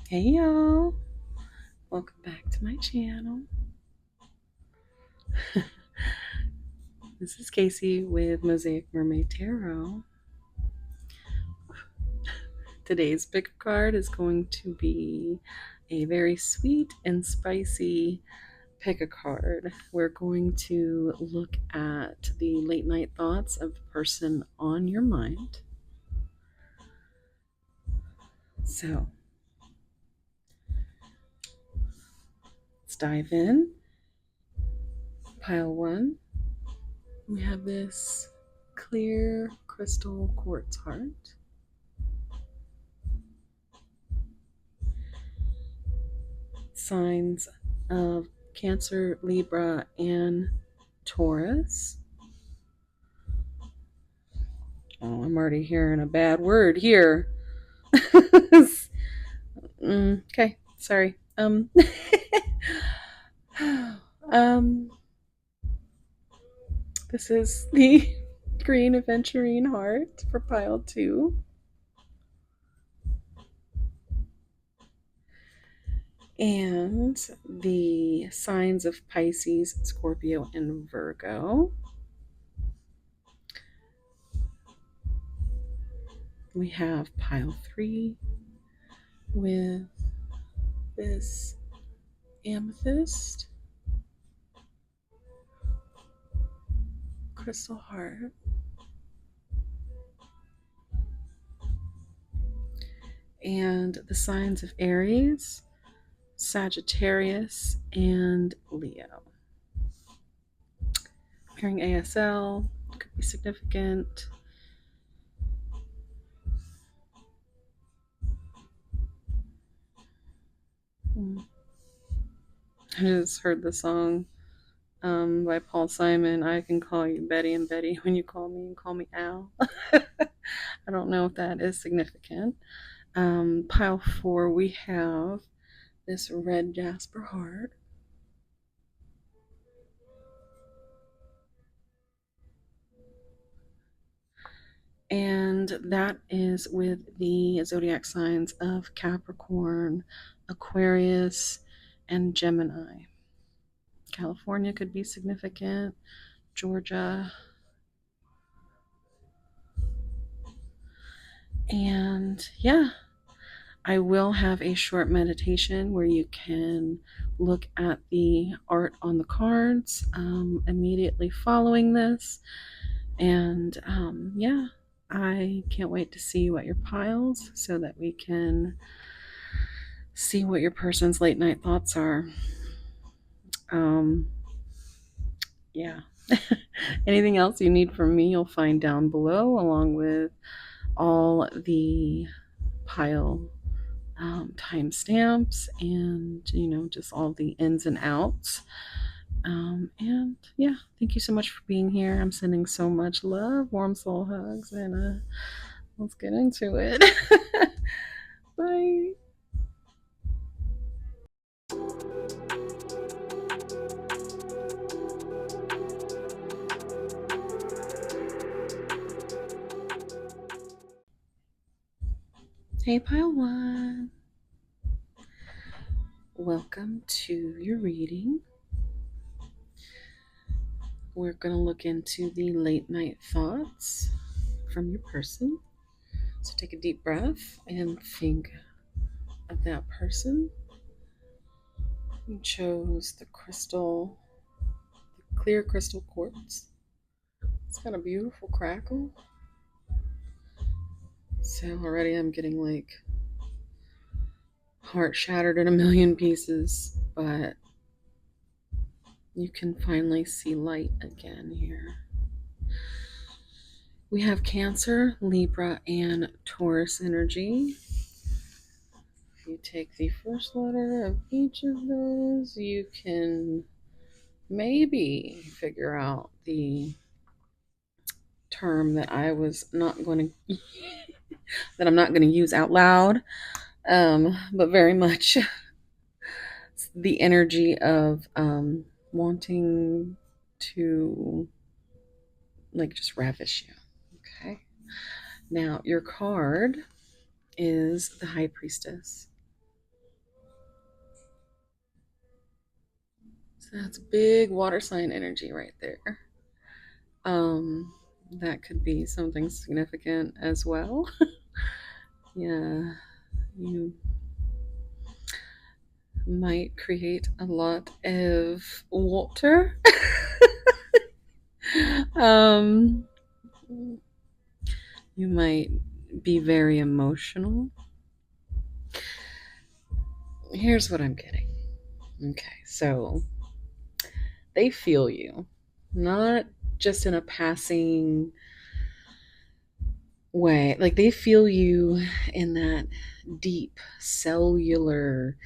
Hey y'all, welcome back to my channel. This is Casey with Mosaic Mermaid Tarot. Today's pick card is going to be a very sweet and spicy pick a card. We're going to look at the late night thoughts of the person on your mind. So let's dive in. Pile one. We have this clear crystal quartz heart. Signs of Cancer, Libra, and Taurus. Oh, I'm already hearing a bad word here. Okay, sorry. Um, this is the Green Aventurine Heart for pile two. And the signs of Pisces, Scorpio, and Virgo. We have pile three with this amethyst, crystal heart, and the signs of Aries, Sagittarius, and Leo. I'm hearing ASL, could be significant. I just heard the song by Paul Simon, I Can Call You Betty, and Betty, when you call me Al. I don't know if that is significant. Pile four, we have this red jasper heart. And that is with the zodiac signs of Capricorn, Aquarius, and Gemini. California could be significant, Georgia. And yeah, I will have a short meditation where you can look at the art on the cards immediately following this. And yeah, I can't wait to see you at your piles so that we can see what your person's late night thoughts are. Yeah. Anything else you need from me, you'll find down below, along with all the pile timestamps and, just all the ins and outs. And yeah, thank you so much for being here. I'm sending so much love, warm soul hugs, and let's get into it. Bye. Hey, pile one. Welcome to your reading. We're going to look into the late night thoughts from your person. So take a deep breath and think of that person. You chose the clear crystal quartz. It's got a beautiful crackle. So already I'm getting like heart shattered in a million pieces, but you can finally see light again here. We have Cancer, Libra, and Taurus energy. If you take the first letter of each of those, you can maybe figure out the term that I was not going to that I'm not going to use out loud, but very much the energy of wanting to like just ravish you. Okay. Now your card is the High Priestess. That's big water sign energy right there. That could be something significant as well. Yeah, you might create a lot of water. um, you might be very emotional. Here's what I'm getting. Okay, so they feel you, not just in a passing way. Like they feel you in that deep cellular,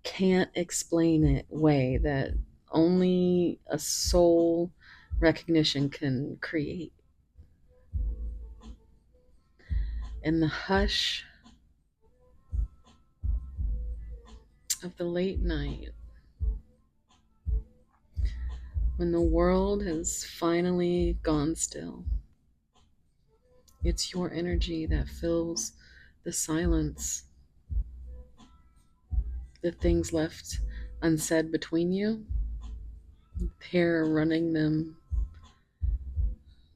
can't explain it way that only a soul recognition can create. In the hush of the late night, when the world has finally gone still, it's your energy that fills the silence, the things left unsaid between you. They're running them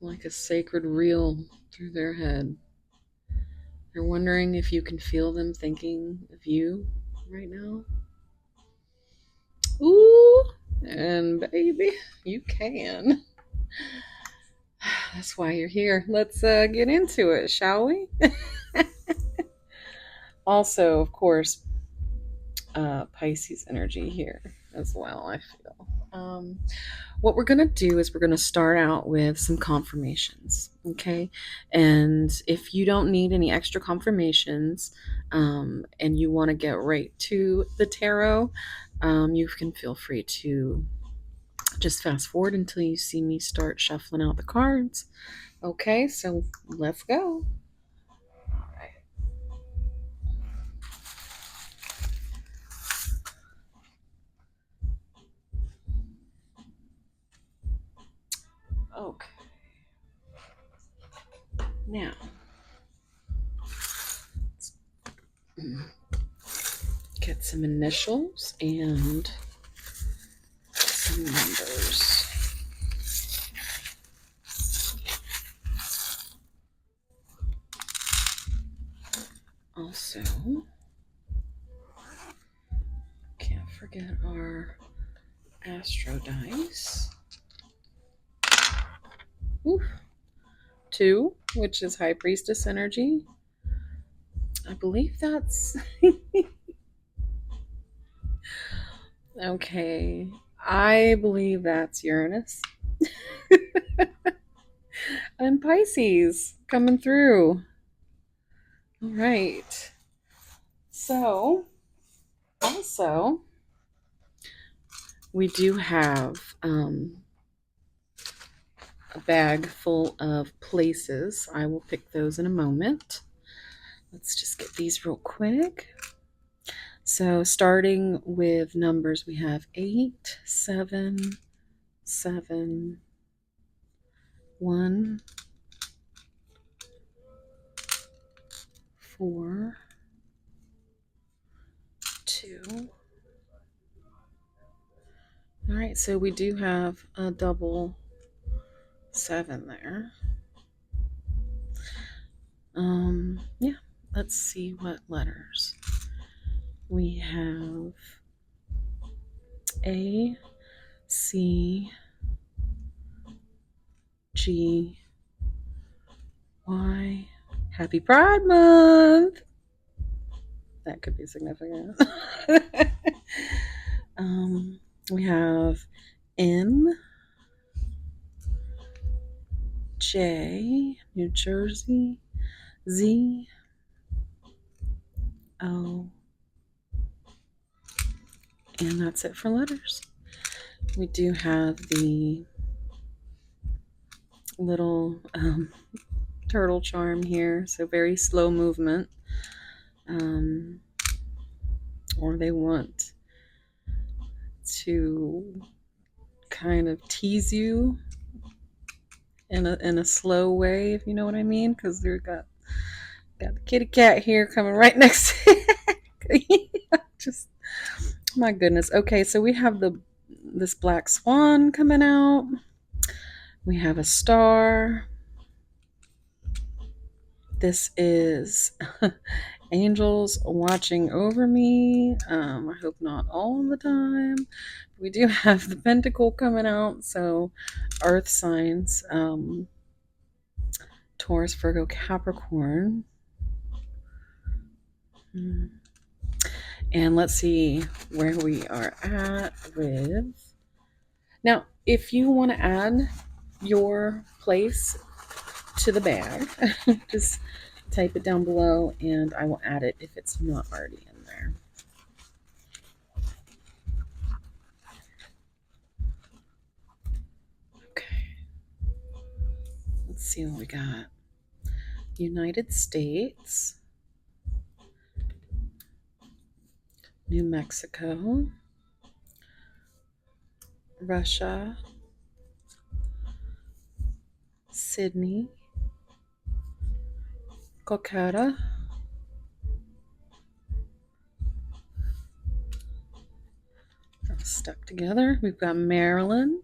like a sacred reel through their head. They're wondering if you can feel them thinking of you right now. Ooh, and baby, you can. That's why you're here. Let's get into it, shall we? Also, of course, Pisces energy here as well, I feel. What we're going to do is we're going to start out with some confirmations, okay? And if you don't need any extra confirmations and you want to get right to the tarot, you can feel free to just fast forward until you see me start shuffling out the cards. Okay, so let's go. All right. Okay. Now, let's get some initials and some numbers. Also, can't forget our Astro dice. Oof. 2, which is High Priestess energy. I believe that's okay. I believe that's Uranus. And Pisces coming through. All right. So, also, we do have a bag full of places. I will pick those in a moment. Let's just get these real quick. So, starting with numbers, we have 8, 7, 7, 1, 4, 2. All right, so we do have a double 7 there. Yeah, let's see what letters. We have A, C, G, Y. Happy Pride Month! That could be significant. We have N, J, New Jersey, Z, O, and that's it for letters. We do have the little turtle charm here, so very slow movement. Or they want to kind of tease you in a slow way, if you know what I mean, because they've got the kitty cat here coming right next to it. Just my goodness. Okay, so we have the this black swan coming out. We have a star. This is angels watching over me. I hope not all the time. We do have the pentacle coming out, so earth signs, Taurus, Virgo, Capricorn. And let's see where we are at with. Now, if you want to add your place to the bag, just type it down below and I will add it if it's not already in there. Okay. Let's see what we got. United States, New Mexico, Russia, Sydney, Kolkata, stuck together. We've got Maryland,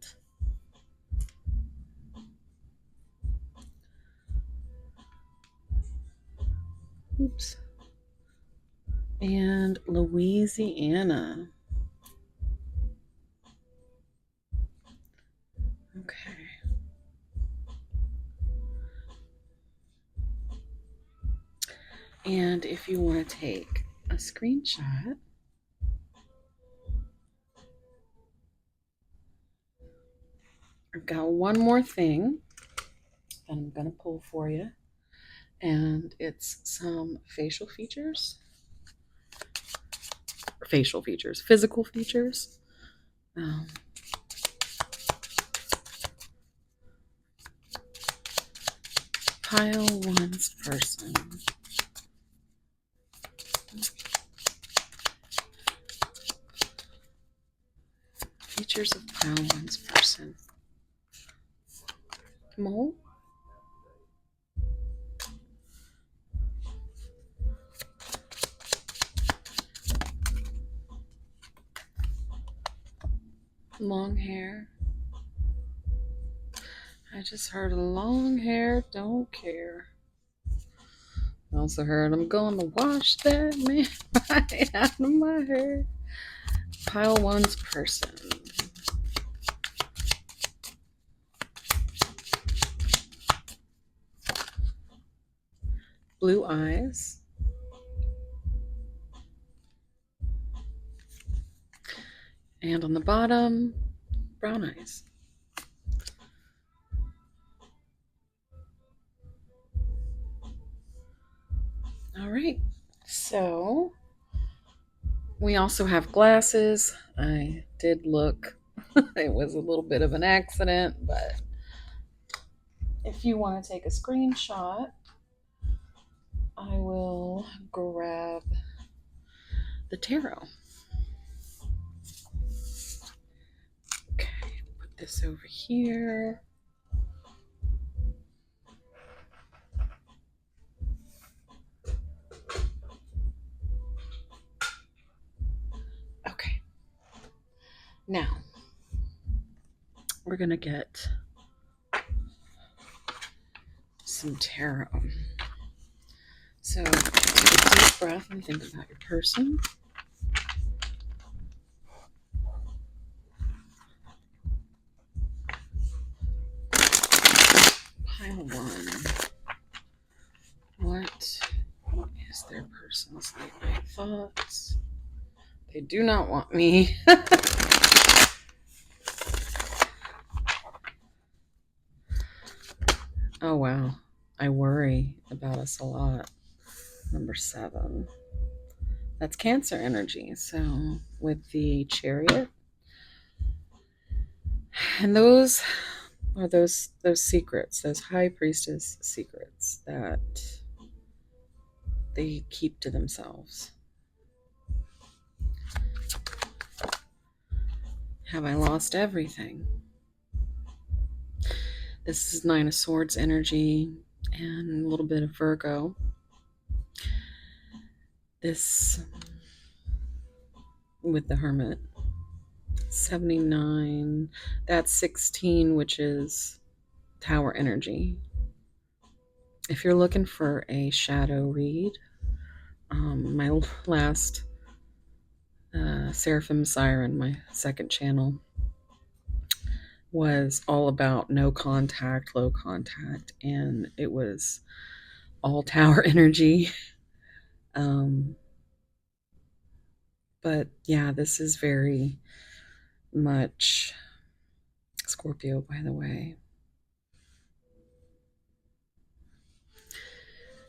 oops, and Louisiana. Okay. And if you want to take a screenshot, I've got one more thing that I'm going to pull for you, and it's some physical features. Pile one's person. Features of pile one's person. Mole. Long hair. I just heard long hair don't care. I also heard I'm going to wash that man right out of my hair. Pile one's person. Blue eyes. And on the bottom, brown eyes. All right, so we also have glasses. I did look. It was a little bit of an accident, but if you want to take a screenshot, I will grab the tarot. Okay, put this over here. Okay. Now, we're going to get some tarot. So, take a deep breath and think about your person. Pile one. What is their person's late night thoughts? They do not want me. Oh, wow. I worry about us a lot. Number 7. That's Cancer energy. So with the Chariot. And those are those secrets, those High Priestess secrets that they keep to themselves. Have I lost everything? This is 9 of Swords energy and a little bit of Virgo. This with the Hermit. 79. That's 16, which is tower energy. If you're looking for a shadow read, my last Seraphim Siren, my second channel, was all about no contact, low contact, and it was all tower energy. But yeah, this is very much Scorpio, by the way.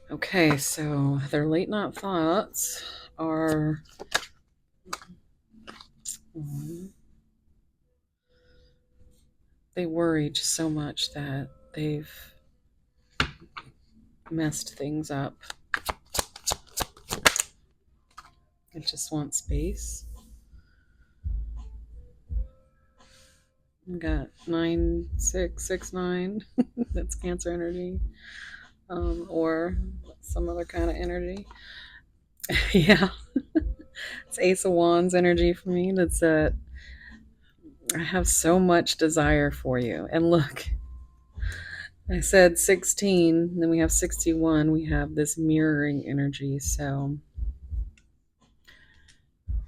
Okay, so their late night thoughts are they worry just so much that they've messed things up. They just want space. We got 9669. That's Cancer energy. Or some other kind of energy. Yeah. It's Ace of Wands energy for me. That's I have so much desire for you. And look, I said 16, then we have 61. We have this mirroring energy. So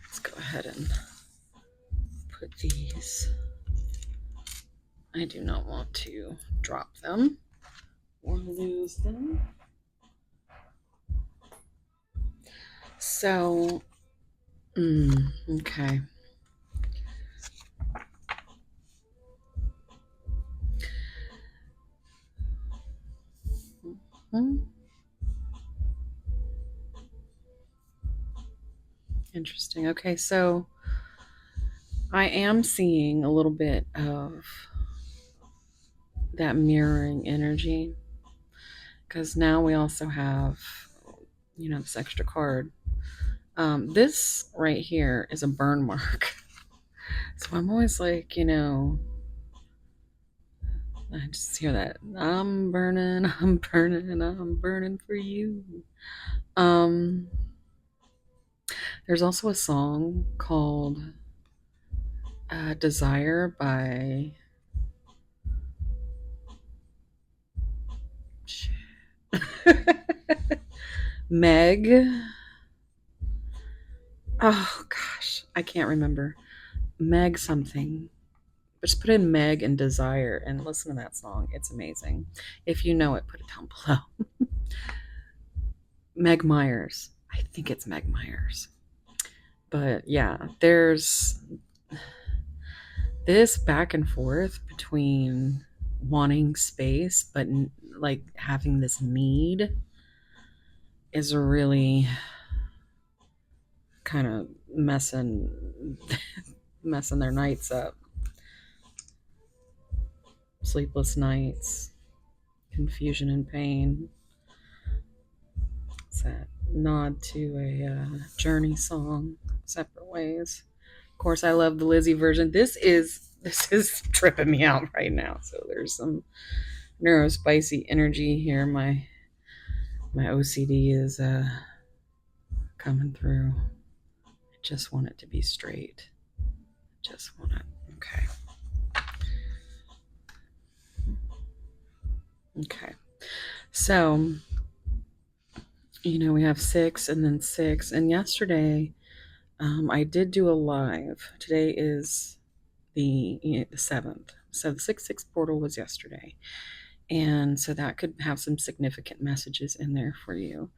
let's go ahead and put these. I do not want to drop them or lose them. So, okay. Interesting. Okay, so I am seeing a little bit of that mirroring energy because now we also have, this extra card. This right here is a burn mark. So I'm always like, I just hear that. I'm burning, I'm burning, I'm burning for you. There's also a song called Desire by Meg. Oh gosh, I can't remember. Meg something. Just put in Meg and Desire and listen to that song. It's amazing. If you know it, put it down below. Meg Myers. I think it's Meg Myers. But yeah, there's this back and forth between wanting space but like having this need is really kind of messing their nights up. Sleepless nights, confusion and pain. It's that nod to a Journey song, Separate Ways. Of course, I love the Lizzie version. This is tripping me out right now. So there's some neurospicy energy here. My OCD is coming through. I just want it to be straight. Just want it. Okay. Okay. So, we have 6 and then 6. And yesterday, I did do a live. Today is the 7th. So the 6/6 portal was yesterday. And so that could have some significant messages in there for you.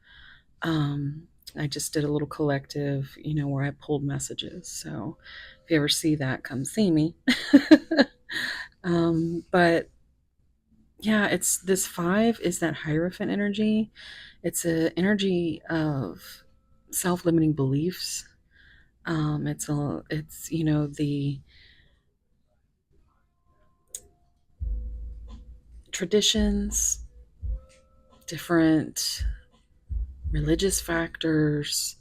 I just did a little collective, where I pulled messages. So if you ever see that, come see me. But yeah, it's this 5 is that Hierophant energy. It's an energy of self-limiting beliefs. It's the traditions, different religious factors.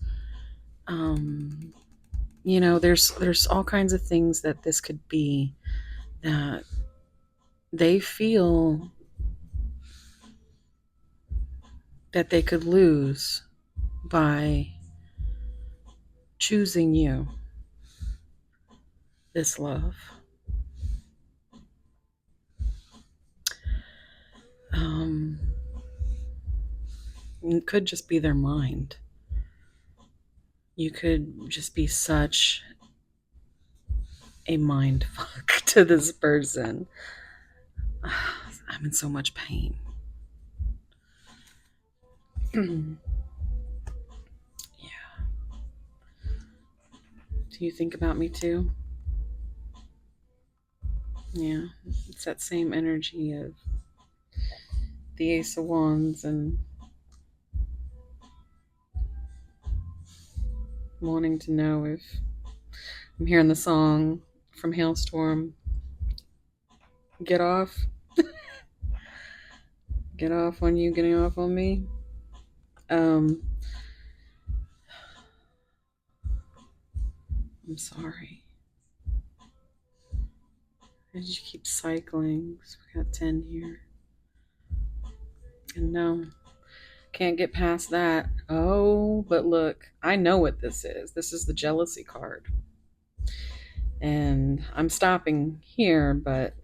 There's all kinds of things that this could be that they feel that they could lose by choosing you. this love. It could just be their mind. You could just be such a mind fuck to this person. I'm in so much pain. Yeah. Do you think about me too? Yeah. It's that same energy of the Ace of Wands and wanting to know if I'm hearing the song from Hailstorm. Get off. Get off on you, getting off on me. I'm sorry. I just keep cycling. So we got 10 here. And no, can't get past that. Oh, but look, I know what this is. This is the jealousy card. And I'm stopping here, but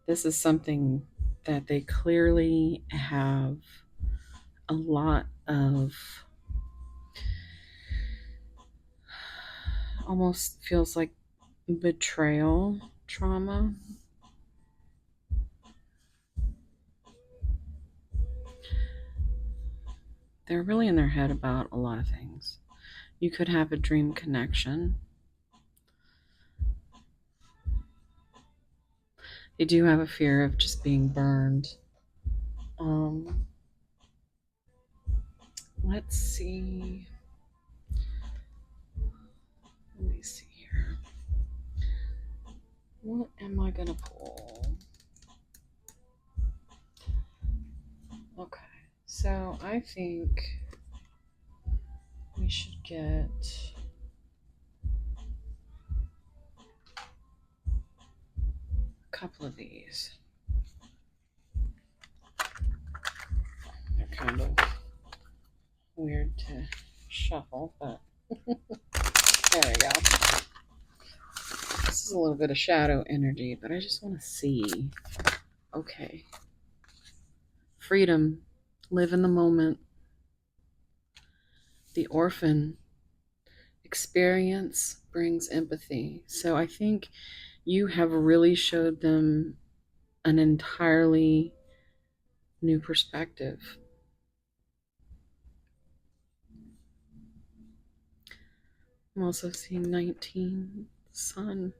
this is something that they clearly have a lot of, almost feels like betrayal trauma. They're really in their head about a lot of things. You could have a dream connection. They do have a fear of just being burned. Let's see. Let me see here. What am I going to pull? Okay, so I think we should get a couple of these. They're kind of weird to shuffle, but there we go. This is a little bit of shadow energy, but I just want to see. Okay. Freedom. Live in the moment. The orphan. Experience brings empathy. So I think you have really showed them an entirely new perspective. I'm also seeing 19, sun.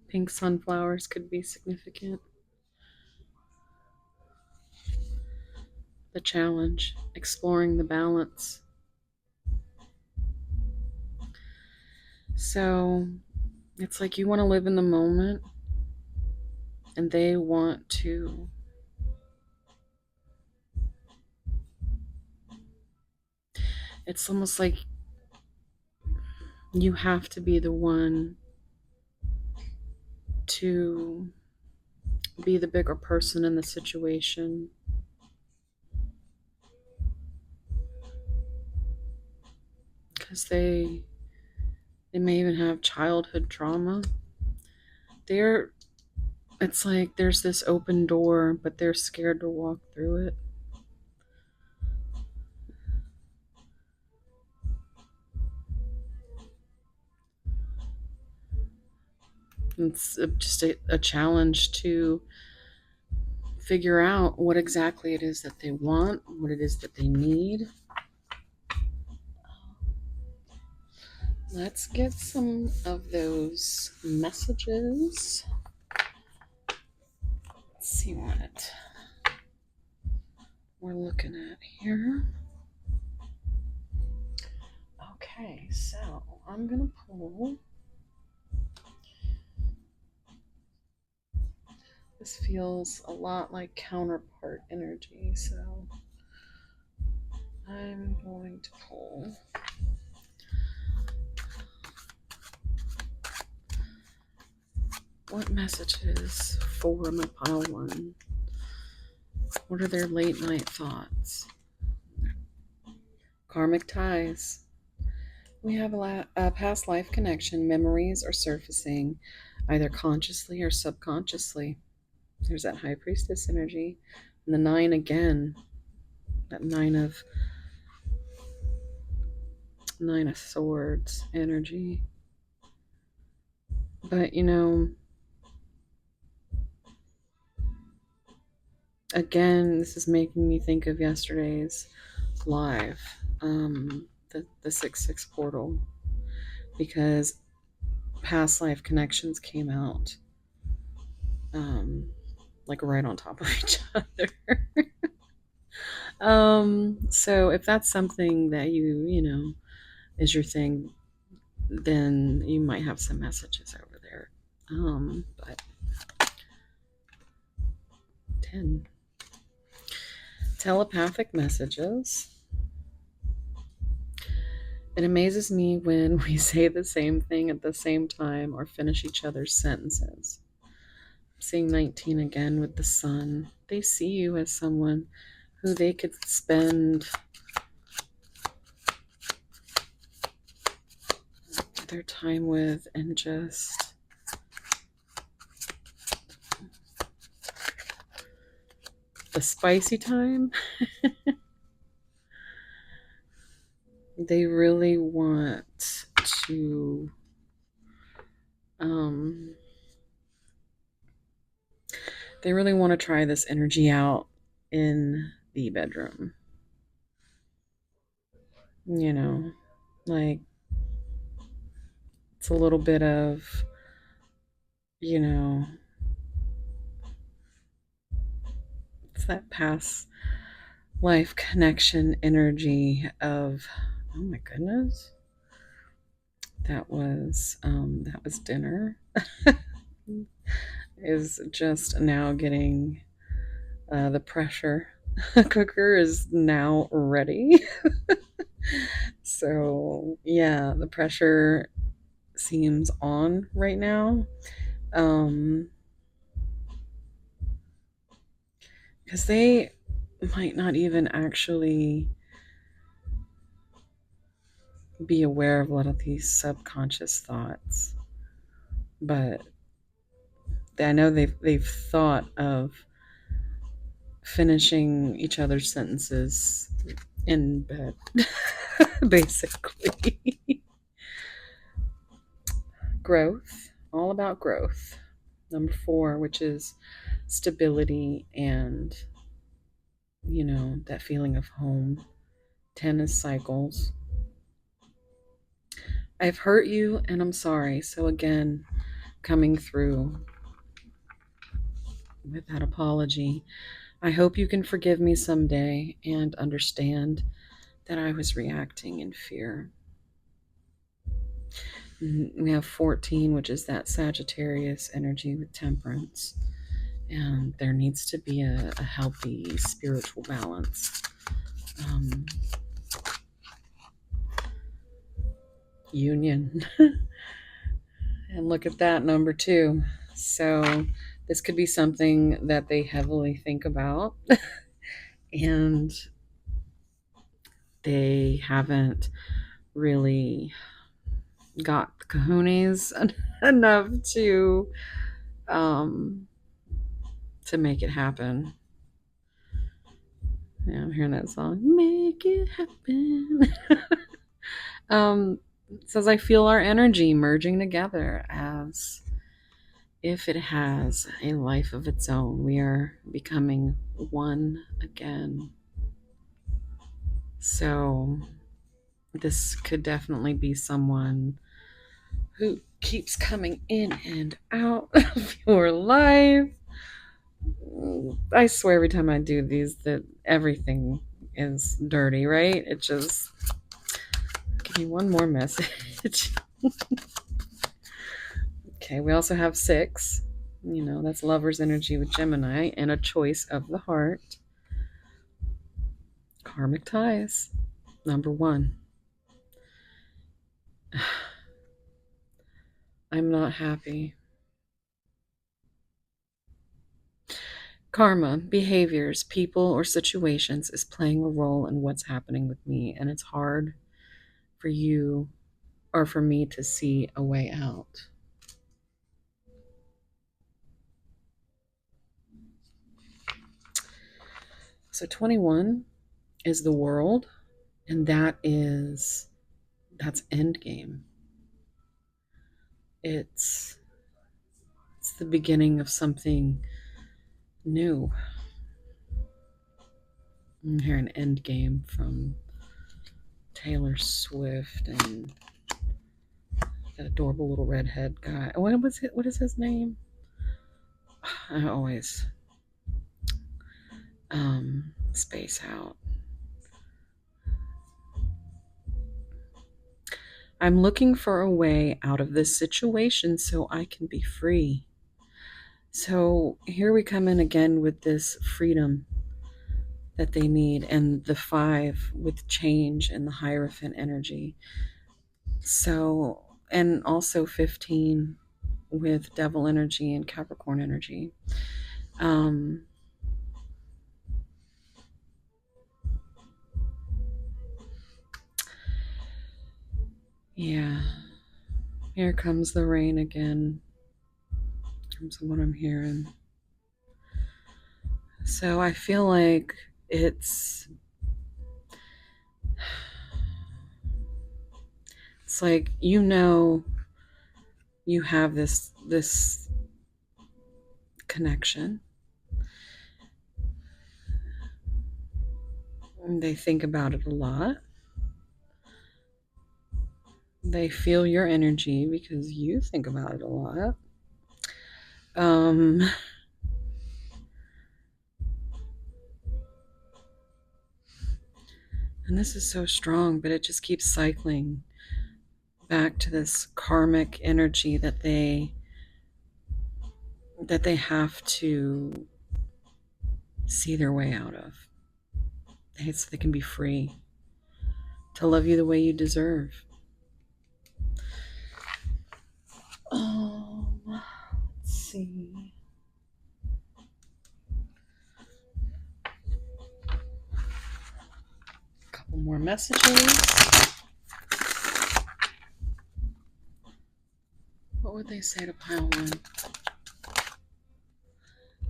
Pink sunflowers could be significant. The challenge, exploring the balance. So it's like you want to live in the moment, and they want to it's almost like you have to be the one to be the bigger person in the situation. Because they may even have childhood trauma. It's like there's this open door, but they're scared to walk through it. It's just a challenge to figure out what exactly it is that they want, what it is that they need. Let's get some of those messages. Let's see what we're looking at here. Okay, so I'm going to pull. This feels a lot like counterpart energy, so I'm going to pull. What messages for my pile one? What are their late night thoughts? Karmic ties. We have a past life connection. Memories are surfacing either consciously or subconsciously. There's that high priestess energy. And the nine again, that nine of swords energy. But again, this is making me think of yesterday's live, the 6-6 portal, because past life connections came out like right on top of each other. So if that's something that is your thing, then you might have some messages over there. But 10 telepathic messages. It amazes me when we say the same thing at the same time or finish each other's sentences. Seeing 19 again with the sun. They see you as someone who they could spend their time with and just the spicy time. They really want to try this energy out in the bedroom. Like it's a little bit of it's that past life connection energy of, oh my goodness, that was dinner. Is just now getting the pressure cooker is now ready. So yeah, the pressure seems on right now, because they might not even actually be aware of a lot of these subconscious thoughts, but I know they've thought of finishing each other's sentences in bed. Basically. Growth, all about growth. Number 4, which is stability and that feeling of home. 10 is cycles. I've hurt you and I'm sorry. So again, coming through with that apology. I hope you can forgive me someday and understand that I was reacting in fear. We have 14, which is that Sagittarius energy with temperance. And there needs to be a healthy spiritual balance. Union. And look at that, number 2. So this could be something that they heavily think about. And they haven't really got the cojones enough to make it happen. Yeah, I'm hearing that song. Make it happen. It says, I feel our energy merging together as if it has a life of its own. We are becoming one again. So this could definitely be someone who keeps coming in and out of your life. I swear every time I do these that everything is dirty, right? It just, give me one more message. Okay, we also have 6. That's lover's energy with Gemini and a choice of the heart. Karmic ties. Number 1. I'm not happy. Karma, behaviors, people, or situations is playing a role in what's happening with me, and it's hard for you or for me to see a way out. So 21 is the world, and that's end game. It's the beginning of something new. I'm hearing end game from Taylor Swift and that adorable little redhead guy. What was it? What is his name? I always space out. I'm looking for a way out of this situation so I can be free. So here we come in again with this freedom that they need, and the 5 with change and the Hierophant energy. So, and also 15 with devil energy and Capricorn energy. Yeah, here comes the rain again. That's what I'm hearing. So I feel like it's like, you have this connection. They think about it a lot. They feel your energy because you think about it a lot. And this is so strong, but it just keeps cycling back to this karmic energy that they have to see their way out of. So they can be free to love you the way you deserve. Let's see. A couple more messages. What would they say to pile 1?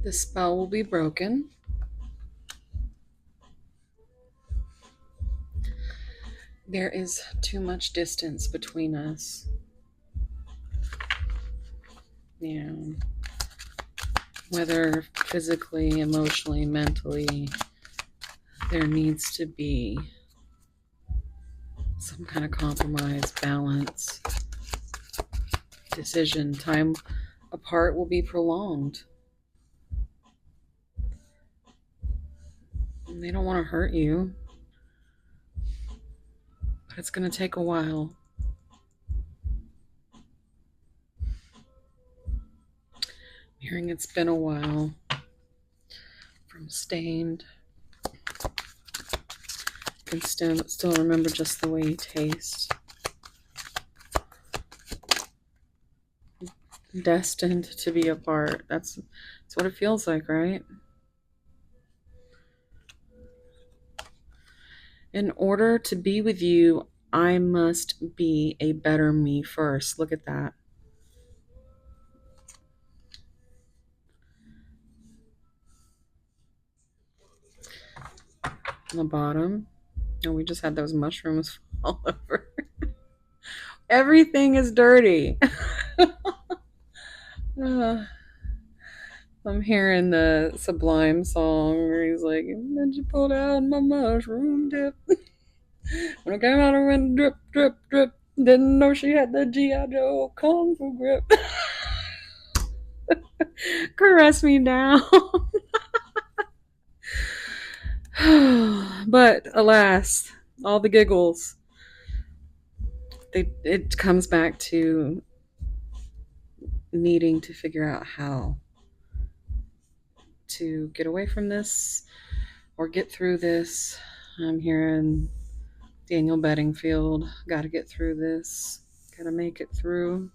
The spell will be broken. There is too much distance between us. Yeah. Whether physically, emotionally, mentally, there needs to be some kind of compromise, balance, decision. Time apart will be prolonged. And they don't want to hurt you, but it's going to take a while. I'm hearing it's been a while. From Stained. I can still remember just the way you taste. Destined to be apart. That's what it feels like, right? In order to be with you, I must be a better me first. Look at that. On the bottom. Oh, we just had those mushrooms fall over. Everything is dirty. I'm hearing the Sublime song where he's like, and then she pulled out my mushroom dip. When I came out, I went drip, drip, drip. Didn't know she had the G.I. Joe Kung Fu grip. Caress me down. But alas, all the giggles. It comes back to needing to figure out how to get away from this or get through this. I'm hearing Daniel Bedingfield, got to get through this, got to make it through.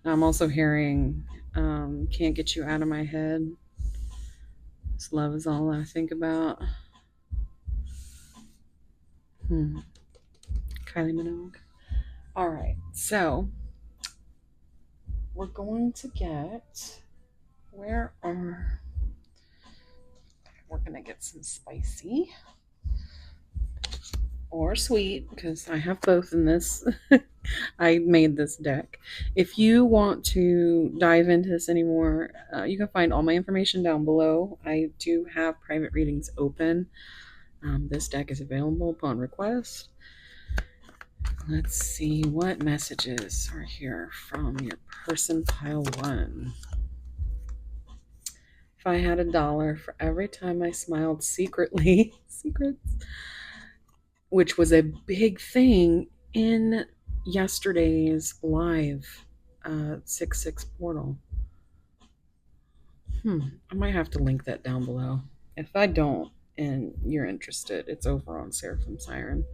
I'm also hearing can't get you out of my head. This love is all I think about. Kylie Minogue. All right, so we're going to get. Where are. We're going to get some spicy or sweet because I have both in this. I made this deck. If you want to dive into this anymore, you can find all my information down below. I do have private readings open. This deck is available upon request. Let's see what messages are here from your person pile one. If I had $1 for every time I smiled secretly, secrets, which was a big thing in yesterday's live 6/6 portal. I might have to link that down below. If I don't and you're interested, it's over on Seraphim Siren.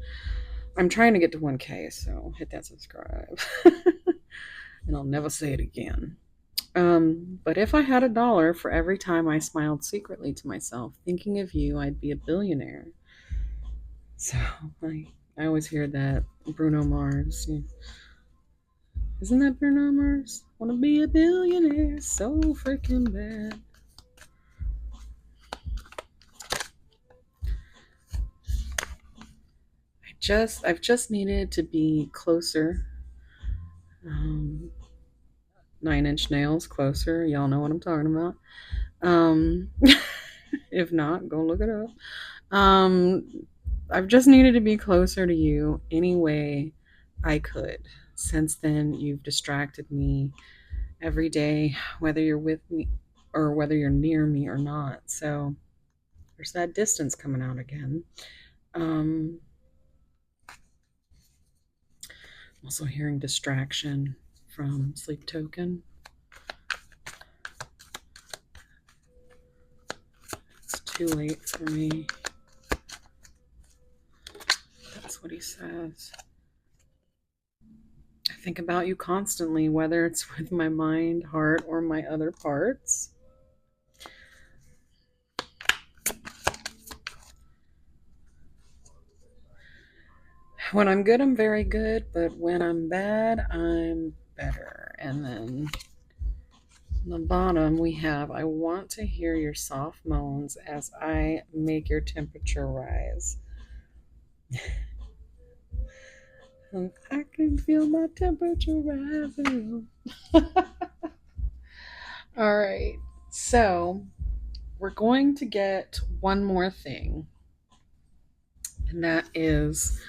I'm trying to get to 1K, so hit that subscribe. And I'll never say it again. But if I had $1 for every time I smiled secretly to myself, thinking of you, I'd be a billionaire. So I always hear that Bruno Mars. Isn't that Bruno Mars? Wanna be a billionaire so freaking bad. I've just needed to be closer. 9-inch nails closer. Y'all know what I'm talking about. If not, go look it up. I've just needed to be closer to you any way I could. Since then, you've distracted me every day, whether you're with me or whether you're near me or not. So there's that distance coming out again. I'm also hearing distraction from Sleep Token. It's too late for me. That's what he says. I think about you constantly, whether it's with my mind, heart, or my other parts. When I'm good, I'm very good, but when I'm bad, I'm better. And then on the bottom, we have, I want to hear your soft moans as I make your temperature rise. I can feel my temperature rising. All right, so we're going to get one more thing, and that is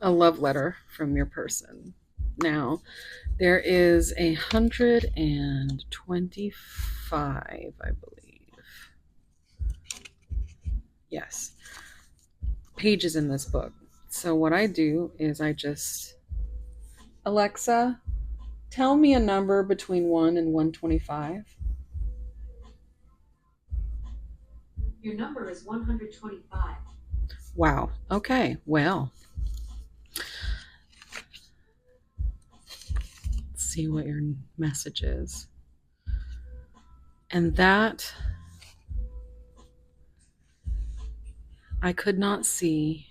a love letter from your person. Now, there is 125, I believe. Yes, pages in this book. So what I do is I just, Alexa, tell me a number between 1 and 125. Your number is 125. Wow. Okay. Well, let's see what your message is. And that I could not see,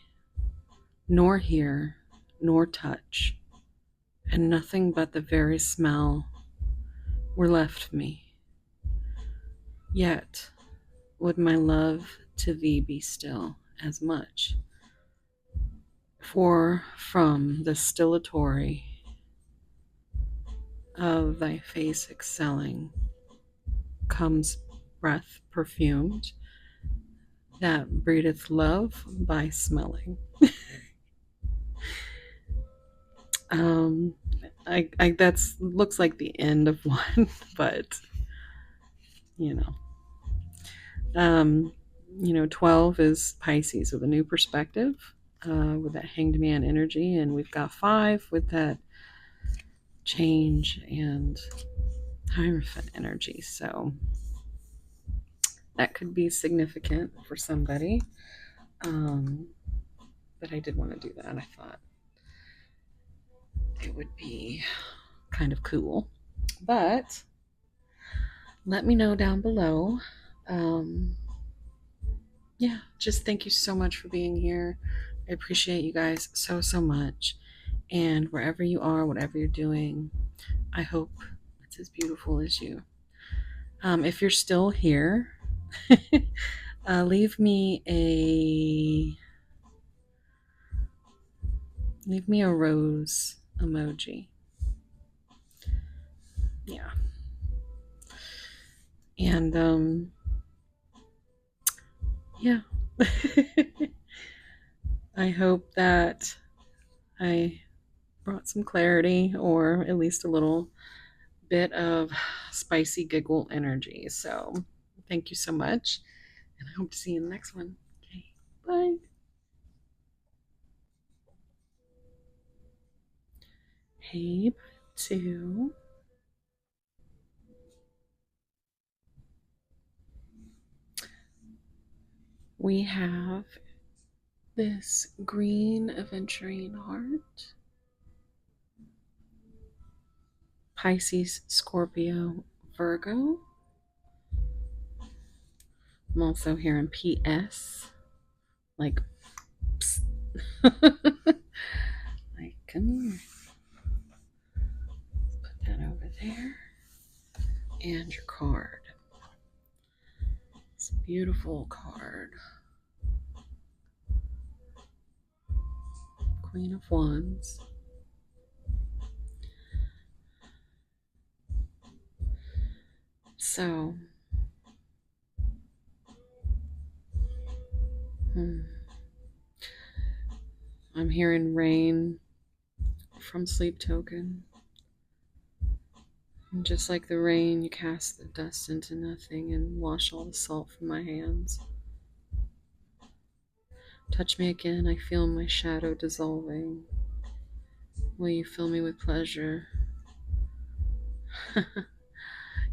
nor hear, nor touch, and nothing but the very smell were left me. Yet would my love to thee be still as much. For from the stillatory of thy face excelling comes breath perfumed that breedeth love by smelling. I that's looks like the end of one, but you know. 12 is Pisces with a new perspective, with that hanged man energy, and we've got 5 with that change and Hierophant energy. So that could be significant for somebody. But I did want to do that. I thought it would be kind of cool. But let me know down below. Yeah, just thank you so much for being here. I appreciate you guys so, so much. And wherever you are, whatever you're doing, I hope it's as beautiful as you. If you're still here, leave me a rose emoji. Yeah. And yeah. I hope that I brought some clarity, or at least a little bit of spicy giggle energy. So thank you so much, and I hope to see you in the next one. Okay, bye. Hey, two. We have this green aventurine heart, Pisces, Scorpio, Virgo. I'm also hearing PS, like, psst. Like, come here. Put that over there. And your card. It's a beautiful card. Queen of Wands. So, I'm hearing rain from Sleep Token. And just like the rain, you cast the dust into nothing and wash all the salt from my hands. Touch me again, I feel my shadow dissolving. Will you fill me with pleasure?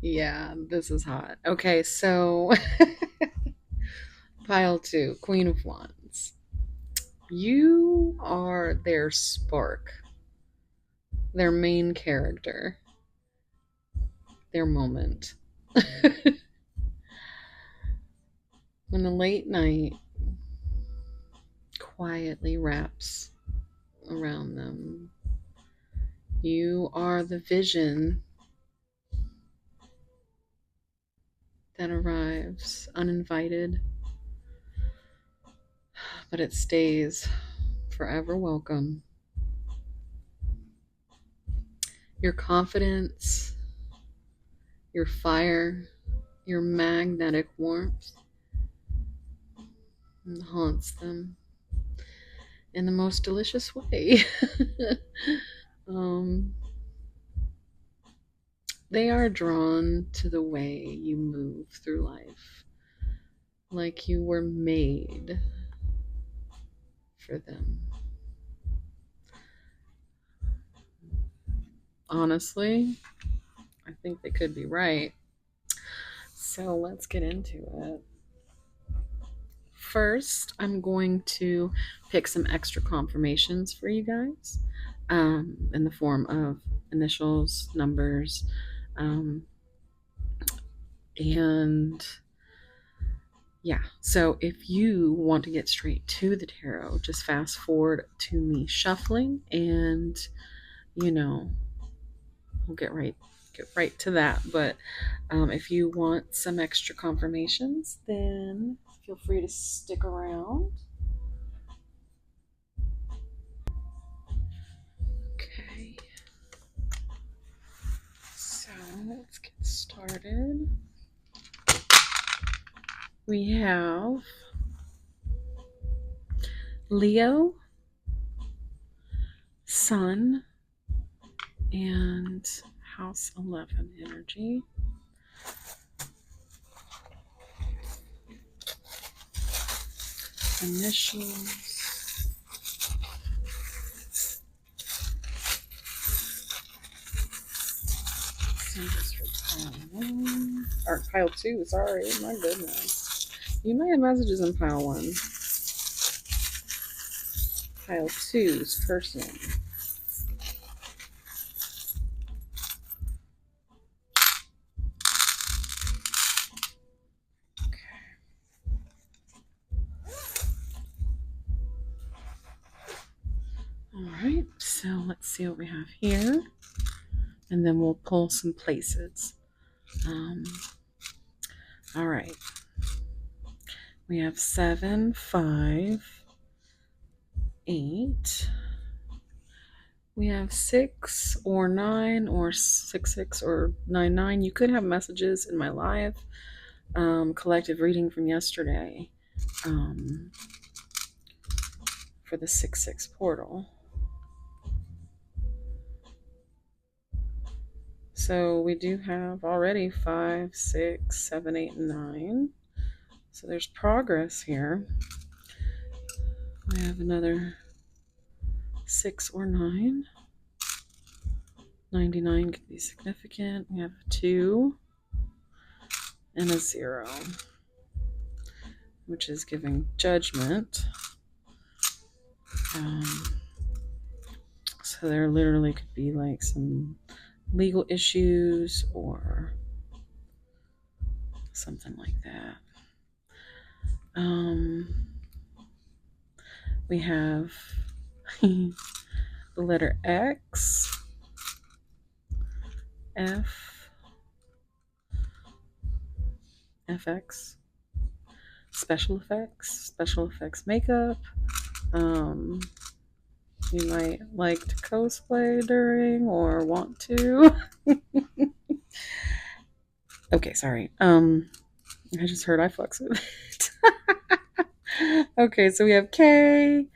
Yeah, this is hot. Okay, so pile 2, Queen of Wands. You are their spark, their main character, their moment. When the late night quietly wraps around them, you are the vision that arrives uninvited, but it stays forever welcome. Your confidence, your fire, your magnetic warmth haunts them in the most delicious way. They are drawn to the way you move through life, like you were made for them. Honestly, I think they could be right. So let's get into it. First, I'm going to pick some extra confirmations for you guys, in the form of initials, numbers, and yeah. So if you want to get straight to the tarot, just fast forward to me shuffling, and we'll get right to that. But if you want some extra confirmations, then feel free to stick around. Okay. So let's get started. We have Leo, Sun, and House 11 energy. Initials. Symbols for pile 1. Or pile 2, sorry. My goodness. You may have messages in pile 1. Pile 2's person. All right, so let's see what we have here. And then we'll pull some places. All right. We have 7, 5, 8. We have 6 or 9 or 6, 6 or 9, 9. You could have messages in my live collective reading from yesterday for the 6, 6 portal. So we do have already 5, 6, 7, 8, and 9. So there's progress here. We have another 6 or 9. 99 could be significant. We have a 2 and a 0, which is giving judgment. So there literally could be like some legal issues or something like that. We have the letter X, F, FX, special effects makeup. You might like to cosplay during or want to. Okay, sorry. I just heard I flex with it. Okay, so we have K,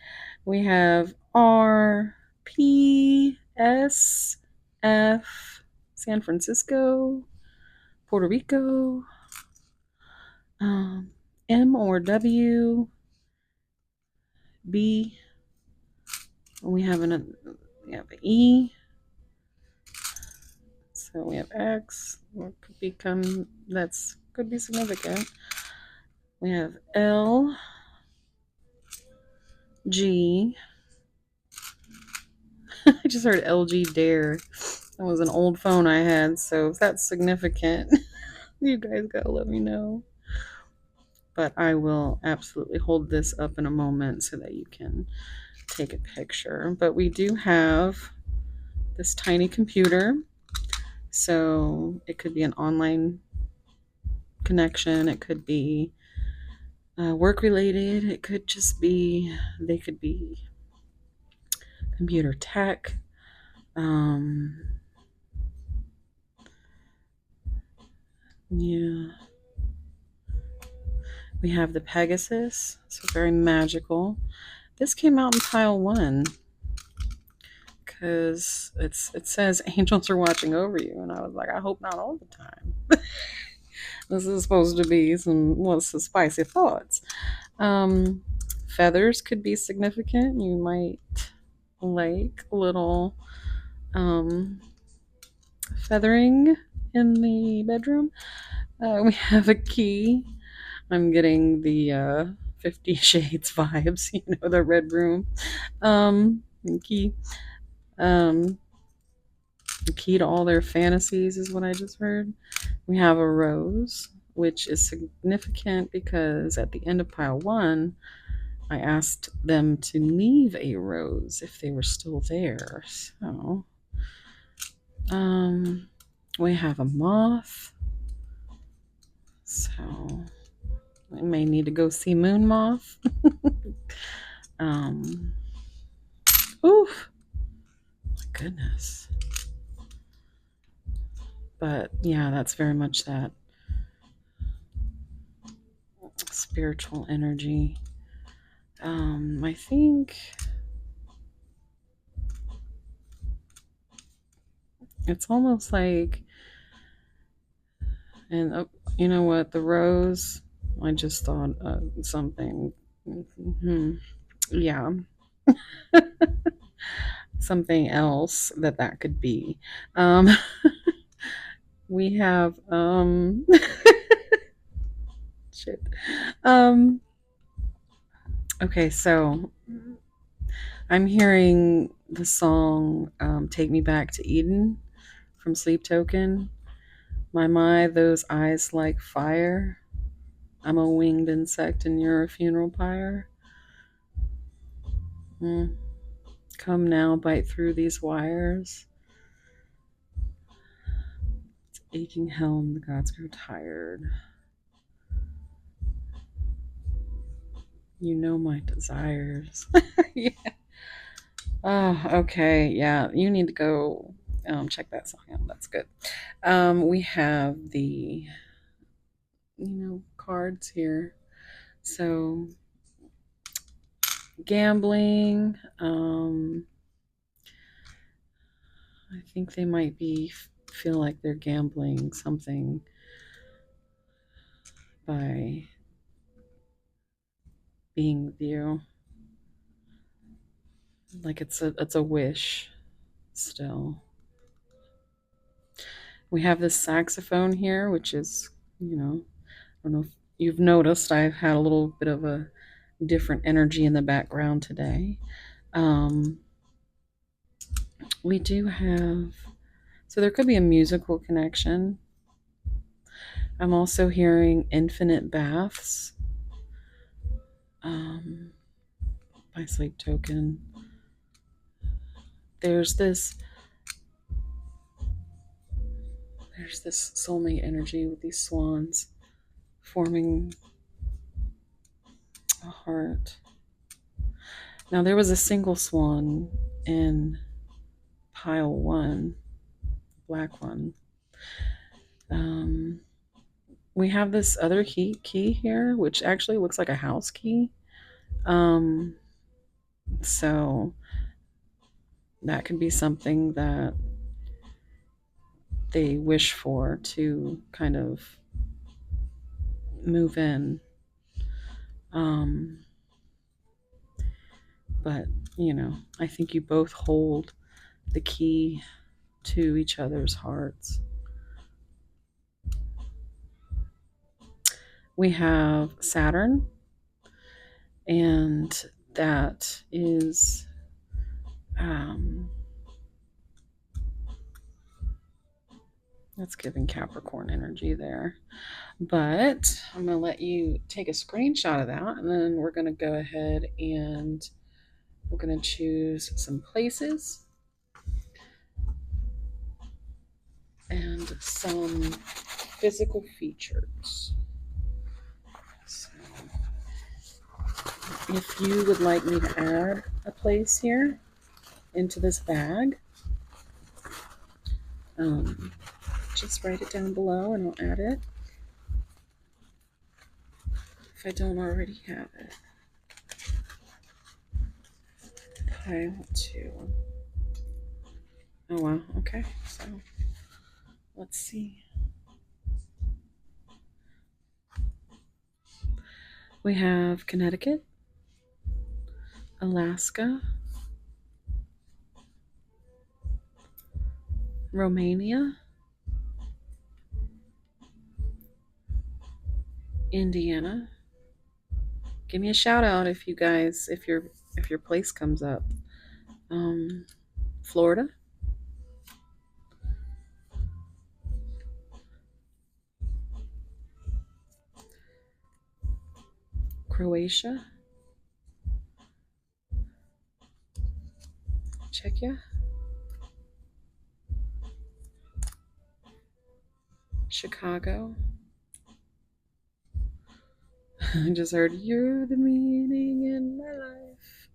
we have R, P, S, F, San Francisco, Puerto Rico, M or W, B. We have an E. So we have X. What could become could be significant. We have L, G. I just heard LG Dare. That was an old phone I had, so if that's significant, you guys gotta let me know. But I will absolutely hold this up in a moment so that you can take a picture. But we do have this tiny computer, so it could be an online connection, it could be work related, it could just be, they could be computer tech. Yeah. We have the Pegasus, so very magical. This came out in pile 1 because it says angels are watching over you, and I was like, I hope not all the time. This is supposed to be some spicy thoughts. Feathers could be significant. You might like a little feathering in the bedroom. We have a key. I'm getting the 50 Shades vibes, the red room. Key. The key to all their fantasies is what I just heard. We have a rose, which is significant because at the end of pile 1, I asked them to leave a rose if they were still there. So, we have a moth. So, I may need to go see Moon Moth. Oof. My goodness. But yeah, that's very much that spiritual energy. I think it's almost like, and you know what, the rose, I just thought something. Yeah. Something else that could be. We have shit. Okay, so I'm hearing the song Take Me Back to Eden from Sleep Token. My, those eyes like fire. I'm a winged insect and you're a funeral pyre. Come now, bite through these wires. It's aching helm, the gods grow tired. You know my desires. Yeah. Oh, okay. Yeah, you need to go check that song out. That's good. We have the, cards here. So, gambling. I think they might feel like they're gambling something by being with you. Like it's a wish still. We have this saxophone here, which is, I don't know if you've noticed, I've had a little bit of a different energy in the background today. Um, we do have, so there could be a musical connection. I'm also hearing infinite baths by Sleep Token. There's this soulmate energy with these swans forming a heart. Now there was a single swan in pile 1, black one. We have this other key here, which actually looks like a house key. So that could be something that they wish for to kind of move in. But, I think you both hold the key to each other's hearts. We have Saturn, and that is that's giving Capricorn energy there. But I'm going to let you take a screenshot of that, and then we're going to go ahead and we're going to choose some places and some physical features. So if you would like me to add a place here into this bag, just write it down below and I'll add it if I don't already have it. Pile 2. Oh wow, okay, so let's see. We have Connecticut, Alaska, Romania, Indiana. Give me a shout out if you guys, if your place comes up. Florida, Croatia, Czechia, Chicago. I just heard you're the meaning in my life.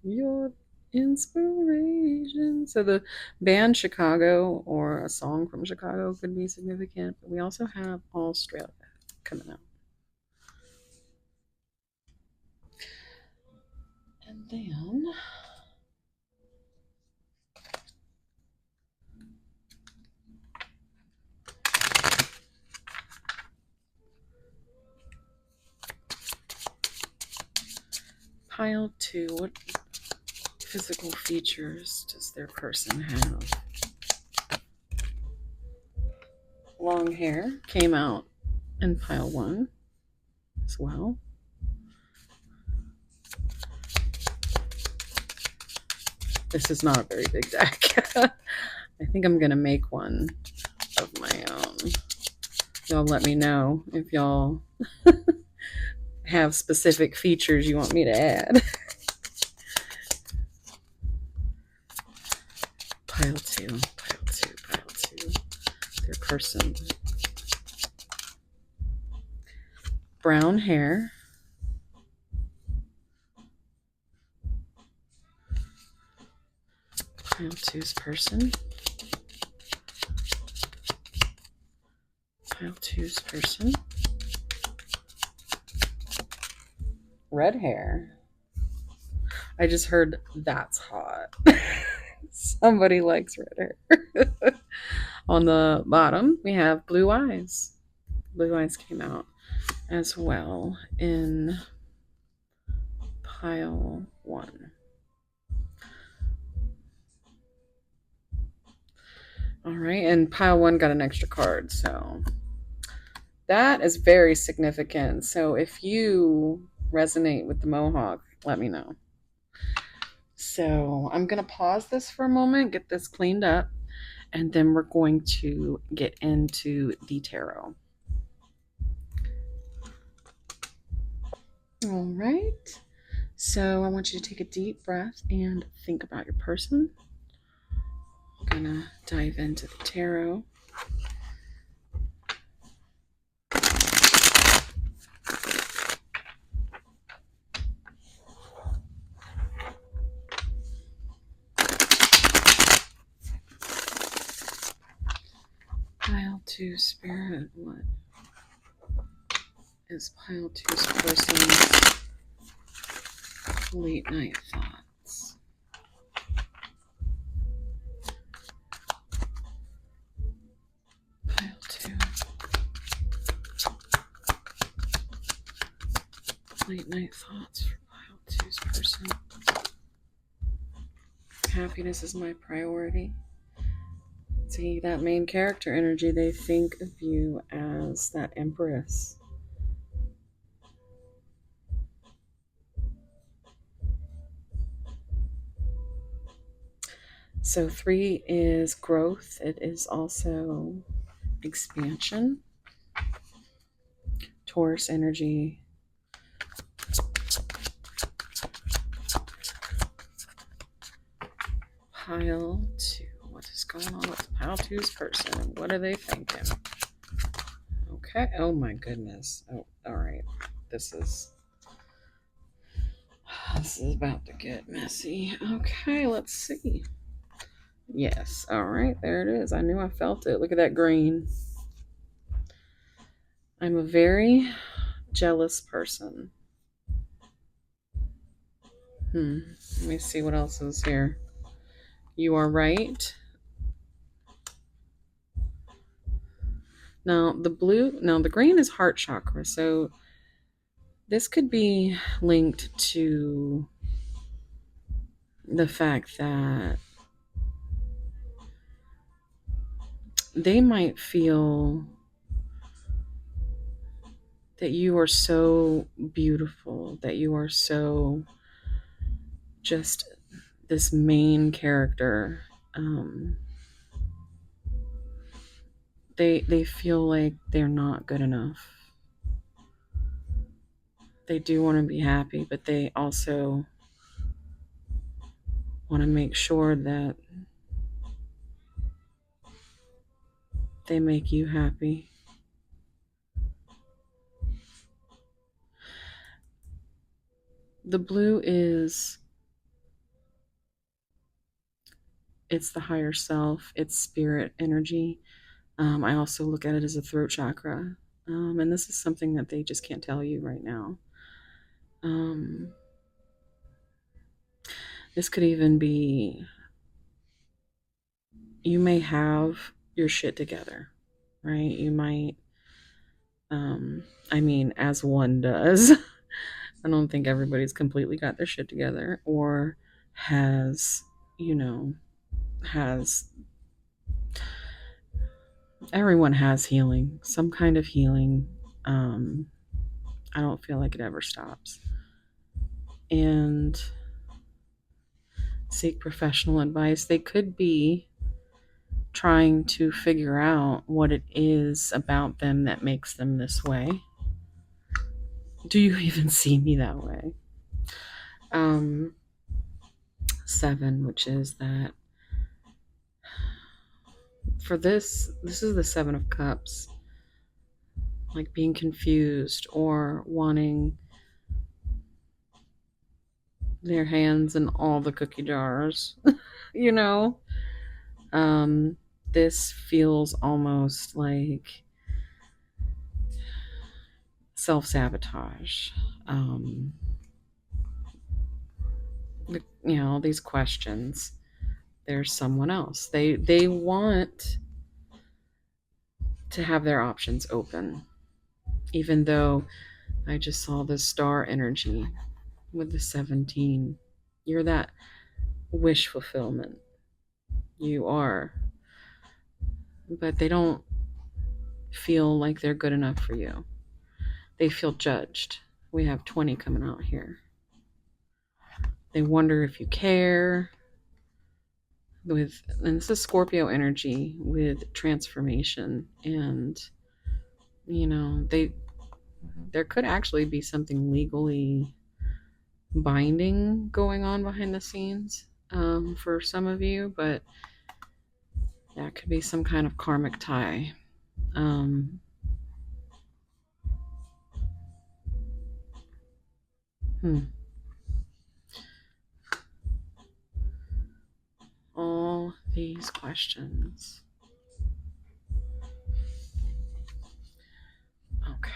You're inspiration. So the band Chicago or a song from Chicago could be significant. But we also have Australia coming up. And then pile 2. What physical features does their person have? Long hair came out in pile 1 as well. This is not a very big deck. I think I'm going to make one of my own. Y'all let me know if y'all have specific features you want me to add. two. Their person. Brown hair. Pile two's person. Pile two's person. Red hair. I just heard that's hot. Somebody likes red hair. On the bottom, we have blue eyes. Blue eyes came out as well in pile one. All right, and pile one got an extra card, so that is very significant. So if you resonate with the Mohawk, let me know. So I'm going to pause this for a moment, get this cleaned up, and then we're going to get into the tarot. All right. So I want you to take a deep breath and think about your person. I'm going to dive into the tarot. Pile two spirit, what is pile two's person's late night thoughts? Pile two. Late night thoughts for pile two's person. Happiness is my priority. See, that main character energy, they think of you as that empress. So 3 is growth. It is also expansion. Taurus energy. Pile 2. What is going on with pile 2's person? What are they thinking? Okay. Oh my goodness. Oh, all right. This is about to get messy. Okay, let's see. Yes. All right. There it is. I knew I felt it. Look at that green. I'm a very jealous person. Let me see what else is here. You are right. Now, the green is heart chakra. So this could be linked to the fact that they might feel that you are so beautiful, that you are so just this main character. They feel like they're not good enough. They do want to be happy, but they also want to make sure that they make you happy. The blue it's the higher self, it's spirit energy. I also look at it as a throat chakra. And this is something that they just can't tell you right now. This could even be, you may have your shit together, right? You might, as one does. I don't think everybody's completely got their shit together or has everyone has healing, some kind of healing. I don't feel like it ever stops. And seek professional advice. They could be trying to figure out what it is about them that makes them this way. Do you even see me that way? 7, which is that for this is the Seven of Cups, like being confused or wanting their hands in all the cookie jars. you know, um, this feels almost like self sabotage. Um, these questions. There's someone else. They want to have their options open, even though I just saw the star energy with the 17. You're that wish fulfillment. You are. But they don't feel like they're good enough for you. They feel judged. We have 20 coming out here. They wonder if you care. And this is Scorpio energy with transformation, and there could actually be something legally binding going on behind the scenes for some of you, but that could be some kind of karmic tie. Um, hmm. All these questions. Okay,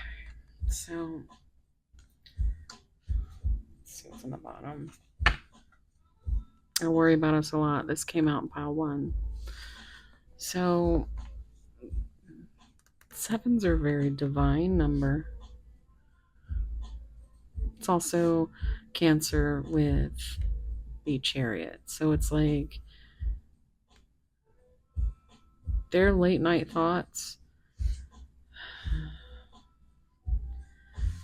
so let's see what's on the bottom. I worry about us a lot. This came out in pile 1. So sevens are a very divine number. It's also Cancer with the Chariot. So it's like their late night thoughts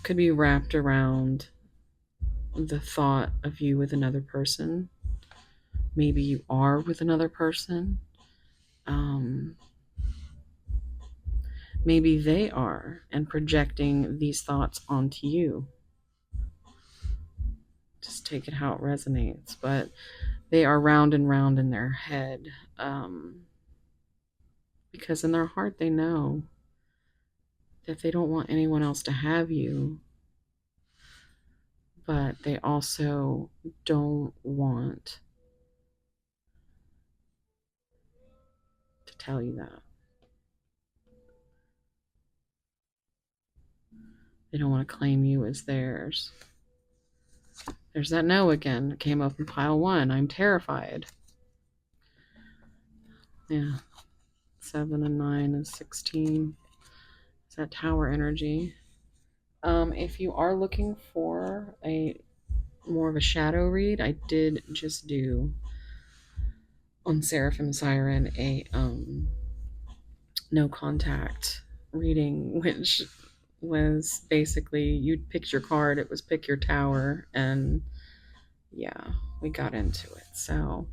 could be wrapped around the thought of you with another person. Maybe you are with another person. Maybe they are, and projecting these thoughts onto you. Just take it how it resonates. But they are round and round in their head. Because in their heart, they know that they don't want anyone else to have you. But they also don't want to tell you that. They don't want to claim you as theirs. There's that no again. It came up in pile 1. I'm terrified. Yeah. 7 and 9 is 16. It's that tower energy. If you are looking for a more of a shadow read, I did just do on Seraphim Siren a no contact reading, which was basically you'd pick your card, it was pick your tower, and yeah, we got into it. So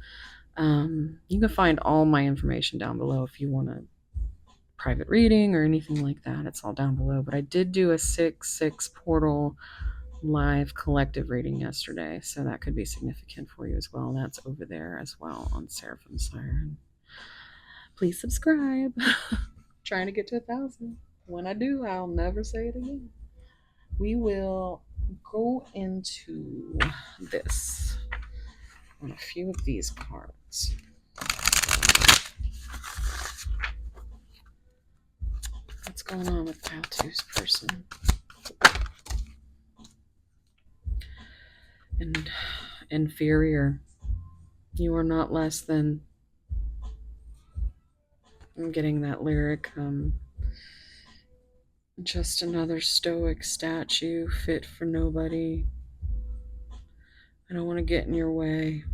you can find all my information down below if you want a private reading or anything like that. It's all down below. But I did do a 6/6 portal live collective reading yesterday, so that could be significant for you as well. And that's over there as well on Seraphim Siren. Please subscribe. Trying to get to 1,000. When I do, I'll never say it again. We will go into this on a few of these cards. What's going on with pile 2's person? And inferior. You are not less than. I'm getting that lyric. Just another stoic statue fit for nobody. I don't want to get in your way,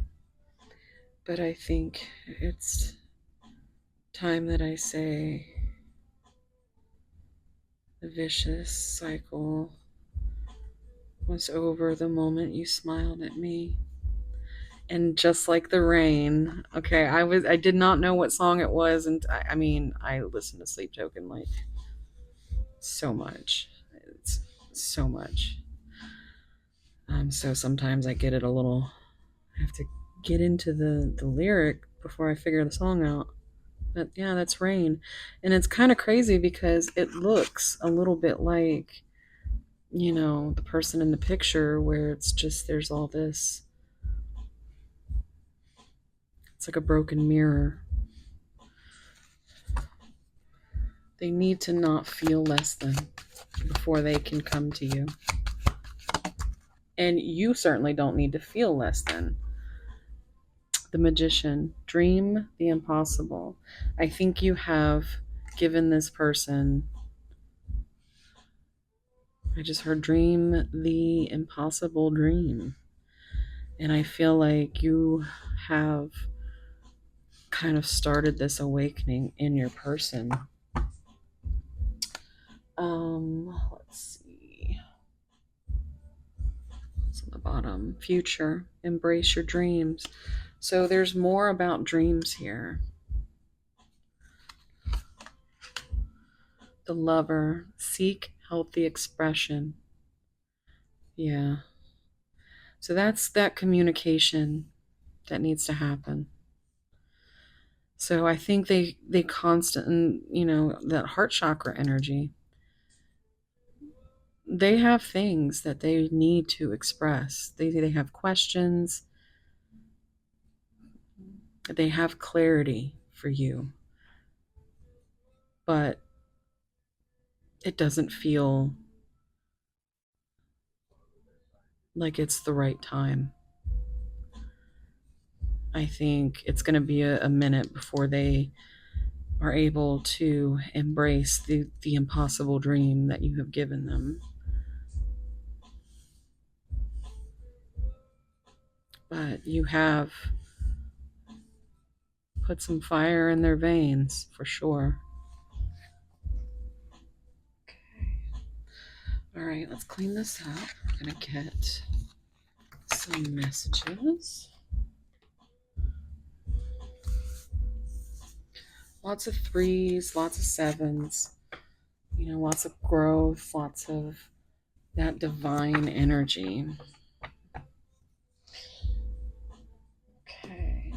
but I think it's time that I say the vicious cycle was over the moment you smiled at me. And just like the rain, okay, I did not know what song it was, and I listen to Sleep Token like so much. It's so much. So sometimes I get it a little. I have to get into the lyric before I figure the song out. But yeah, that's rain. And it's kind of crazy because it looks a little bit like, the person in the picture where it's just there's all this. It's like a broken mirror. They need to not feel less than before they can come to you. And you certainly don't need to feel less than. The Magician, dream the impossible. I think you have given this person, I just heard dream the impossible dream. And I feel like you have kind of started this awakening in your person. Let's see. It's on the bottom. Future, embrace your dreams. So there's more about dreams here. The Lover, seek healthy expression. Yeah. So that's that communication that needs to happen. So I think they constant, that heart chakra energy. They have things that they need to express. They have questions. They have clarity for you, but it doesn't feel like it's the right time. I think it's going to be a minute before they are able to embrace the impossible dream that you have given them. But you have put some fire in their veins for sure. Okay. All right, let's clean this up. We're going to get some messages. Lots of threes, lots of sevens, lots of growth, lots of that divine energy. Okay.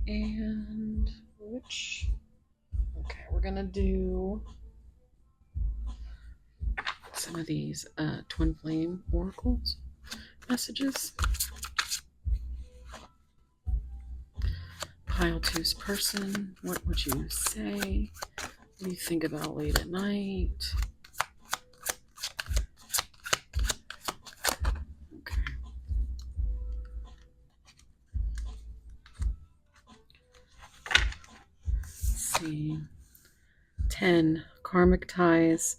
And we're going to do some of these twin flame oracles messages. Pile two's person, what would you say? What do you think about late at night? Okay. Let's see. 10. Karmic ties.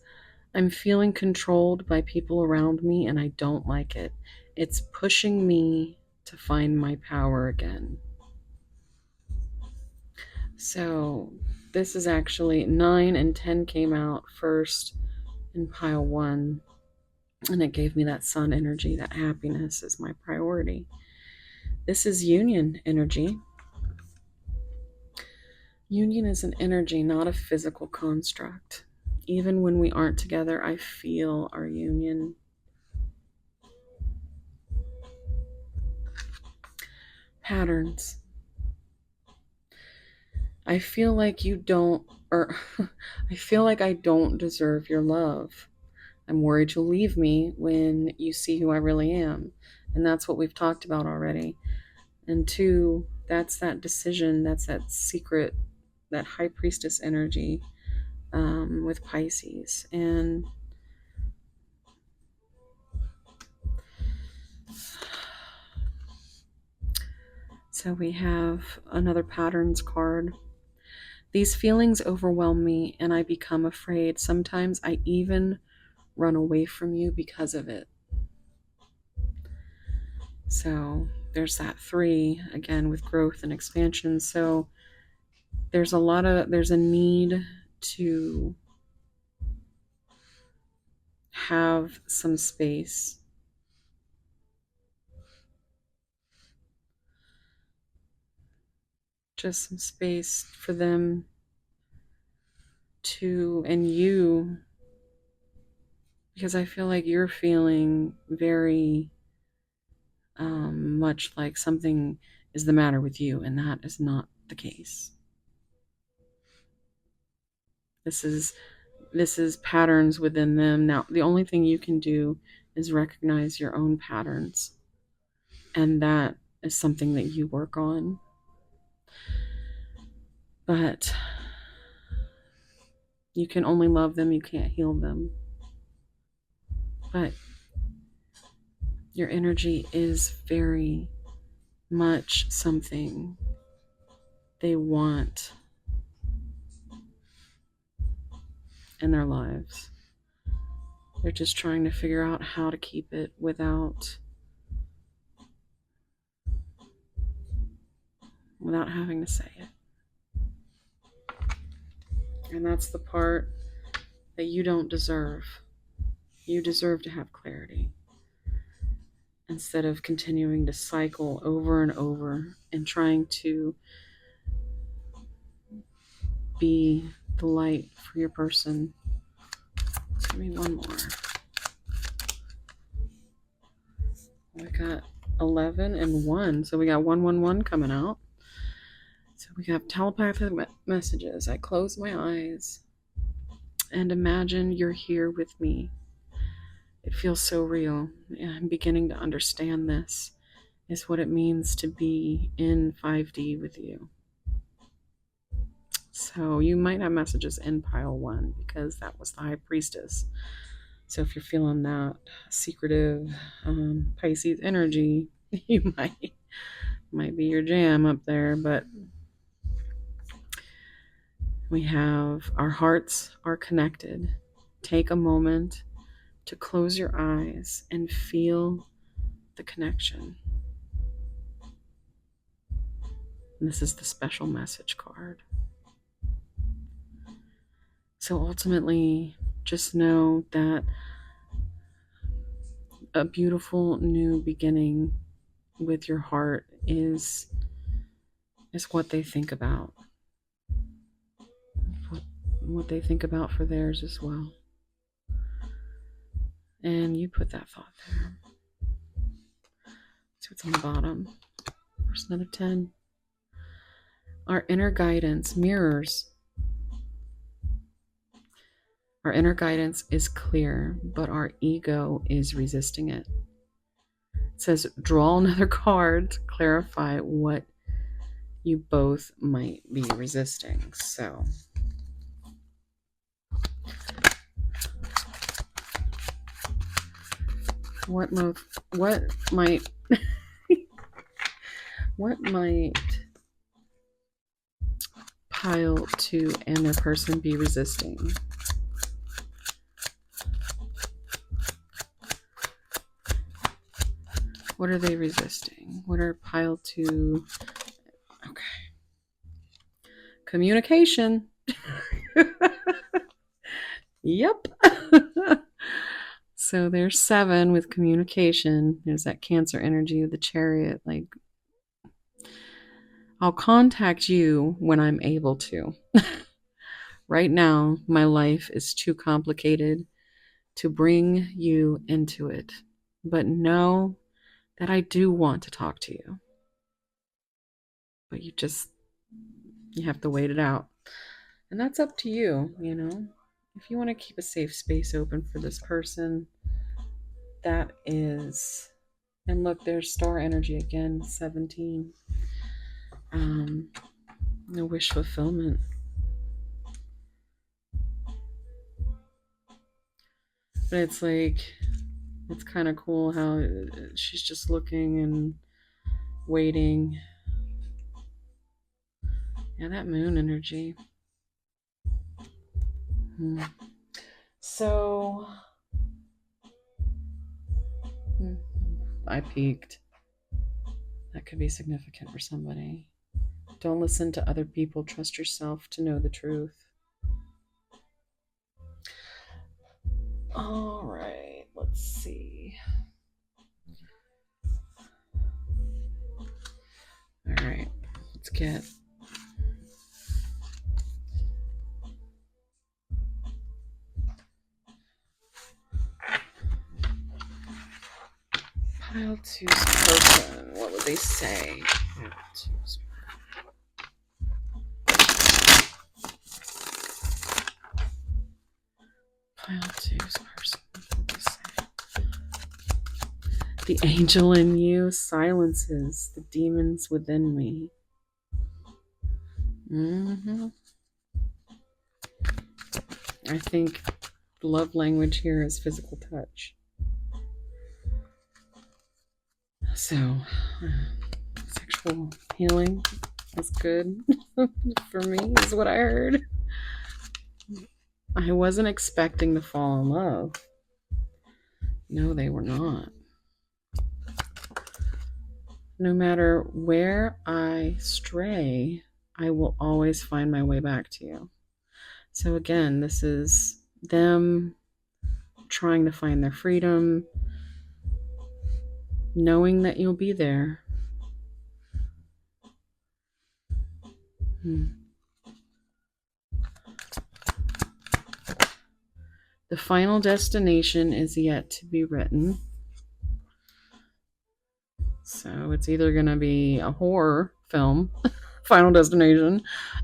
I'm feeling controlled by people around me and I don't like it. It's pushing me to find my power again. So this is actually 9 and 10 came out first in pile 1. And it gave me that sun energy, that happiness is my priority. This is union energy. Union is an energy, not a physical construct. Even when we aren't together, I feel our union. Patterns. I feel like you don't, or I feel like I don't deserve your love. I'm worried you'll leave me when you see who I really am. And that's what we've talked about already. And 2, that's that decision, that's that secret, that high priestess energy with Pisces. And so we have another patterns card. These feelings overwhelm me and I become afraid. Sometimes I even run away from you because of it. So there's that 3 again with growth and expansion. So there's a need to have some space. Just some space for them to, and you, because I feel like you're feeling very much like something is the matter with you, and that is not the case. This is patterns within them. Now, the only thing you can do is recognize your own patterns, and that is something that you work on. But you can only love them, you can't heal them. But your energy is very much something they want in their lives. They're just trying to figure out how to keep it without having to say it. And that's the part that you don't deserve. You deserve to have clarity instead of continuing to cycle over and over and trying to be the light for your person. Give me one more. We got 11 and 1. So we got 111 coming out. So we have telepathic messages. I close my eyes and imagine you're here with me. It feels so real. I'm beginning to understand this is what it means to be in 5D with you. So you might have messages in pile 1 because that was the High Priestess. So if you're feeling that secretive Pisces energy, you might be your jam up there. But we have our hearts are connected. Take a moment to close your eyes and feel the connection. And this is the special message card. So ultimately, just know that a beautiful new beginning with your heart is what they think about. What they think about for theirs as well. And you put that thought there. See what's on the bottom. There's another 10. Our inner guidance mirrors. Our inner guidance is clear, but our ego is resisting it. It says, draw another card to clarify what you both might be resisting. So, what might what might pile 2 and their person be resisting? What are they resisting? What are pile 2? Okay. Communication. Yep. So there's 7 with communication. There's that Cancer energy of the Chariot. Like, I'll contact you when I'm able to. Right now, my life is too complicated to bring you into it. But know that I do want to talk to you. But you have to wait it out. And that's up to you, you know. If you want to keep a safe space open for this person, that is. And look, there's star energy again, 17. No wish fulfillment. But it's like, it's kind of cool how she's just looking and waiting. Yeah, that moon energy. So, I peaked. That could be significant for somebody. Don't listen to other people. Trust yourself to know the truth. All right, let's see. All right, let's get Pile two's person. What would they say? Pile two's person. What would they say? The angel in you silences the demons within me. I think the love language here is physical touch. So, sexual healing is good for me, is what I heard. I wasn't expecting to fall in love. No, they were not. No matter where I stray, I will always find my way back to you. So again, this is them trying to find their freedom, knowing that you'll be there. The final destination is yet to be written. So it's either going to be a horror film, Final Destination,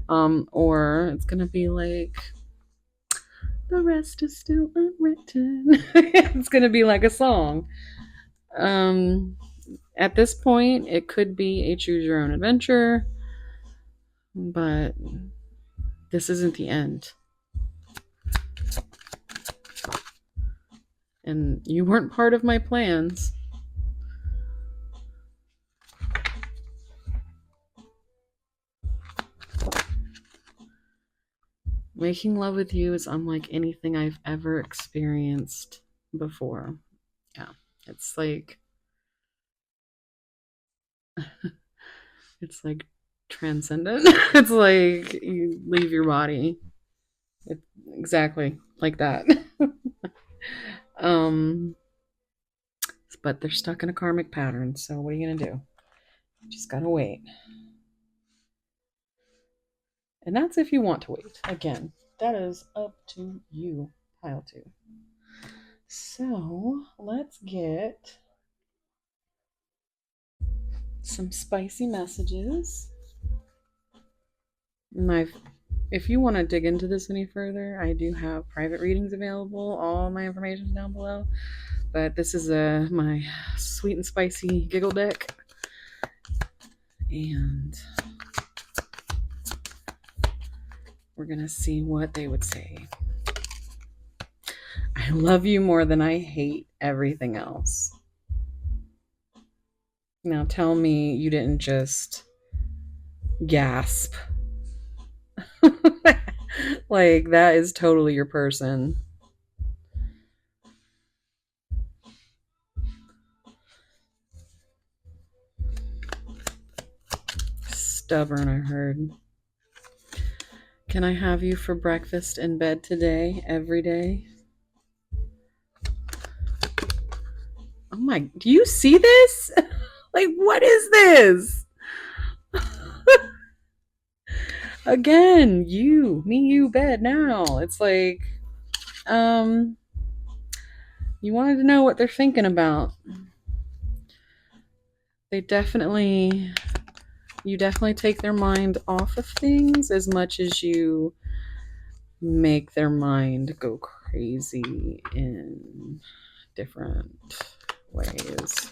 or it's going to be like, the rest is still unwritten. It's going to be like a song. At this point, it could be a choose your own adventure, but this isn't the end. And you weren't part of my plans. Making love with you is unlike anything I've ever experienced before. Yeah, it's like transcendent. It's like you leave your body. Exactly like that. But they're stuck in a karmic pattern, so what are you gonna do? You just gotta wait. And that's if you want to wait. Again, that is up to you, pile two. So let's get some spicy messages. And if you want to dig into this any further, I do have private readings available. All my information is down below. But this is my sweet and spicy giggle deck. And we're going to see what they would say. I love you more than I hate everything else. Now tell me you didn't just gasp. Like, that is totally your person. Stubborn, I heard. Can I have you for breakfast in bed today, every day? Oh my, do you see this? Like, what is this? Again, you, bed now. It's like, you wanted to know what they're thinking about. You definitely take their mind off of things as much as you make their mind go crazy in different ways.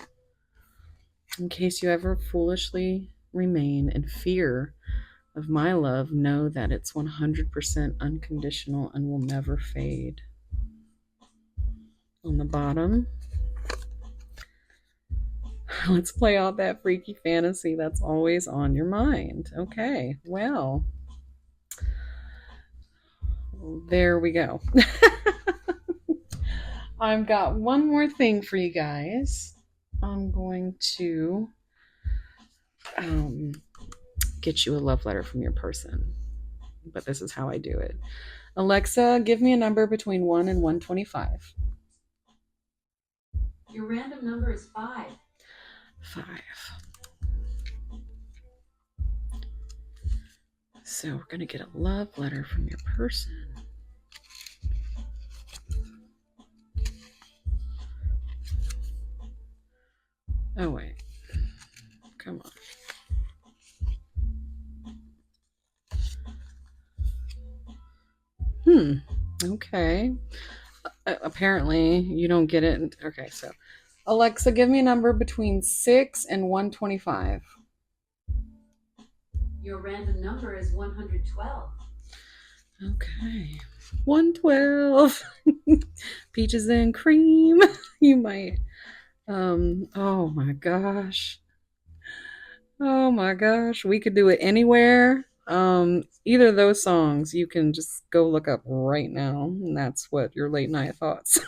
In case you ever foolishly remain in fear of my love, know that it's 100% unconditional and will never fade. On the bottom, let's play out that freaky fantasy that's always on your mind. Okay, well, there we go. I've got one more thing for you guys. I'm going to get you a love letter from your person. But this is how I do it. Alexa, give me a number between 1 and 125. Your random number is 5. 5. So we're going to get a love letter from your person. Oh, wait. Come on. Okay. Apparently, you don't get it. Okay, so Alexa, give me a number between 6 and 125. Your random number is 112. Okay. 112. Peaches and cream. You might. Oh my gosh. Oh my gosh. We could do it anywhere. Either of those songs you can just go look up right now. And that's what your late night thoughts.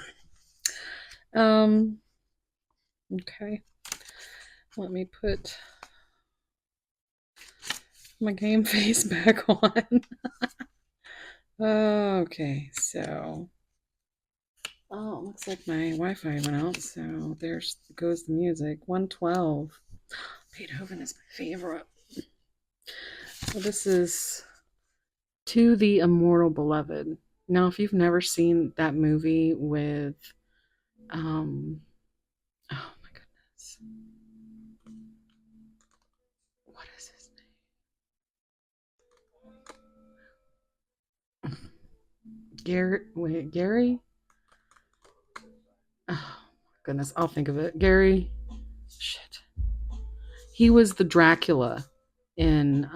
um, okay. Let me put my game face back on. Okay, so oh, it looks like my Wi-Fi went out, so there goes the music. 112. Beethoven is my favorite. So this is To the Immortal Beloved. Now, if you've never seen that movie with oh my goodness. What is his name? Gary? Oh my goodness, I'll think of it. Gary. Shit. He was the Dracula in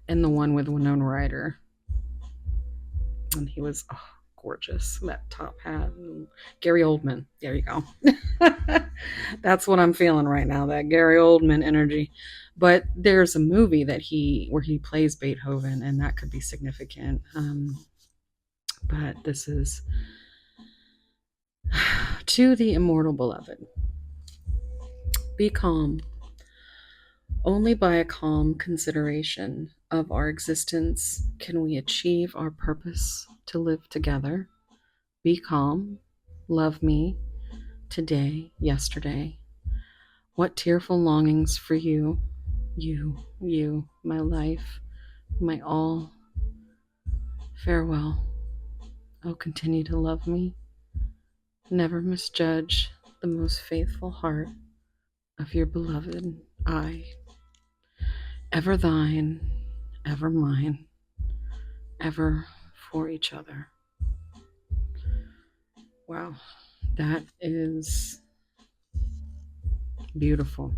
the one with Winona Ryder. And he was gorgeous. That top hat. Gary Oldman. There you go. That's what I'm feeling right now, that Gary Oldman energy. But there's a movie where he plays Beethoven, and that could be significant. But this is To the Immortal Beloved. Be calm. Only by a calm consideration of our existence can we achieve our purpose to live together. Be calm. Love me. Today, yesterday. What tearful longings for you, my life, my all. Farewell. Oh, continue to love me. Never misjudge the most faithful heart of your beloved I. Ever thine, ever mine, ever for each other. Wow, that is beautiful.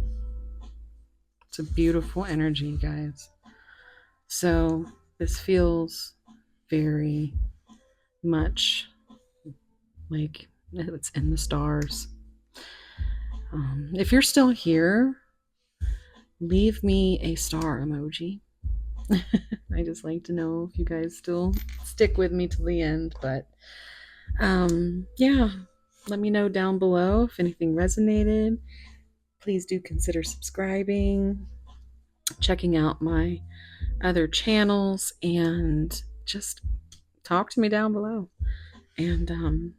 It's a beautiful energy, guys. So this feels very much like it's in the stars. If you're still here, leave me a star emoji. I just like to know if you guys still stick with me till the end. But yeah, let me know down below if anything resonated. Please do consider subscribing, checking out my other channels, and just talk to me down below. And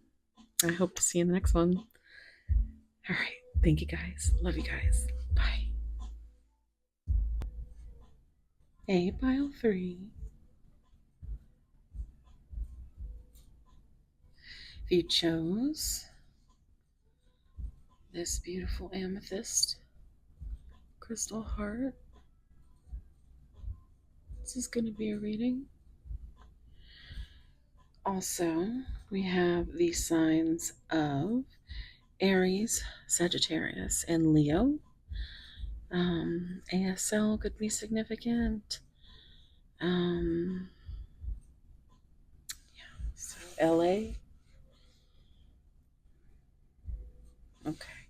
I hope to see you in the next one. All right. Thank you guys. Love you guys. Bye. Hey, pile 3. If you chose this beautiful amethyst crystal heart, this is going to be a reading. Also, we have the signs of Aries, Sagittarius, and Leo. ASL could be significant. So LA. Okay.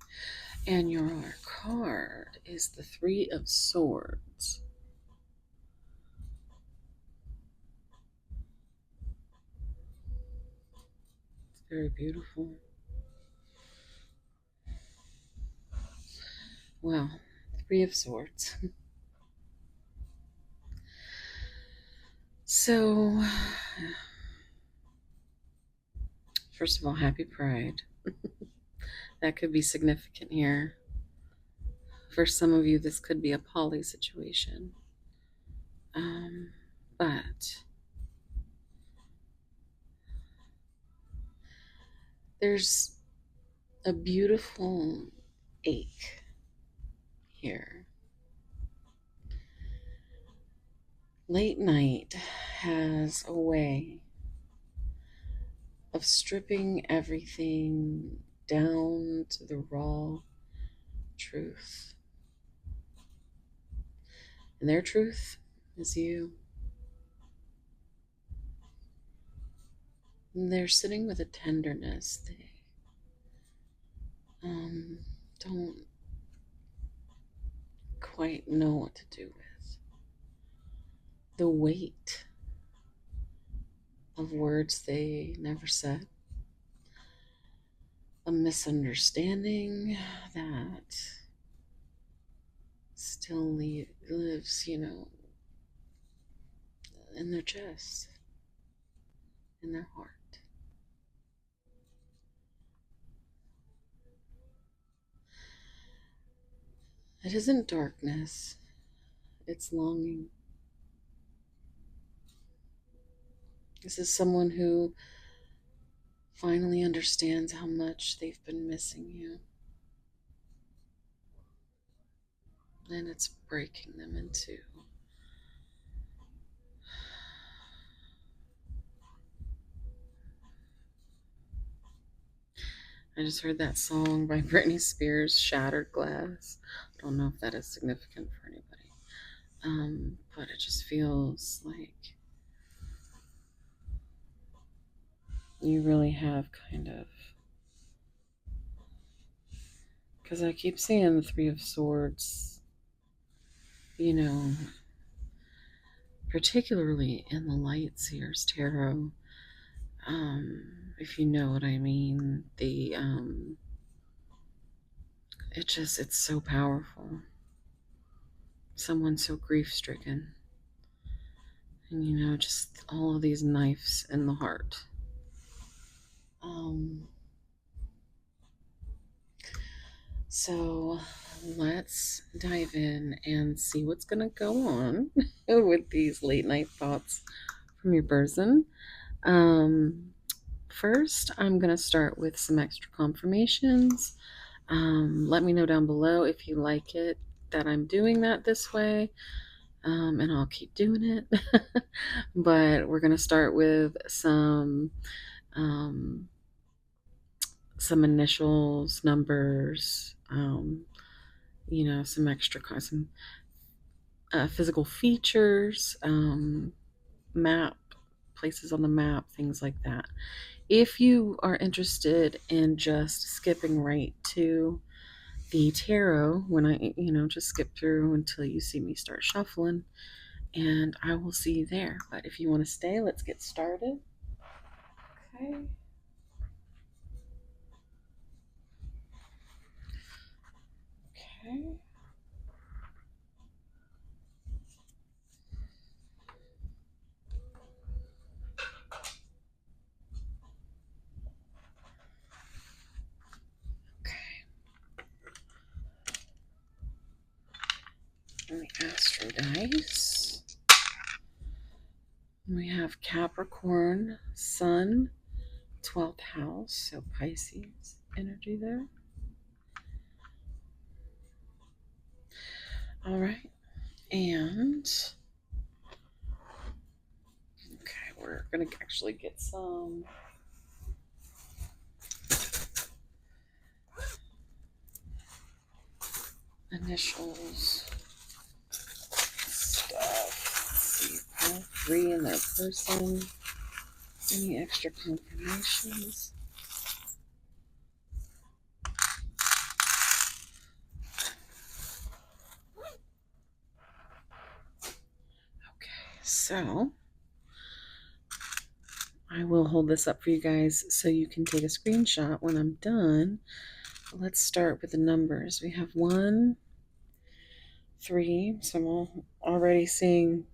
And your card is the 3 of Swords. It's very beautiful. Wow. 3 of Swords. So, first of all, happy Pride. That could be significant here. For some of you, this could be a poly situation. But there's a beautiful ache here. Late night has a way of stripping everything down to the raw truth. And their truth is you. And they're sitting with a tenderness they don't quite know what to do with. The weight of words they never said, a misunderstanding that still lives, in their chest, in their heart. It isn't darkness, it's longing. This is someone who finally understands how much they've been missing you. And it's breaking them in two. I just heard that song by Britney Spears, Shattered Glass. I don't know if that is significant for anybody. But it just feels like you really have kind of, because I keep seeing the Three of Swords, particularly in the Light Seers Tarot. If you know what I mean, it's so powerful. Someone so grief stricken. And just all of these knives in the heart. So let's dive in and see what's going to go on with these late night thoughts from your person. First, I'm going to start with some extra confirmations. Let me know down below if you like it that I'm doing that this way, and I'll keep doing it. But we're going to start with some initials, numbers, some extra, some physical features, map, places on the map, things like that. If you are interested in just skipping right to the tarot, when I, just skip through until you see me start shuffling, and I will see you there. But if you want to stay, let's get started. Okay. Okay. And the Astro Dice. We have Capricorn, Sun, 12th house, so Pisces energy there. All right. And, okay, we're going to actually get some initials stuff. Let's see, all three in their person. Any extra confirmations? Okay, so I will hold this up for you guys so you can take a screenshot when I'm done. Let's start with the numbers. We have 1, 3, so I'm already seeing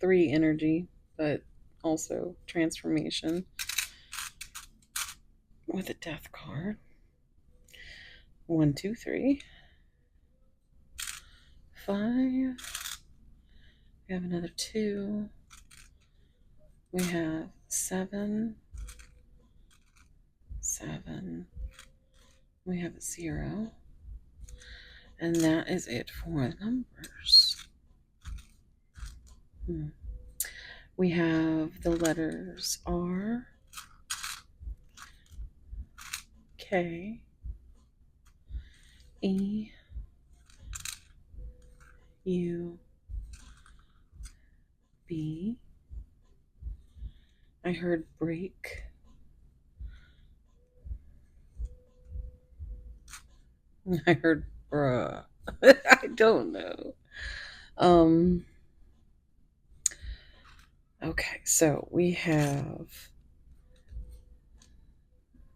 3 energy, but also transformation with a death card. 1, 2, 3, 5. We have another 2. We have 7, 7, We have a 0. And that is it for the numbers. We have the letters R, K, E, U, B. I heard break. I heard bruh. I don't know. Okay, so we have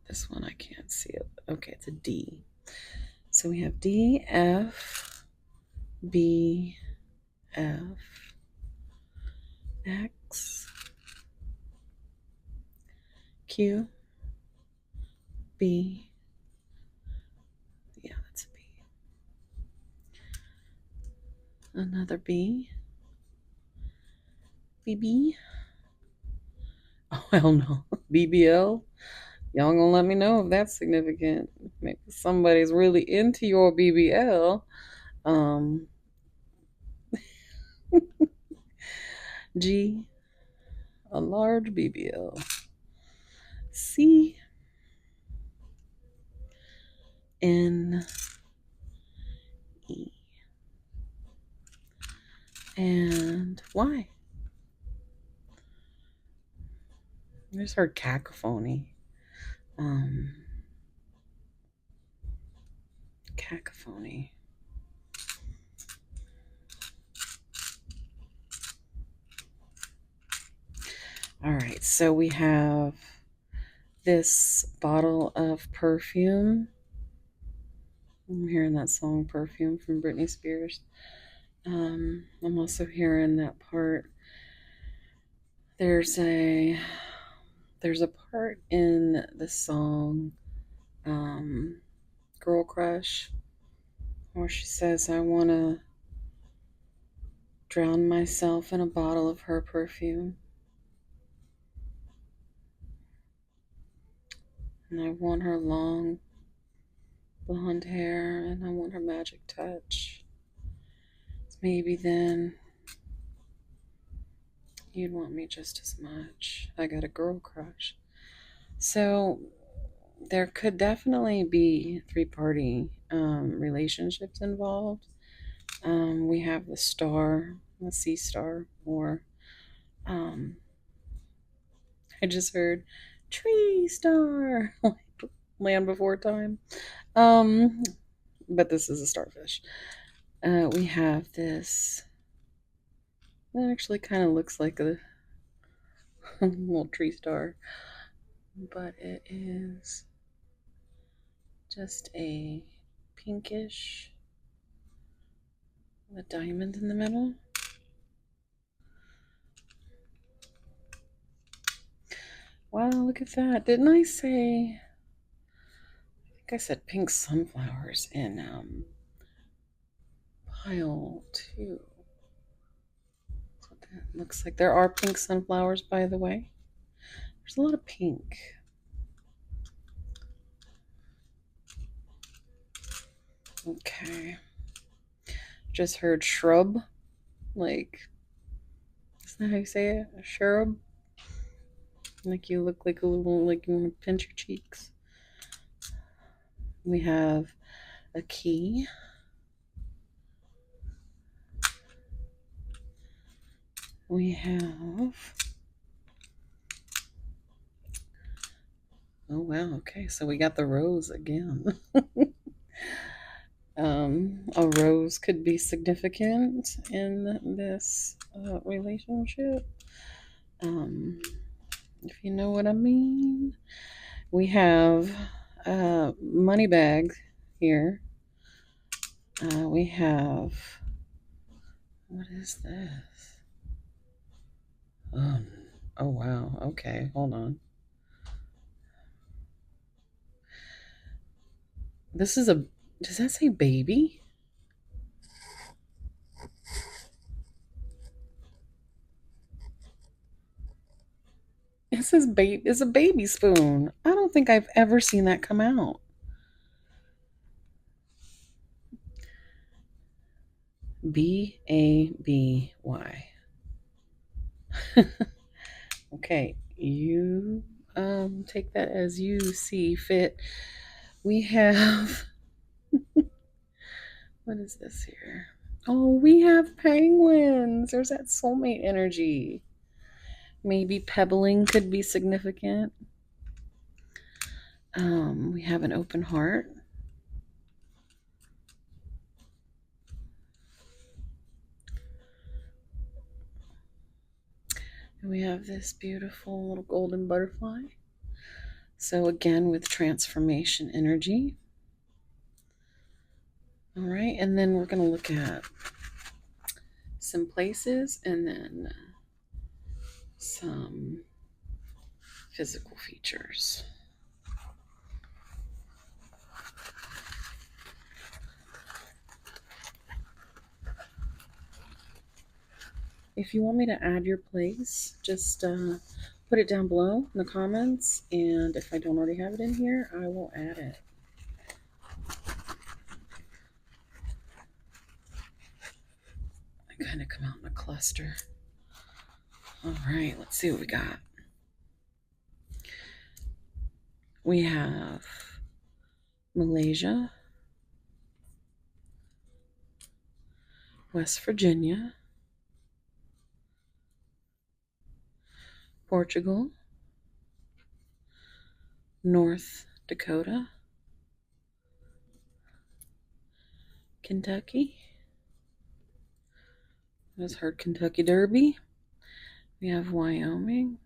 this one. I can't see it. Okay, it's a D. So we have D, F, B, F, X, Q, B. Yeah, that's a B. Another B. BB. Oh, hell no. BBL. Y'all gonna let me know if that's significant. Maybe somebody's really into your BBL. G. A large BBL. C. N. E. And Y. I just heard cacophony. Cacophony. All right, so we have this bottle of perfume. I'm hearing that song Perfume from Britney Spears. I'm also hearing that part. There's a part in the song Girl Crush where she says, I want to drown myself in a bottle of her perfume. And I want her long blonde hair, and I want her magic touch. Maybe then you'd want me just as much. I got a girl crush. So there could definitely be three-party relationships involved. We have the star, the sea star, or I just heard tree star, Land Before Time. But this is a starfish. We have this. That actually kind of looks like a little tree star, but it is just a pinkish with a diamond in the middle. Wow, look at that. Didn't I say, I think I said pink sunflowers in pile 2. That's what that looks like. There are pink sunflowers, by the way. There's a lot of pink. Okay. Just heard shrub. Like, isn't that how you say it? A shrub? Like you look like a little, like you want to pinch your cheeks. We have a key. We have, oh wow, okay, so we got the rose again. A rose could be significant in this relationship. If you know what I mean. We have a money bag here. We have, what is this? Oh wow, okay, hold on. This is a, does that say baby? It says baby, it's a baby spoon. I don't think I've ever seen that come out. Baby. Okay, you take that as you see fit. We have what is this here? Oh, we have penguins. There's that soulmate energy. Maybe pebbling could be significant. We have an open heart. And we have this beautiful little golden butterfly. So again, with transformation energy. All right, and then we're going to look at some places and then some physical features. If you want me to add your place, just put it down below in the comments, and if I don't already have it in here, I will add it. I kind of come out in a cluster. All right, let's see what we got. We have Malaysia, West Virginia, Portugal, North Dakota, Kentucky. That's her Kentucky Derby. We have Wyoming,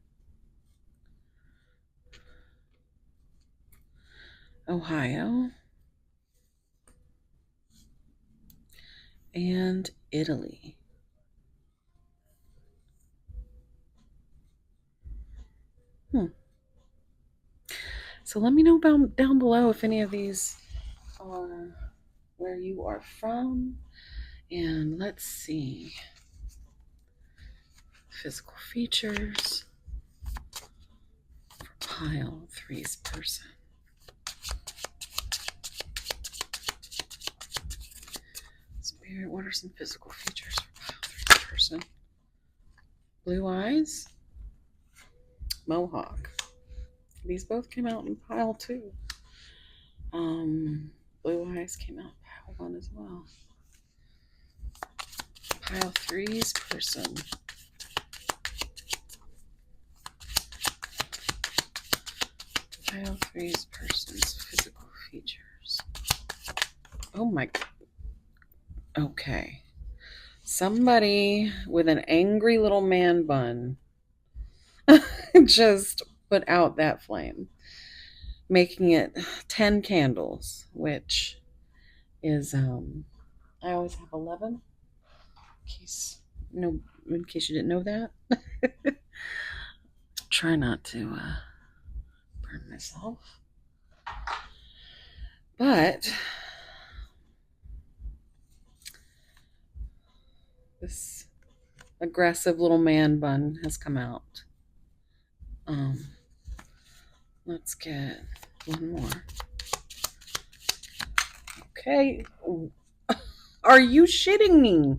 Ohio, and Italy. So let me know down below if any of these are where you are from. And let's see. Physical features for pile 3's person. Spirit, what are some physical features for pile 3's person? Blue eyes, mohawk. These both came out in pile 2. Blue eyes came out in pile 1 as well. Pile 3's person. Pile 3's person's physical features. Oh my. Okay. Somebody with an angry little man bun just put out that flame, making it 10 candles, which is I always have 11 in case you didn't know that. Try not to burn myself, but this aggressive little man bun has come out. Let's get one more. Okay. Are you shitting me?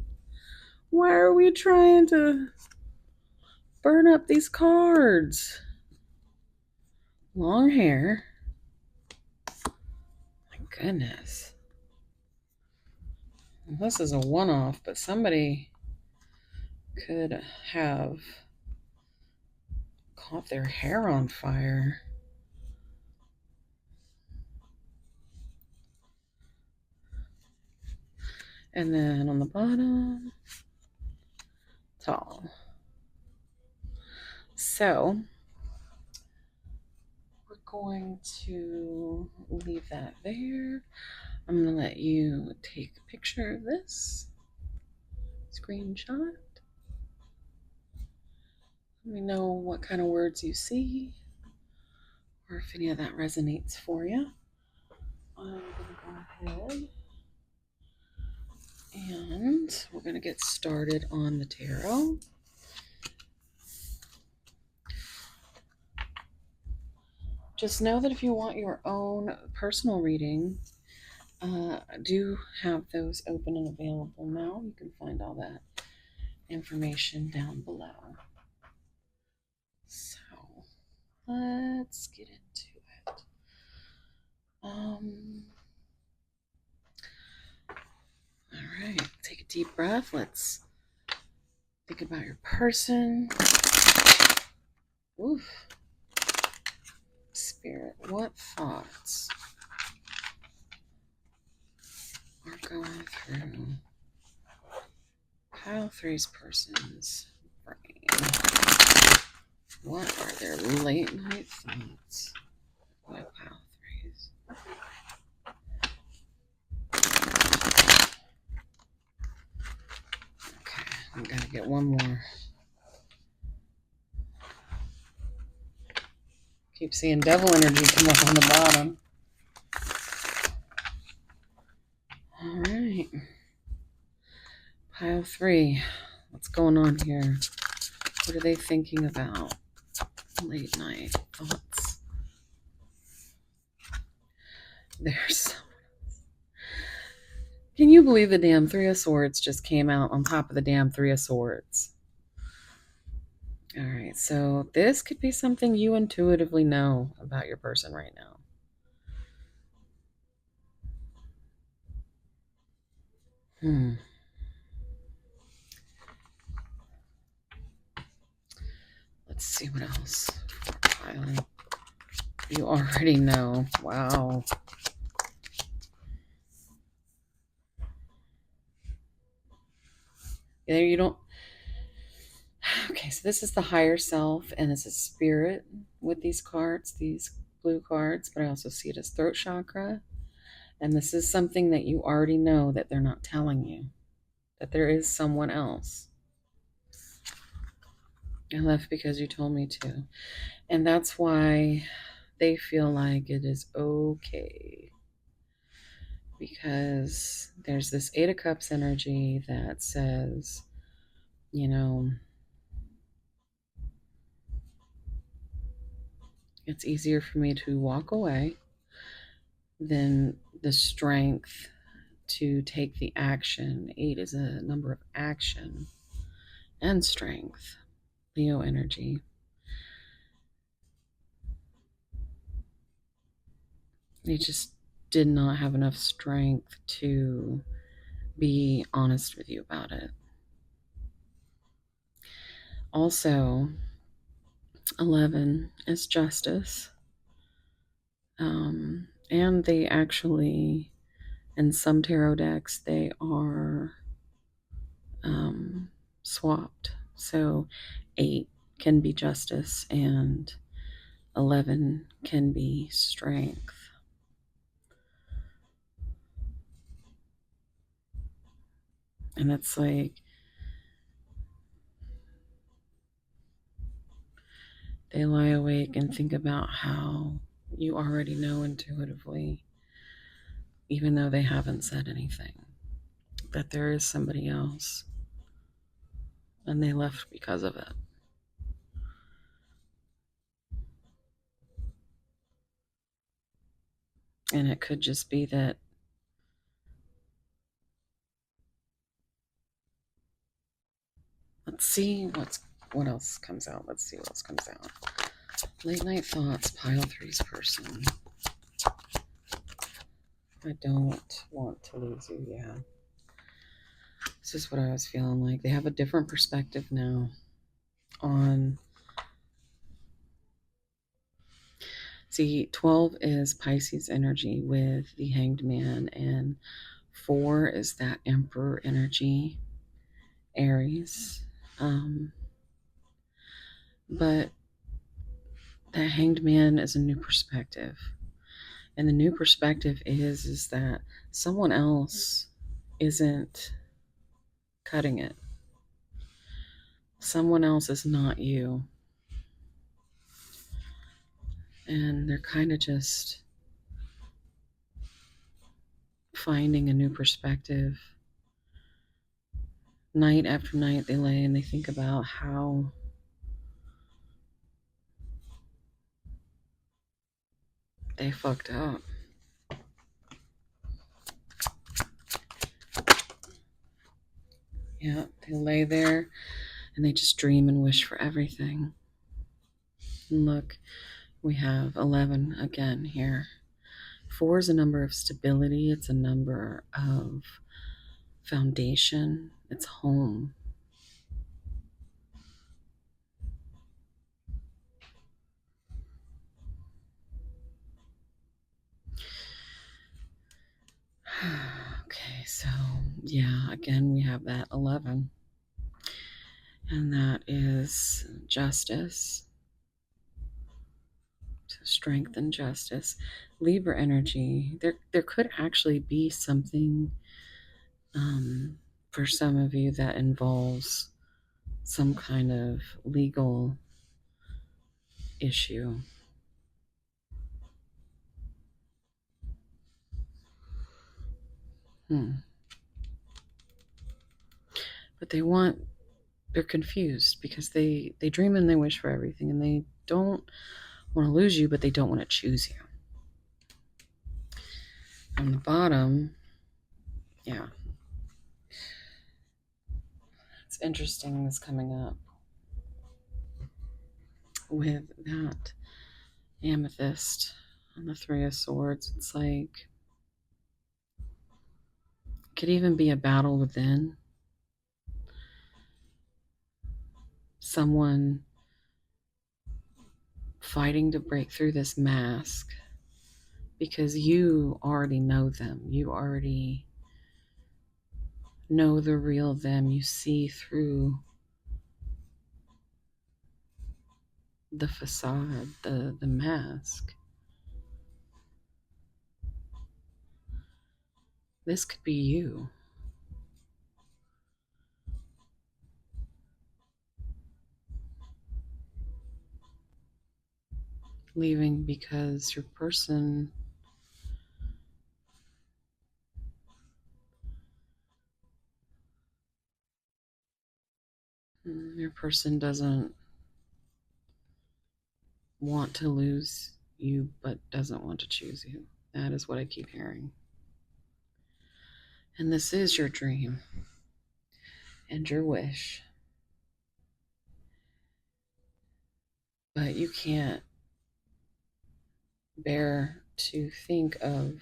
Why are we trying to burn up these cards? Long hair. My goodness. This is a one-off, but somebody could have caught their hair on fire. And then on the bottom, tall. So we're going to leave that there. I'm going to let you take a picture of this. Screenshot. Let me know what kind of words you see or if any of that resonates for you. I'm going to go ahead and we're going to get started on the tarot. Just know that if you want your own personal reading, I do have those open and available now. You can find all that information down below. So let's get into it. All right, take a deep breath. Let's think about your person. Oof. Spirit, what thoughts are going through pile three's person's brain? What are their late night thoughts with pile threes? Okay, I'm gonna get one more. Keep seeing devil energy come up on the bottom. All right. Pile three. What's going on here? What are they thinking about? Late night thoughts. There's. Can you believe the damn Three of Swords just came out on top of the damn Three of Swords? All right, so this could be something you intuitively know about your person right now. Let's see what else. You already know. Wow. There you don't. Okay, so this is the higher self, and it's a spirit with these cards, these blue cards, but I also see it as throat chakra. And this is something that you already know that they're not telling you, that there is someone else. I left because you told me to. And that's why they feel like it is okay. Because there's this Eight of Cups energy that says, you know, it's easier for me to walk away than the strength to take the action. 8 is a number of action and strength. Leo energy. They just did not have enough strength to be honest with you about it. Also, 11 is justice. And they actually, in some tarot decks, they are swapped. So 8 can be justice and 11 can be strength. And it's like they lie awake and think about how you already know intuitively, even though they haven't said anything, that there is somebody else. And they left because of it. And it could just be that let's see what else comes out. Let's see what else comes out. Late night thoughts, pile three's person. I don't want to lose you, yeah. This is what I was feeling like. They have a different perspective now on. See, 12 is Pisces energy with the Hanged Man, and 4 is that Emperor energy, Aries. But that Hanged Man is a new perspective. And the new perspective is that someone else isn't cutting it. Someone else is not you. And they're kind of just finding a new perspective. Night after night, they lay and they think about how they fucked up. Yeah, they lay there and they just dream and wish for everything. And look, we have 11 again here. 4 is a number of stability, it's a number of foundation, it's home. Okay, so yeah, again, we have that 11. And that is justice. So strength and justice. Libra energy. There could actually be something for some of you that involves some kind of legal issue. But they're confused because they dream and they wish for everything and they don't want to lose you, but they don't want to choose you. On the bottom, yeah. It's interesting this coming up with that amethyst on the 3 of Swords. It's like it could even be a battle within. Someone fighting to break through this mask because you already know them. You already know the real them. You see through the facade, the mask. This could be you. Leaving because your person doesn't want to lose you but doesn't want to choose you. That is what I keep hearing. And this is your dream and your wish. But you can't bear to think of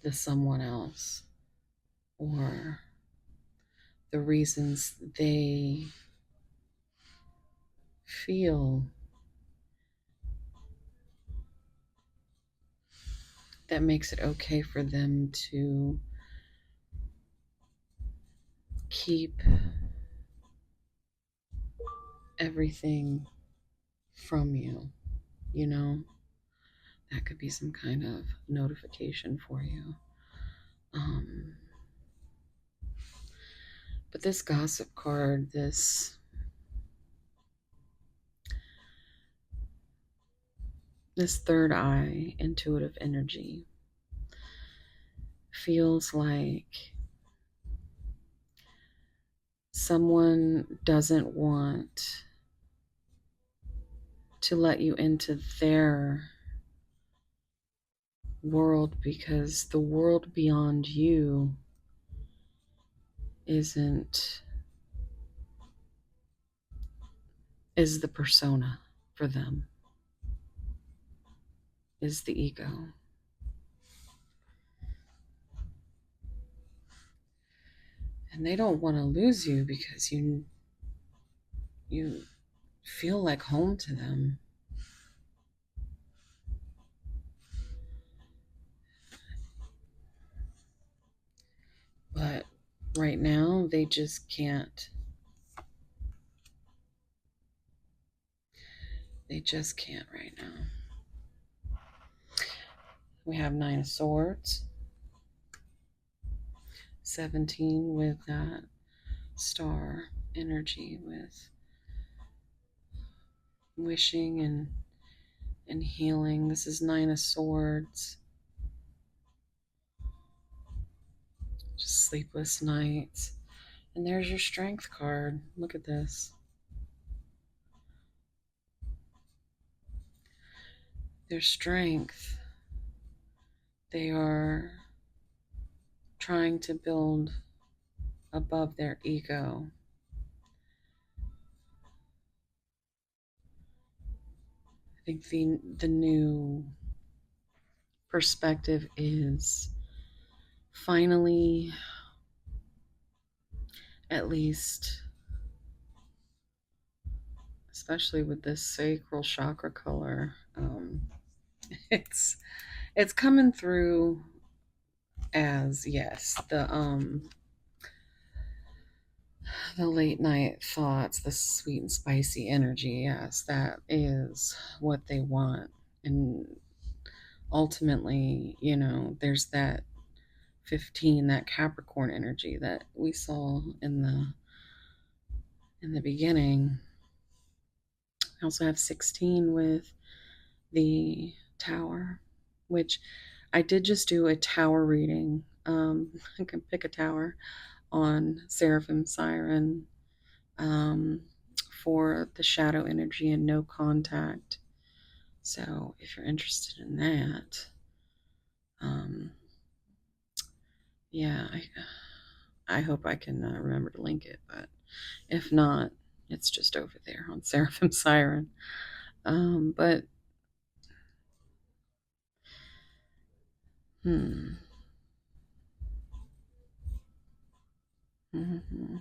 the someone else or the reasons they feel that makes it okay for them to keep everything from you. You know, that could be some kind of notification for you. But this gossip card, this third eye intuitive energy feels like someone doesn't want to let you into their world because the world beyond you is the persona for them, is the ego. And they don't want to lose you because you feel like home to them. But right now, they just can't. They just can't right now. We have 9 of Swords, 17 with that star energy, with wishing and healing. This is 9 of Swords. Just sleepless nights. And there's your Strength card. Look at this. Their strength. They are trying to build above their ego. I think the new perspective is finally, at least, especially with this sacral chakra color, it's it's coming through as, yes, the late night thoughts, the sweet and spicy energy. Yes, that is what they want. And ultimately, there's that 15, that Capricorn energy that we saw in the beginning. I also have 16 with the tower, which I did just do a tower reading. I can pick a tower on Seraphim Siren, um, for the shadow energy and no contact. So if you're interested in that, um, yeah, I hope I can remember to link it, but if not, it's just over there on Seraphim Siren. But hmm. hmm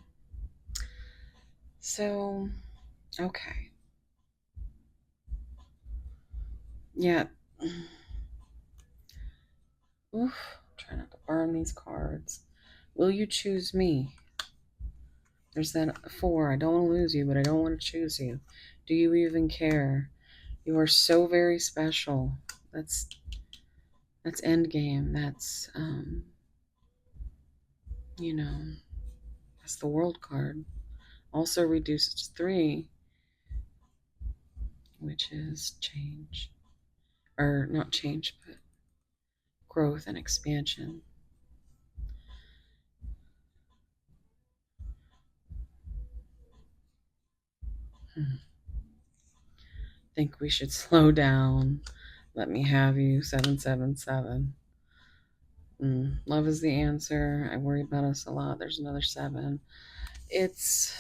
So, okay. Yeah. Oof. Try not to burn these cards. Will you choose me? There's that 4. I don't want to lose you, but I don't want to choose you. Do you even care? You are so very special. That's end game. That's you know, that's the world card. Also reduces to 3, which is change. Or not change, but growth and expansion. Think we should slow down. Let me have you. 777. Love is the answer. I worry about us a lot. There's another 7. It's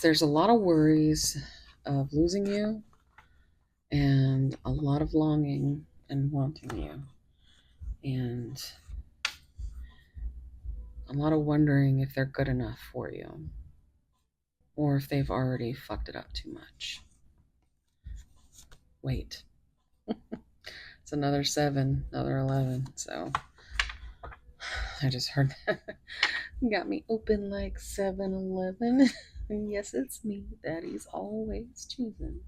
there's a lot of worries of losing you and a lot of longing and wanting you and a lot of wondering if they're good enough for you or if they've already fucked it up too much. Wait. It's another 7, another 11. So I just heard that. Got me open like 7-Eleven. Yes, it's me. Daddy's always choosing.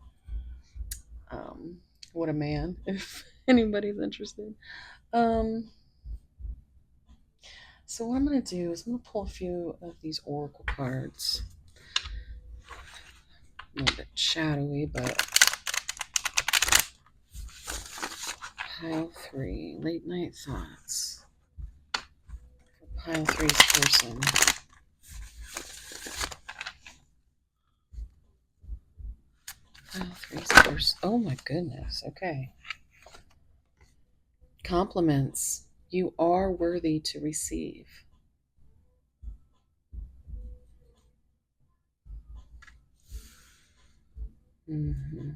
Um, what a man, if anybody's interested. Um, so what I'm gonna do is I'm gonna pull a few of these oracle cards. A little bit shadowy, but pile 3, late night thoughts. For pile 3's person. Pile 3's person. Oh my goodness. Okay. Compliments. You are worthy to receive. Mm-hmm.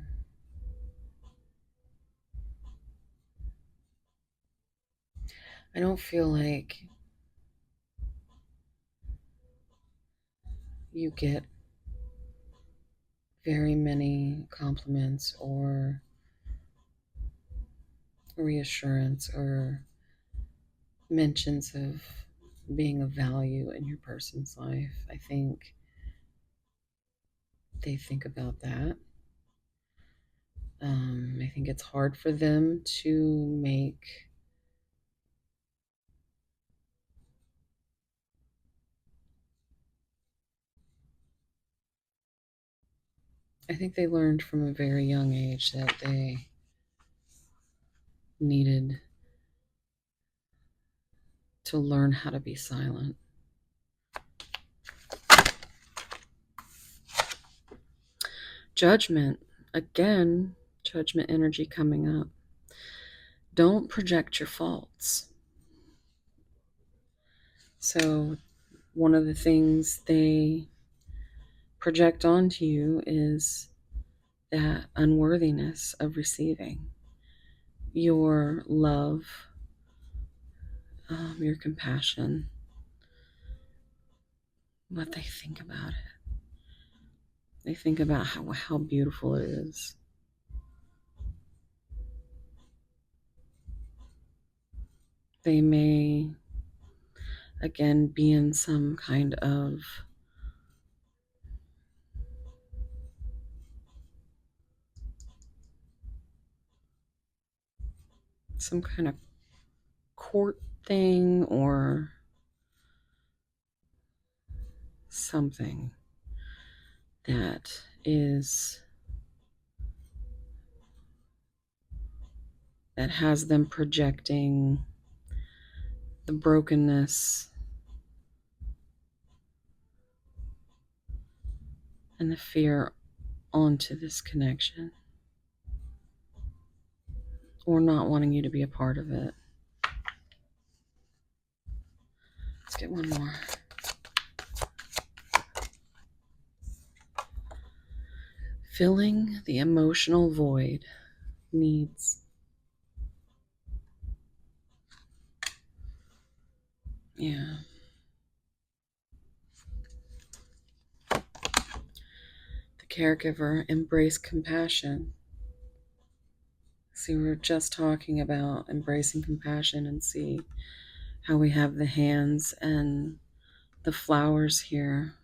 I don't feel like you get very many compliments or reassurance or mentions of being of value in your person's life. I think they think about that. I think it's hard for them to make I think they learned from a very young age that they needed to learn how to be silent. Judgment. Again, judgment energy coming up. Don't project your faults. So, one of the things they project onto you is that unworthiness of receiving your love, your compassion, what they think about it. They think about how beautiful it is. They may, again, be in some kind of court thing or something that is that has them projecting the brokenness and the fear onto this connection, or not wanting you to be a part of it. Let's get one more. Filling the emotional void needs. Yeah. The caregiver embrace compassion. See, we were just talking about embracing compassion, and see how we have the hands and the flowers here.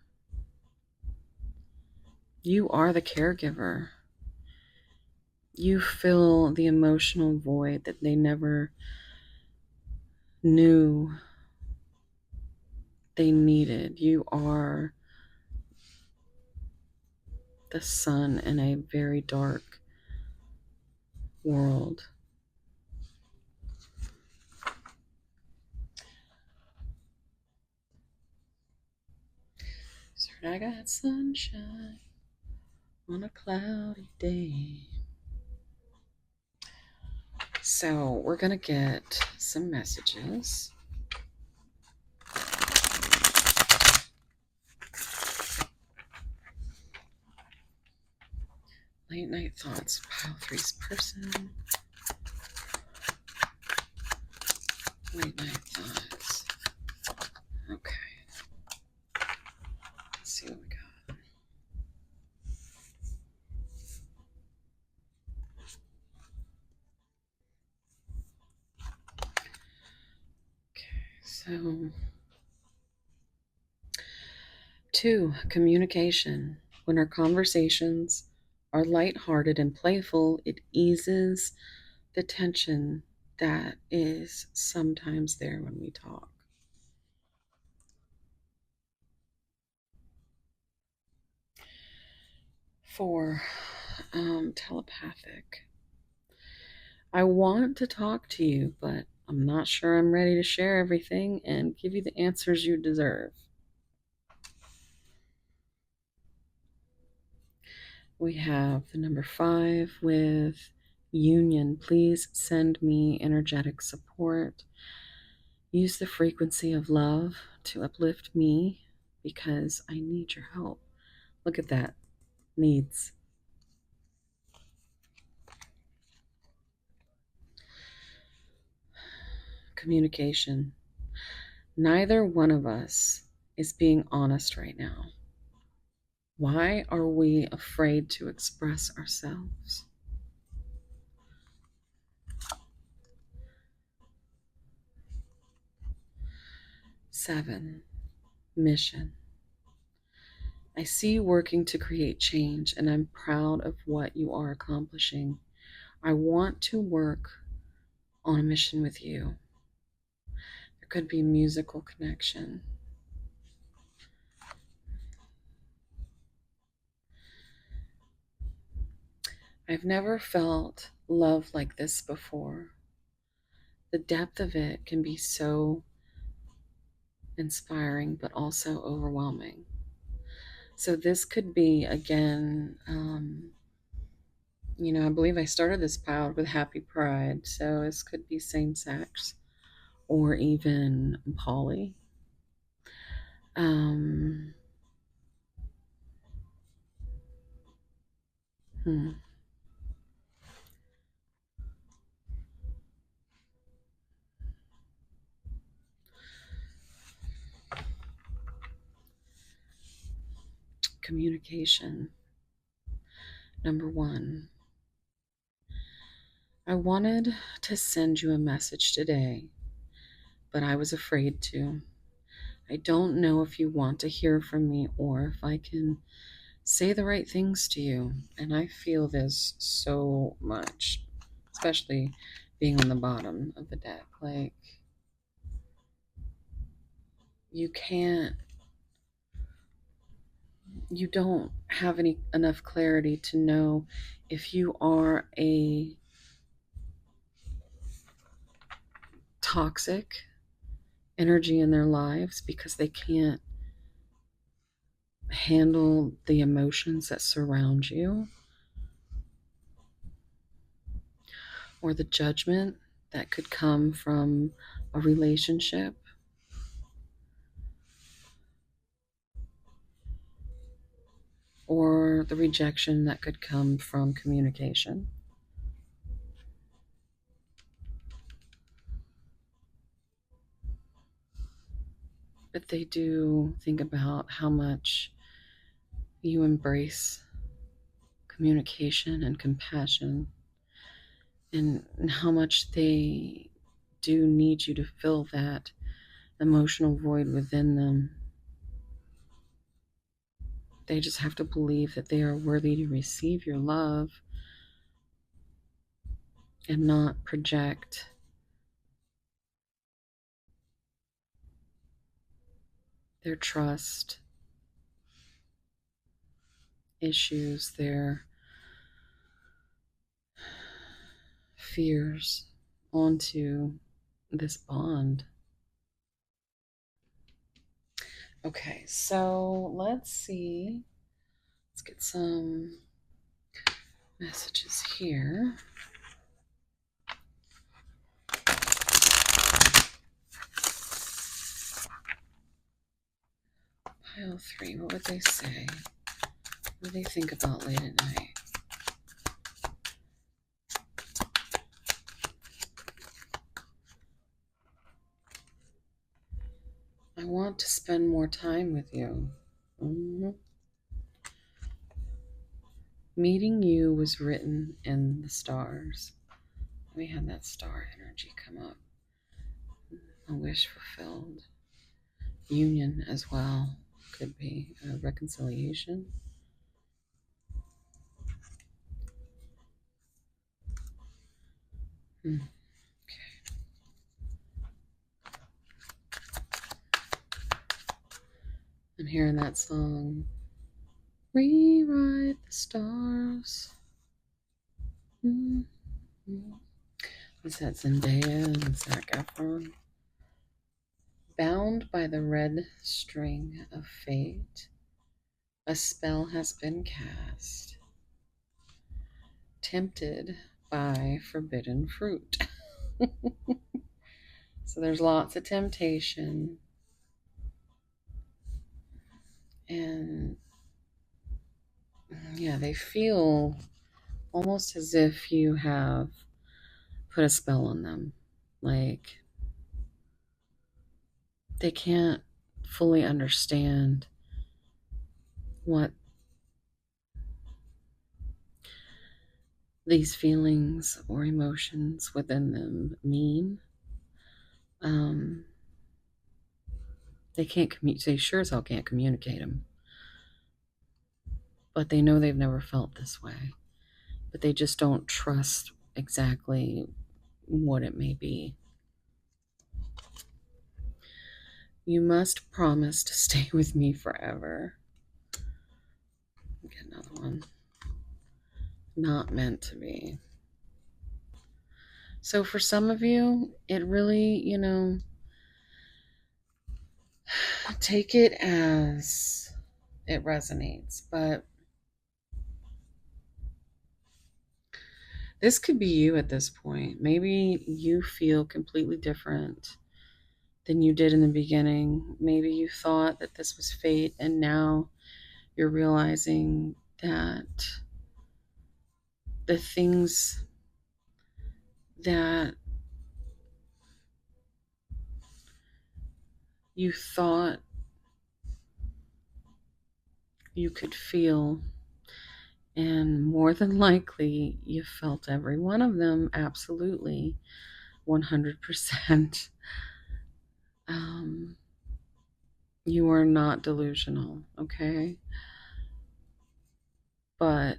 You are the caregiver. You fill the emotional void that they never knew they needed. You are the sun in a very dark world. Certain I got sunshine on a cloudy day. So we're gonna get some messages. Late night thoughts, pile three's person. Late night thoughts. Okay. Let's see what we got. Okay, so 2, communication. When our conversations are lighthearted and playful, it eases the tension that is sometimes there when we talk. 4, telepathic. I want to talk to you, but I'm not sure I'm ready to share everything and give you the answers you deserve. We have the number 5 with union. Please send me energetic support. Use the frequency of love to uplift me because I need your help. Look at that. Needs. Communication. Neither one of us is being honest right now. Why are we afraid to express ourselves? 7, mission. I see you working to create change, and I'm proud of what you are accomplishing. I want to work on a mission with you. There could be musical connection. I've never felt love like this before. The depth of it can be so inspiring, but also overwhelming. So this could be, again, I believe I started this pile with happy pride. So this could be same sex or even poly. Um, hmm. Communication. Number one, I wanted to send you a message today, but I was afraid to. I don't know if you want to hear from me or if I can say the right things to you. And I feel this so much, especially being on the bottom of the deck. Like, you can't, you don't have enough clarity to know if you are a toxic energy in their lives because they can't handle the emotions that surround you, or the judgment that could come from a relationship, or the rejection that could come from communication. But they do think about how much you embrace communication and compassion, and how much they do need you to fill that emotional void within them. They just have to believe that they are worthy to receive your love and not project their trust issues, their fears onto this bond. Okay, so let's see. Let's get some messages here. Pile 3, what would they say? What do they think about late at night? I want to spend more time with you. Mm-hmm. Meeting you was written in the stars. We had that star energy come up. A wish fulfilled. Union as well. Could be a reconciliation. Okay. I'm hearing that song. Rewrite the stars. Mm-hmm. Is that Zendaya and Zac Efron? Bound by the red string of fate, a spell has been cast. Tempted by forbidden fruit. So there's lots of temptation. And yeah, they feel almost as if you have put a spell on them. Like, they can't fully understand what these feelings or emotions within them mean. Um, they can't communicate. They sure as hell can't communicate them, but they know they've never felt this way. But they just don't trust exactly what it may be. You must promise to stay with me forever. Get another one. Not meant to be. So for some of you, it really, take it as it resonates. But this could be you at this point. Maybe you feel completely different than you did in the beginning. Maybe you thought that this was fate, and now you're realizing that the things that you thought you could feel, and more than likely you felt every one of them, absolutely 100%. You are not delusional, okay? But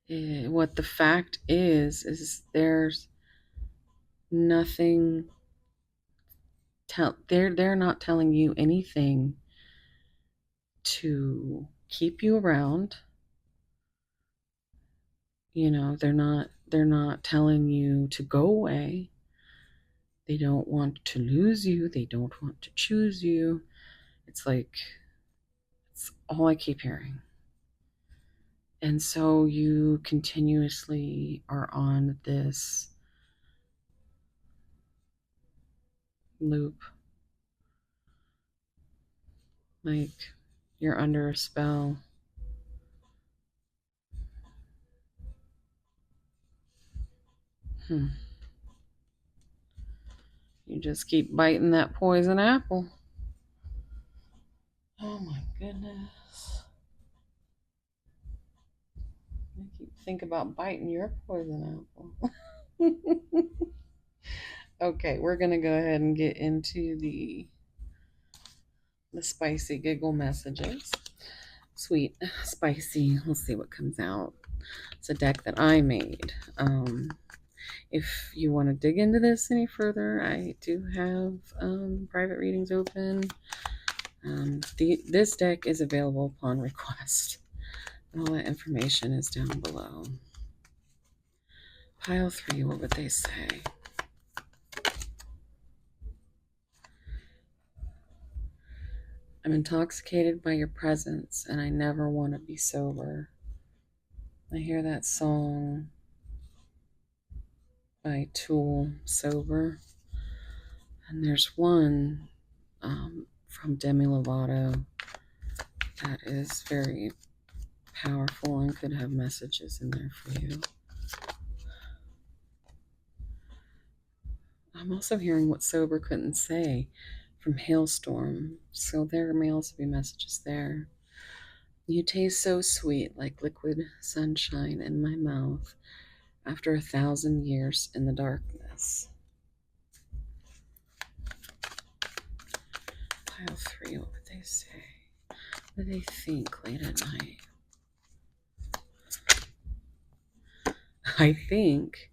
what the fact is there's nothing they're not telling you anything to keep you around. You know, they're not telling you to go away. They don't want to lose you. They don't want to choose you. It's like, it's all I keep hearing. And so you continuously are on this loop, like you're under a spell. Hmm. You just keep biting that poison apple. Oh my goodness. I keep thinking about biting your poison apple. Okay, we're gonna go ahead and get into the spicy giggle messages. Sweet, spicy. We'll see what comes out. It's a deck that I made. If you want to dig into this any further, I do have private readings open. This deck is available upon request. All that information is down below. Pile 3, what would they say? I'm intoxicated by your presence, and I never want to be sober. I hear that song by Tool, Sober. And there's one from Demi Lovato that is very powerful and could have messages in there for you. I'm also hearing what Sober couldn't say from Hailstorm, so there may also be messages there. You taste so sweet, like liquid sunshine in my mouth after 1,000 years in the darkness. Pile 3, what would they say? What do they think late at night? I think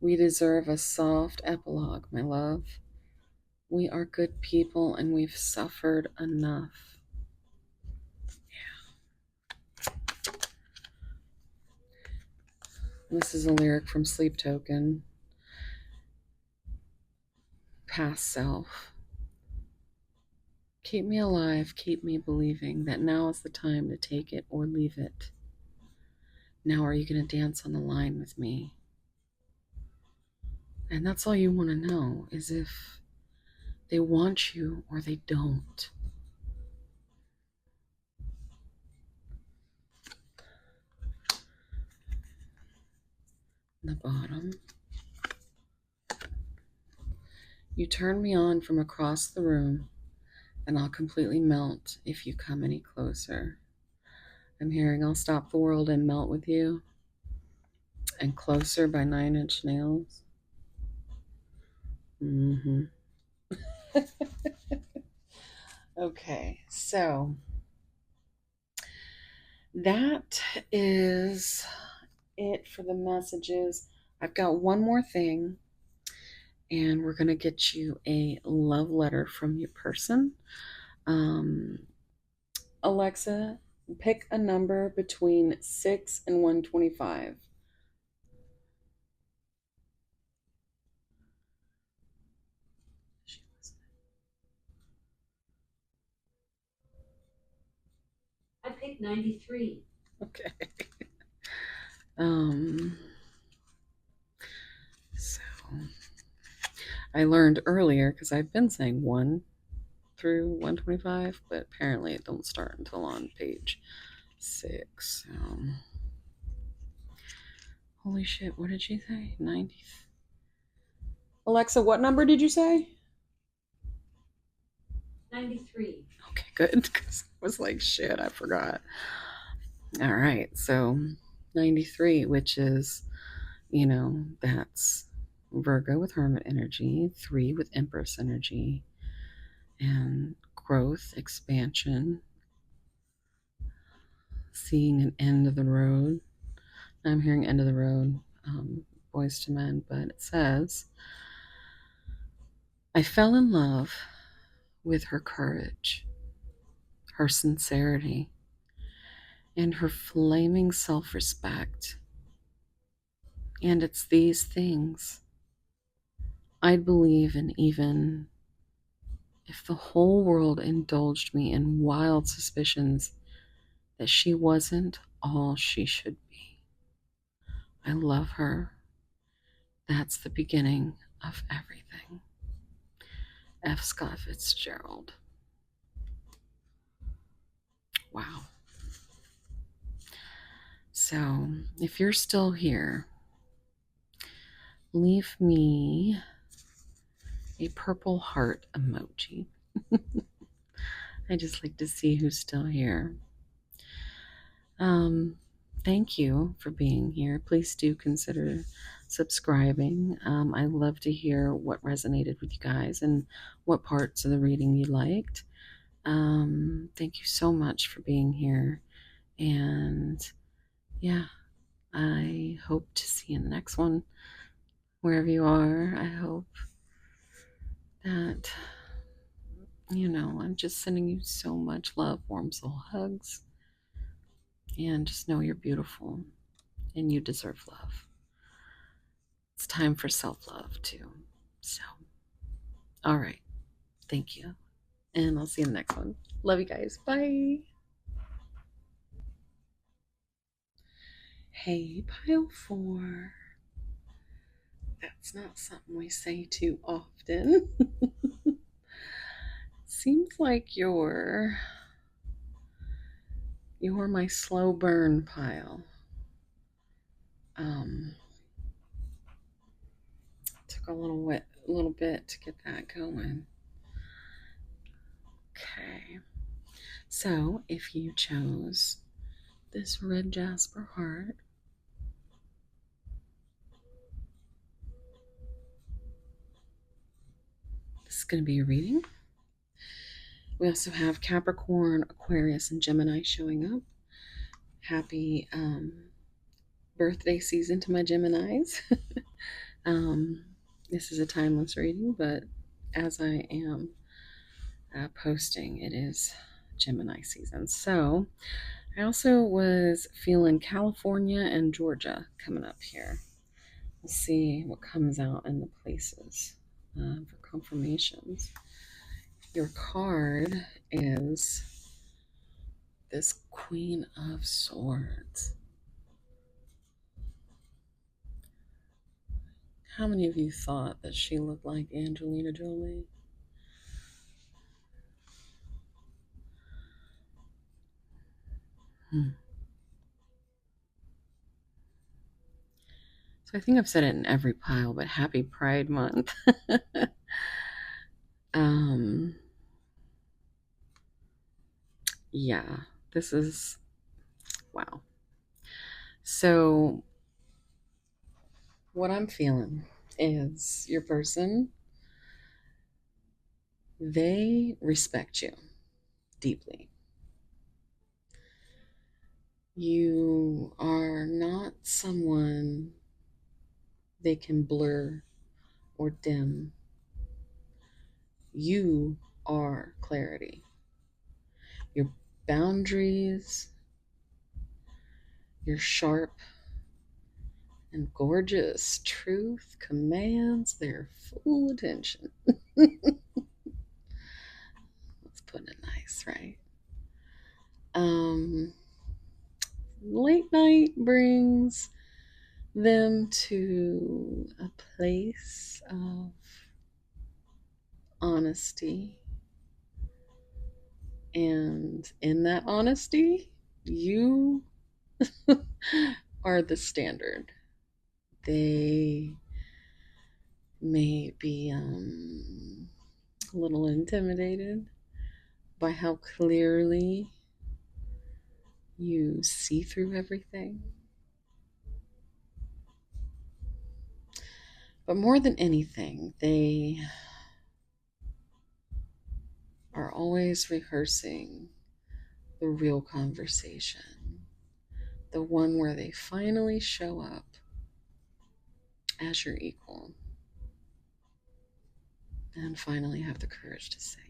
we deserve a soft epilogue, my love. We are good people and we've suffered enough. Yeah. This is a lyric from Sleep Token. Past self. Keep me alive, keep me believing that now is the time to take it or leave it. Now are you going to dance on the line with me? And that's all you want to know, is if they want you or they don't. The bottom. You turn me on from across the room, and I'll completely melt if you come any closer. I'm hearing I'll stop the world and melt with you. And Closer by 9 Inch Nails. Mm-hmm. Okay, so that is it for the messages. I've got one more thing, and we're going to get you a love letter from your person. Alexa, pick a number between 6 and 125. I picked 93. Okay. Um, so I learned earlier because I've been saying 1 through 125, but apparently it don't start until on page 6. Holy shit, what did she say? 90. Alexa, what number did you say? 93. Okay, good. Because I was like, shit, I forgot. All right, so 93, which is, that's Virgo with Hermit energy, 3 with Empress energy, and growth, expansion, seeing an end of the road. I'm hearing end of the road, boys to men, but it says, I fell in love with her courage, her sincerity, and her flaming self respect. And it's these things I'd believe in even if the whole world indulged me in wild suspicions that she wasn't all she should be. I love her. That's the beginning of everything. F. Scott Fitzgerald. Wow. So, if you're still here, leave me a purple heart emoji. I just like to see who's still here. Thank you for being here. Please do consider subscribing. I love to hear what resonated with you guys and what parts of the reading you liked. Thank you so much for being here. And yeah, I hope to see you in the next one. Wherever you are, I hope that, I'm just sending you so much love, warm soul hugs, and just know you're beautiful and you deserve love. It's time for self-love too. So, all right. Thank you. And I'll see you in the next one. Love you guys. Bye. Hey, pile 4. That's not something we say too often. Seems like you're my slow burn pile. Took a little bit to get that going. Okay. So, if you chose this red jasper heart, this is going to be a reading. We also have Capricorn, Aquarius, and Gemini showing up. Happy birthday season to my Geminis. This is a timeless reading, but as I am posting, it is Gemini season. So I also was feeling California and Georgia coming up here. We'll see what comes out in the places for confirmations. Your card is this Queen of Swords. How many of you thought that she looked like Angelina Jolie? So I think I've said it in every pile, but happy Pride Month. Yeah, this is wow. So what I'm feeling is your person, they respect you deeply. You are not someone they can blur or dim. You are clarity. Your boundaries, your sharp and gorgeous truth commands their full attention. Let's put it nice, right? Late night brings them to a place of honesty. And in that honesty, you are the standard. They may be a little intimidated by how clearly you see through everything. But more than anything, they are always rehearsing the real conversation, the one where they finally show up as your equal and finally have the courage to say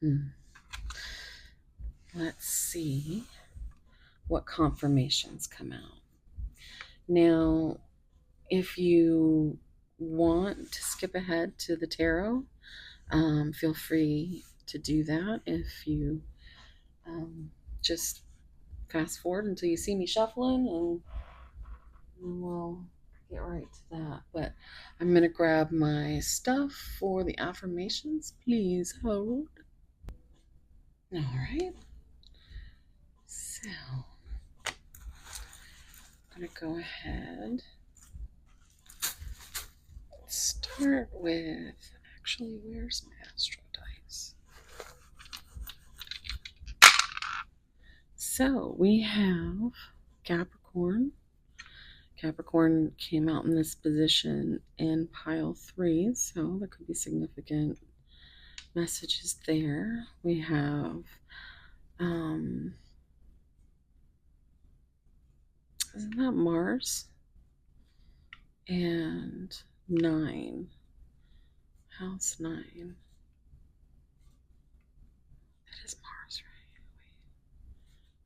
it. Let's see what confirmations come out. Now, if you want to skip ahead to the tarot, feel free to do that. If you just fast forward until you see me shuffling, and we'll get right to that. But I'm going to grab my stuff for the affirmations. Please hold. All right. So, I'm going to go ahead. Start with, actually, where's my astro dice? So we have Capricorn. Capricorn came out in this position in pile 3, so there could be significant messages there. We have isn't that Mars? And 9. House 9. It is Mars, right?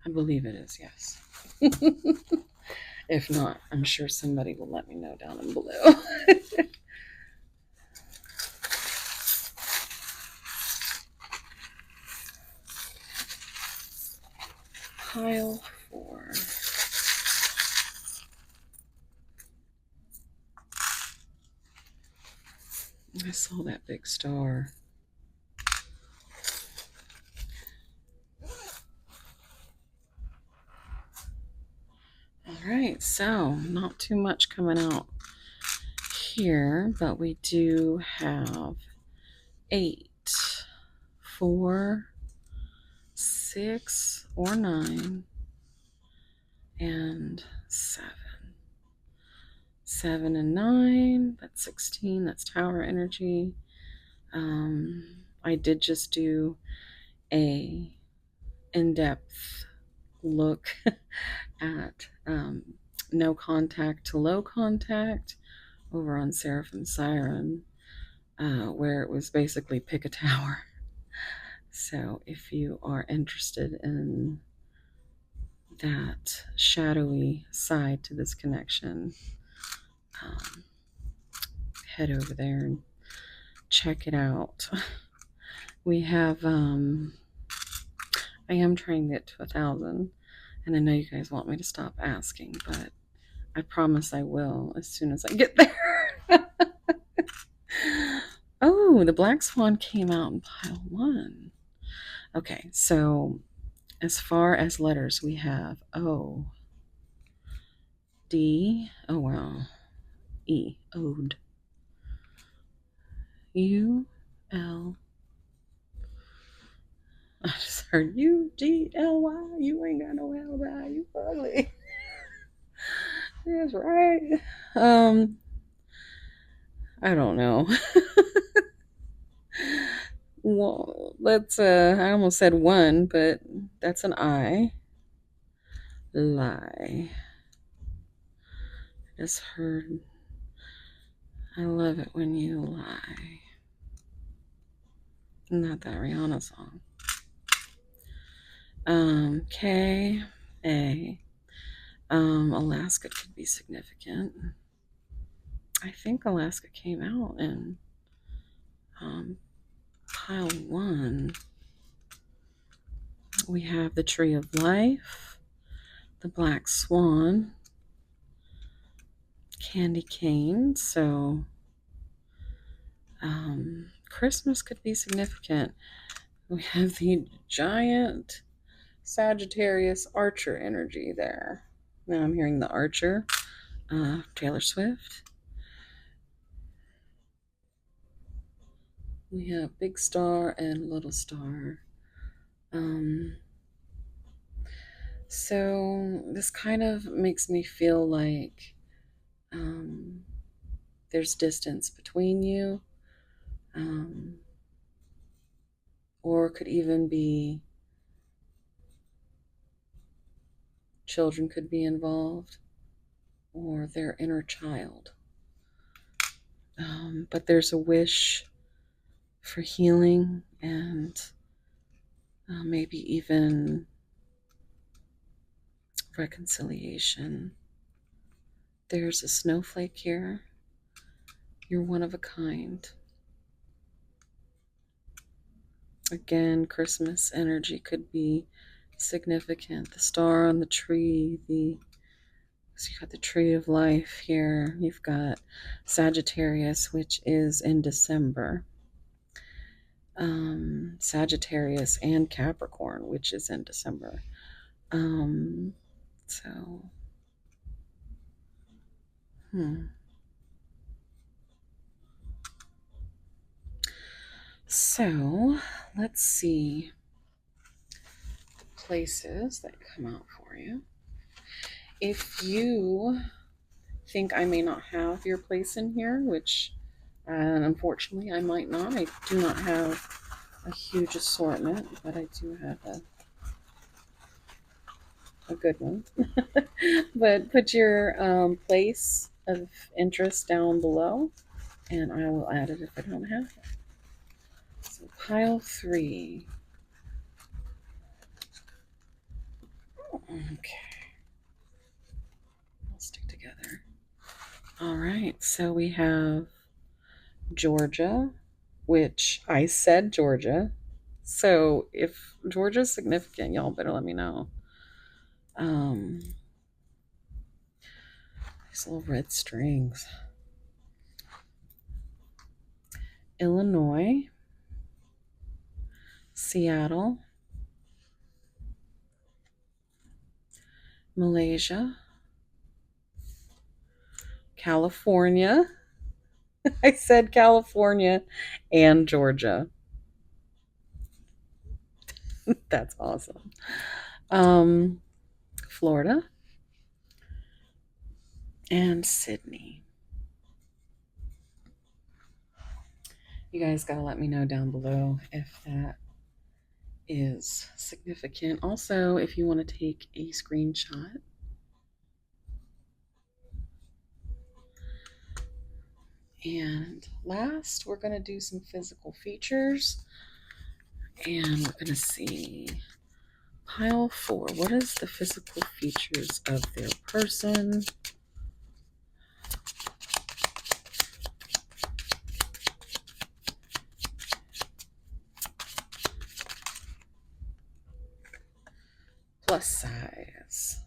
I believe it is, yes. If not, I'm sure somebody will let me know down in below. Pile 4. I saw that big star. All right, so not too much coming out here, but we do have 8, 4, 6, or 9, and 7. 7 and 9, that's 16, that's tower energy. I did just do a in-depth look at no contact to low contact over on Seraphim Siren, where it was basically pick a tower. So if you are interested in that shadowy side to this connection, head over there and check it out. We have I am trying to get to 1,000, and I know you guys want me to stop asking, but I promise I will as soon as I get there. Oh, the Black Swan came out in pile 1. Okay, so as far as letters, we have O, D, oh wow, E, Ode, U, L, I just heard U-G-L-Y, you ain't got no alibi, you ugly. That's right. I don't know. Well, let's, I almost said 1, but that's an I. Lie. I just heard, I love it when you lie. Not that Rihanna song. K, A. Alaska could be significant. I think Alaska came out in pile 1. We have the Tree of Life, the Black Swan, Candy Cane. So Christmas could be significant. We have the giant Sagittarius Archer energy there. Now I'm hearing the Archer, Taylor Swift. We have Big Star and Little Star. So this kind of makes me feel like there's distance between you, or it could even be children could be involved, or their inner child. But there's a wish for healing and maybe even reconciliation. There's a snowflake here. You're one of a kind. Again, Christmas energy could be significant. The star on the tree, so you got the tree of life here. You've got Sagittarius, which is in December. Sagittarius and Capricorn, which is in December. So, So, let's see the places that come out for you. If you think I may not have your place in here, which unfortunately I might not, I do not have a huge assortment, but I do have a good one. But put your place of interest down below, and I will add it if I don't have it. So pile 3. Okay. I'll stick together. All right. So we have Georgia, which I said Georgia. So if Georgia's significant, y'all better let me know. These little red strings. Illinois, Seattle, Malaysia, California. I said California and Georgia. That's awesome. Florida and Sydney. You guys got to let me know down below if that is significant. Also, if you want to take a screenshot. And last, we're going to do some physical features. And we're going to see pile 4. What is the physical features of their person? Plus size.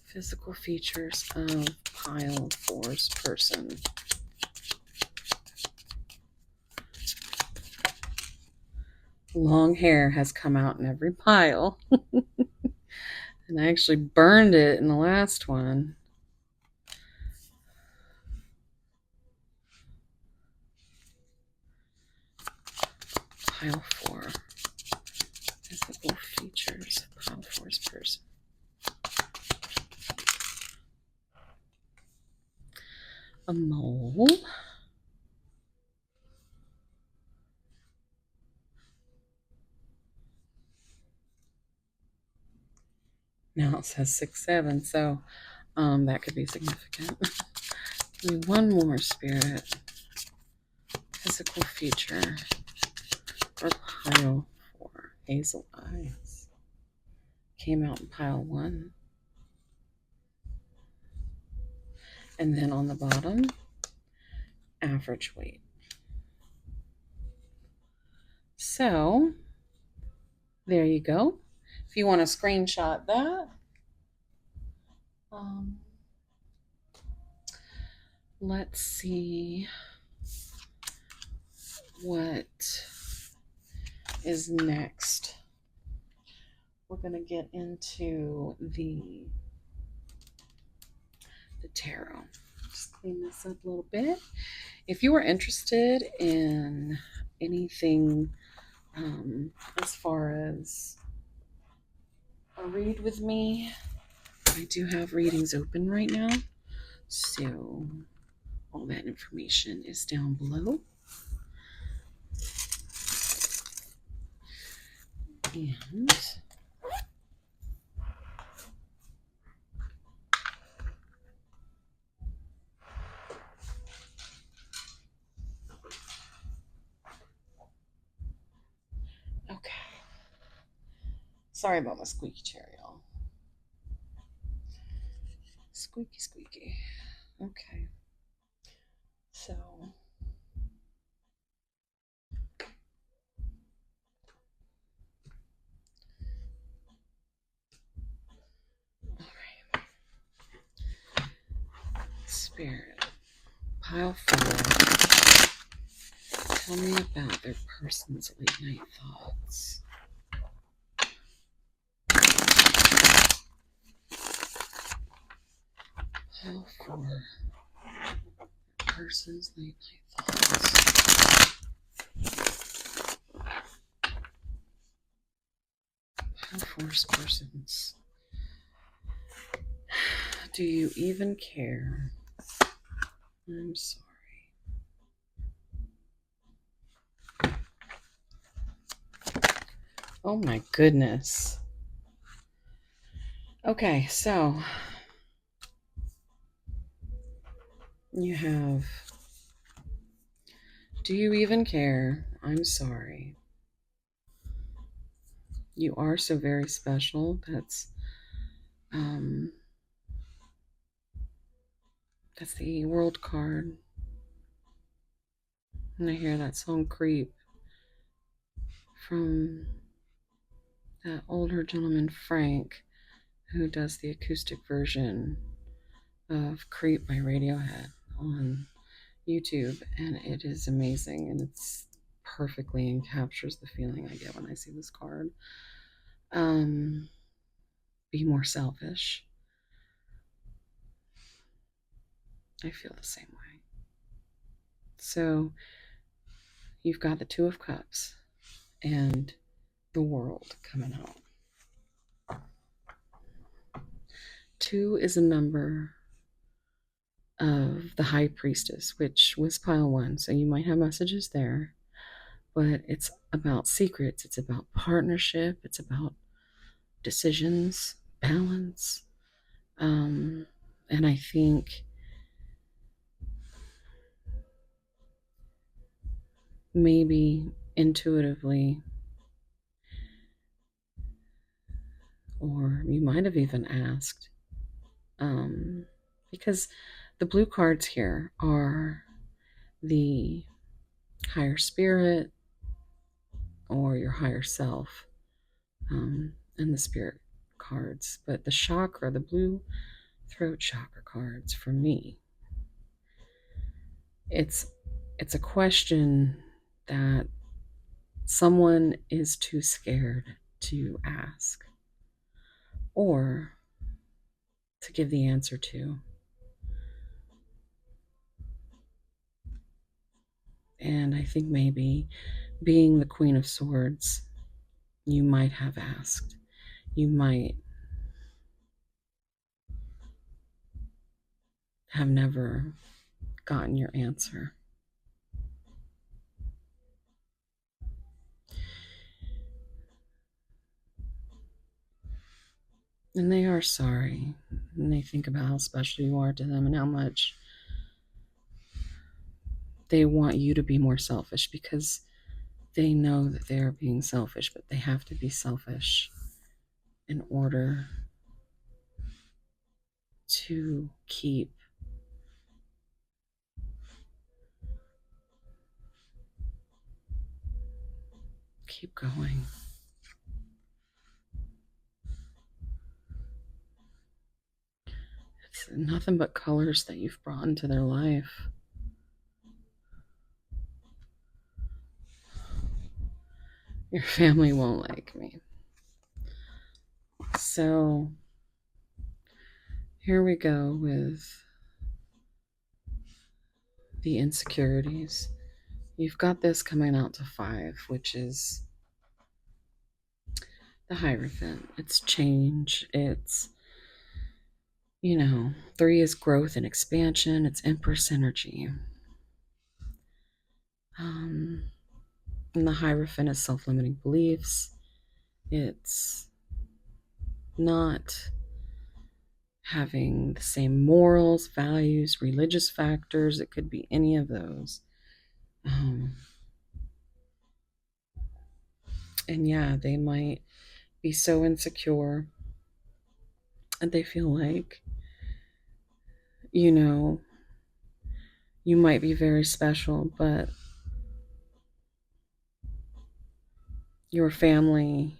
Physical features of pile 4's person. Long hair has come out in every pile. And I actually burned it in the last one. Pile 4. Physical features of pile 4's person. A mole. Now it says 6'7", so that could be significant. Give me one more, Spirit. Physical feature for pile 4. Hazel eyes. Came out in pile 1. And then on the bottom, average weight. So, there you go. if you want to screenshot that. Um, let's see what is next. We're going to get into the tarot. Just clean this up a little bit. If you are interested in anything as far as a read with me, I do have readings open right now. So all that information is down below. And okay. Sorry about my squeaky chair, y'all. Squeaky, squeaky. Okay. So Spirit, pile 4. Tell me about their person's late night thoughts. Pile 4. Person's late night thoughts. Pile 4's persons. Do you even care? I'm sorry. Oh my goodness. Okay, so you have, do you even care? I'm sorry. You are so very special. That's the world card. And I hear that song Creep from that older gentleman Frank, who does the acoustic version of Creep by Radiohead on YouTube, and it is amazing, and it's perfectly and captures the feeling I get when I see this card. Be more selfish. I feel the same way. So you've got the Two of Cups and the World coming out. 2 is a number of the High Priestess, which was pile 1, so you might have messages there. But it's about secrets, it's about partnership, it's about decisions, balance. And I think maybe intuitively, or you might have even asked, because the blue cards here are the higher spirit or your higher self, and the spirit cards. But the chakra, the blue throat chakra cards, for me, it's a question that someone is too scared to ask or to give the answer to. And I think maybe being the Queen of Swords, you might have asked. You might have never gotten your answer. And they are sorry. And they think about how special you are to them and how much they want you to be more selfish, because they know that they are being selfish, but they have to be selfish in order to keep going. nothing but colors that you've brought into their life. Your family won't like me. So here we go with the insecurities. You've got this coming out to 5, which is the Hierophant. It's change. It's, 3 is growth and expansion. It's Empress energy. And the Hierophant is self-limiting beliefs. It's not having the same morals, values, religious factors. It could be any of those. And yeah, they might be so insecure and they feel like, you might be very special, but your family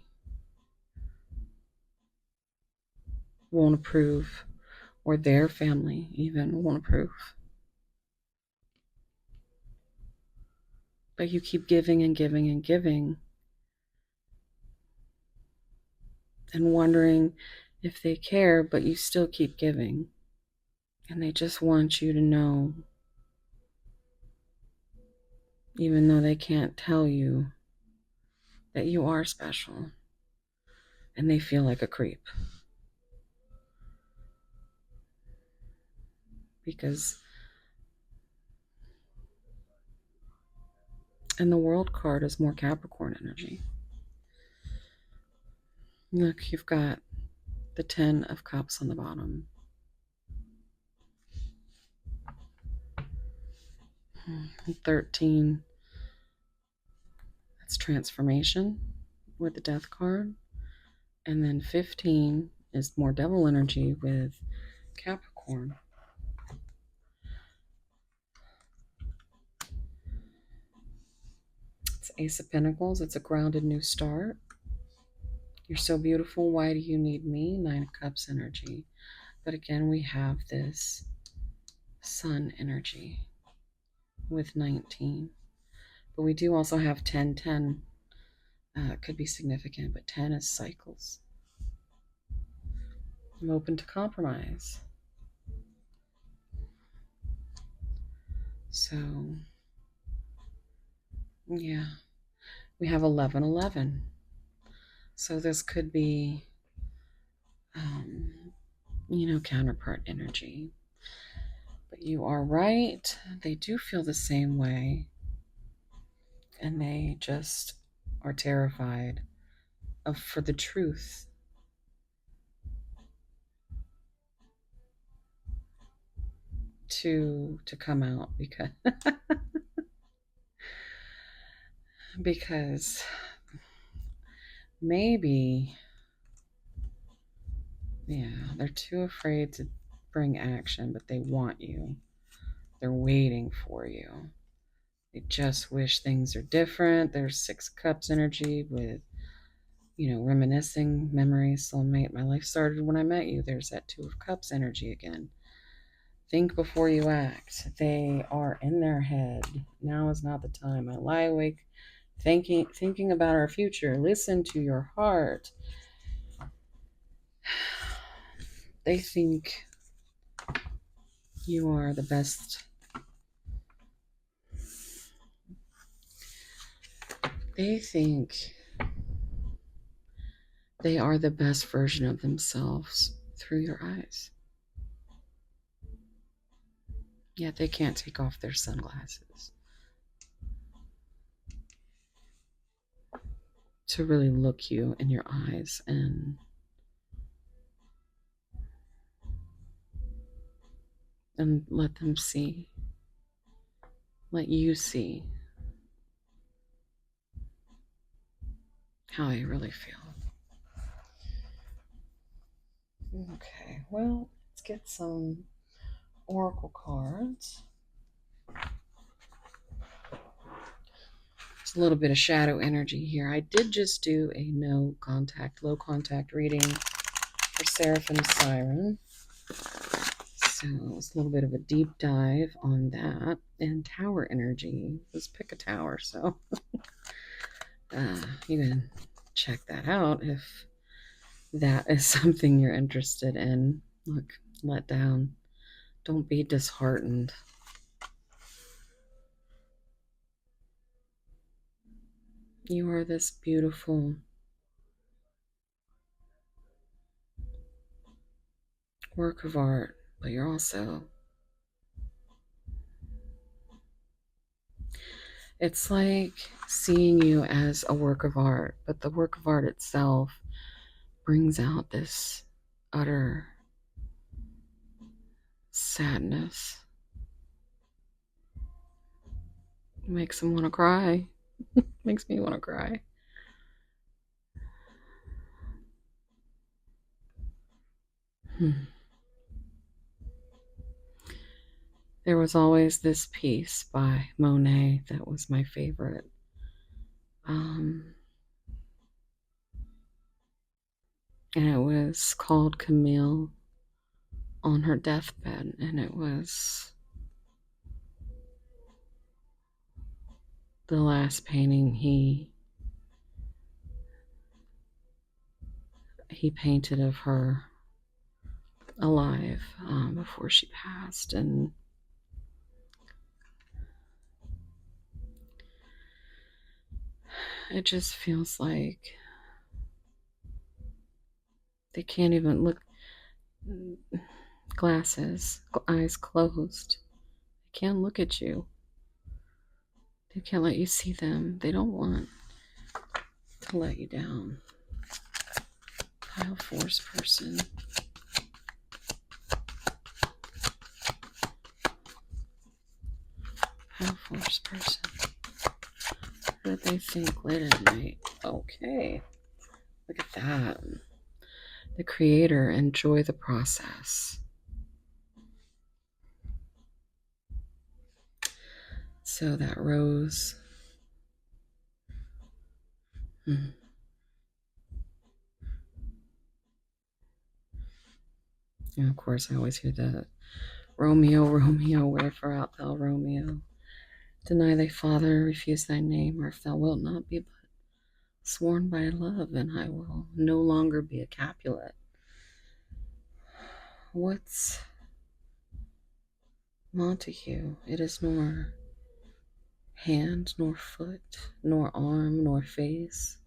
won't approve, or their family even won't approve. But you keep giving and giving and giving and wondering if they care, but you still keep giving. And they just want you to know, even though they can't tell you, that you are special. And they feel like a creep. Because, and the World card is more Capricorn energy. Look, you've got the 10 of Cups on the bottom. And 13, that's transformation with the Death card. And then 15 is more Devil energy with Capricorn. It's Ace of Pentacles. It's a grounded new start. You're so beautiful. Why do you need me? 9 of Cups energy. But again, we have this Sun energy with 19. But we do also have 10. 10 could be significant, but 10 is cycles. I'm open to compromise. So, yeah. We have 11, 11. So this could be, counterpart energy. But you are right. They do feel the same way. And they just are terrified for the truth. To come out because maybe, they're too afraid to bring action, but they want you. They're waiting for you. They just wish things are different. There's 6 Cups energy with, reminiscing, memories, soulmate. My life started when I met you. There's that 2 of Cups energy again. Think before you act. They are in their head. Now is not the time. I lie awake thinking about our future. Listen to your heart. They think you are the best. They think they are the best version of themselves through your eyes. Yet they can't take off their sunglasses to really look you in your eyes and let them see, let you see how they really feel. Okay, well, let's get some oracle cards. There's a little bit of shadow energy here. I did just do a low contact reading for Seraphim Siren. So it was a little bit of a deep dive on that. And tower energy. Just pick a tower. So you can check that out if that is something you're interested in. Look, let down. Don't be disheartened. You are this beautiful work of art, but you're also, it's like seeing you as a work of art, but the work of art itself brings out this utter sadness. It makes them want to cry. Makes me want to cry. There was always this piece by Monet that was my favorite. And it was called Camille on her deathbed, and it was the last painting he painted of her alive before she passed. And it just feels like they can't even look. Glasses, eyes closed. They can't look at you. They can't let you see them. They don't want to let you down. Pile force person. Pile force person. What did they think late at night? Okay. Look at that. The creator, enjoy the process. So that rose. And of course, I always hear the Romeo, Romeo, wherefore art thou, Romeo? Deny thy father, refuse thy name, or if thou wilt not be but sworn by love, then I will no longer be a Capulet. What's Montague? It is nor hand, nor foot, nor arm, nor face,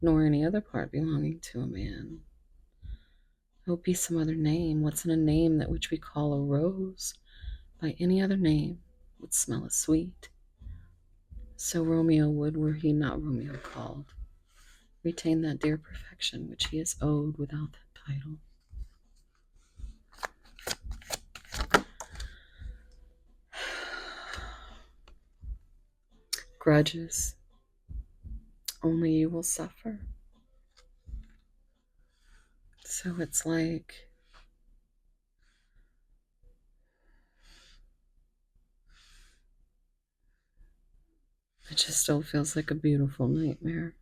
nor any other part belonging to a man. It will be some other name. What's in a name that which we call a rose by any other name would smell as sweet. So Romeo would, were he not Romeo called, retain that dear perfection which he is owed without that title. Grudges, only you will suffer. So it's like it just still feels like a beautiful nightmare.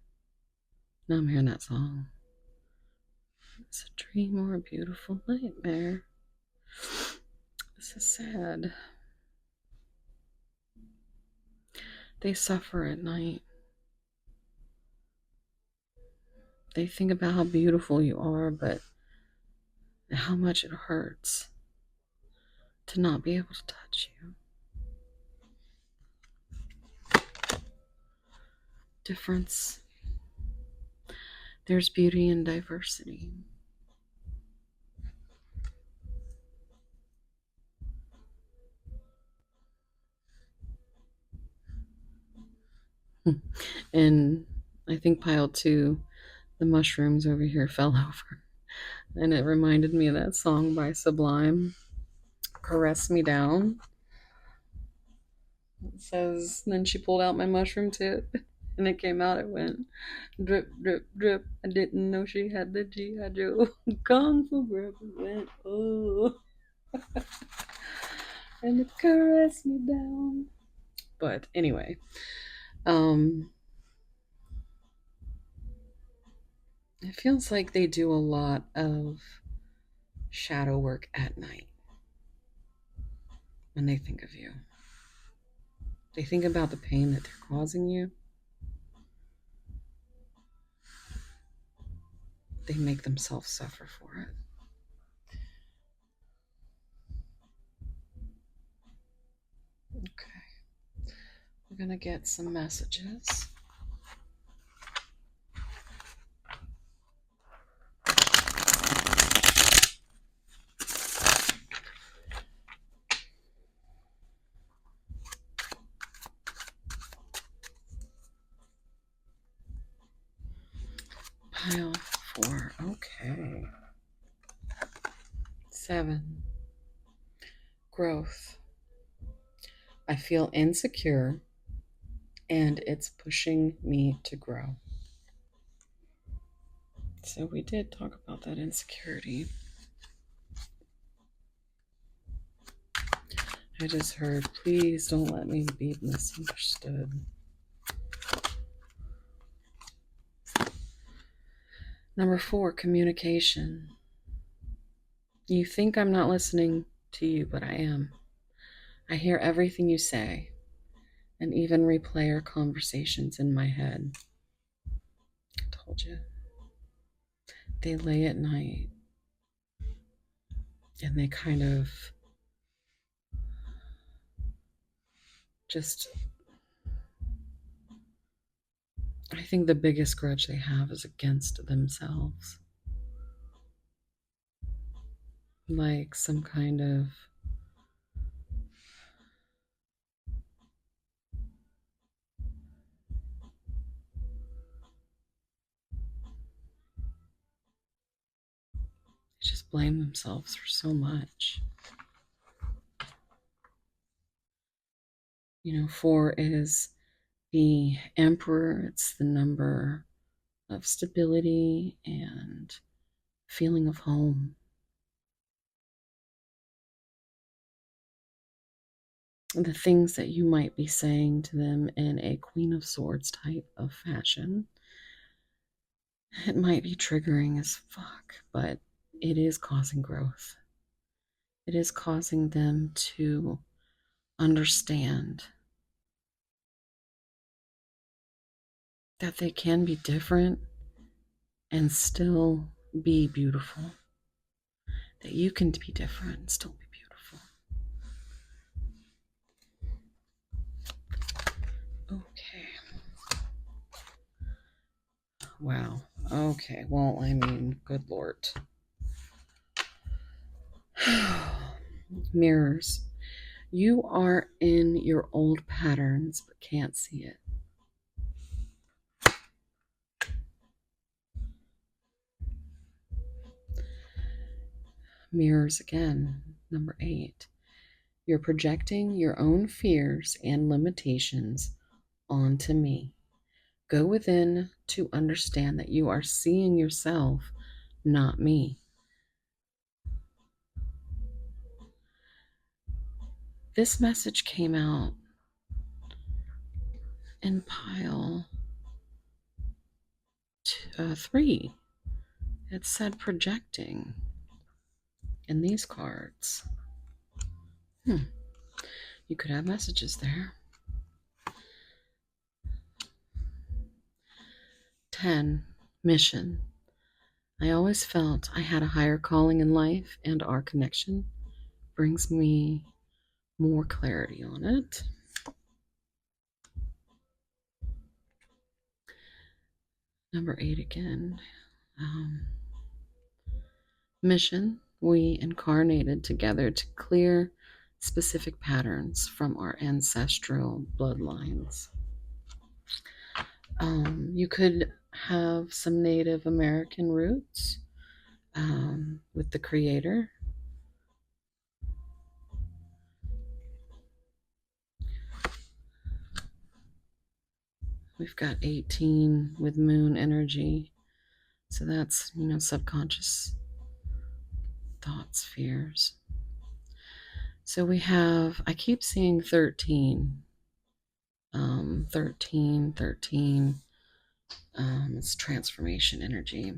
Now I'm hearing that song. It's a dream or a beautiful nightmare. This is sad. They suffer at night. They think about how beautiful you are, but how much it hurts to not be able to touch you. Difference. There's beauty in diversity. And I think pile 2, the mushrooms over here fell over. And it reminded me of that song by Sublime, Caress Me Down. It says, then she pulled out my mushroom tip, and it came out, it went drip, drip, drip. I didn't know she had the G.I. Joe Kung Fu grip. It went, oh. And it caressed me down. But anyway, it feels like they do a lot of shadow work at night. when they think of you. They think about the pain that they're causing you. They make themselves suffer for it. Okay. We're going to get some messages. Pile 4. Okay. 7. Growth. I feel insecure and it's pushing me to grow. So we did talk about that insecurity. I just heard, please don't let me be misunderstood. Number 4, communication. You think I'm not listening to you, but I am. I hear everything you say and even replay our conversations in my head. I told you. They lay at night and they kind of just, I think the biggest grudge they have is against themselves. Like some kind of just blame themselves for so much. 4 is the Emperor. It's the number of stability and feeling of home. The things that you might be saying to them in a Queen of Swords type of fashion, it might be triggering as fuck, but it is causing growth. It is causing them to understand that they can be different and still be beautiful. That you can be different and still be beautiful. Okay. Wow. Okay. Well, I mean, good Lord. Mirrors. You are in your old patterns but can't see it. Mirrors again. Number 8. You're projecting your own fears and limitations onto me. Go within to understand that you are seeing yourself, not me. This message came out in pile 3. It said projecting in these cards. You could have messages there. 10. Mission. I always felt I had a higher calling in life, and our connection brings me more clarity on it. Number 8 again. Mission. We incarnated together to clear specific patterns from our ancestral bloodlines. You could have some Native American roots with the Creator. We've got 18 with moon energy. So that's, subconscious thoughts, fears. So we have, I keep seeing 13. 13. It's transformation energy.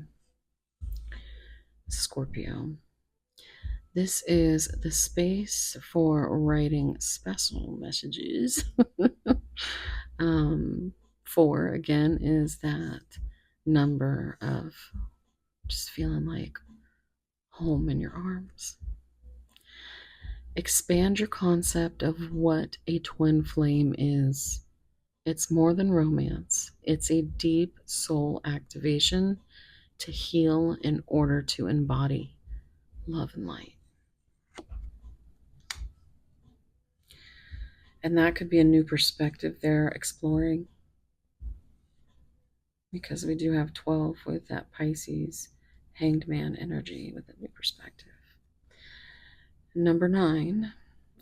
Scorpio. This is the space for writing special messages. um, 4, again, is that number of just feeling like home in your arms. Expand your concept of what a twin flame is. It's more than romance, it's a deep soul activation to heal in order to embody love and light. And that could be a new perspective they're exploring, because we do have 12 with that Pisces hanged man energy with a new perspective. Number 9,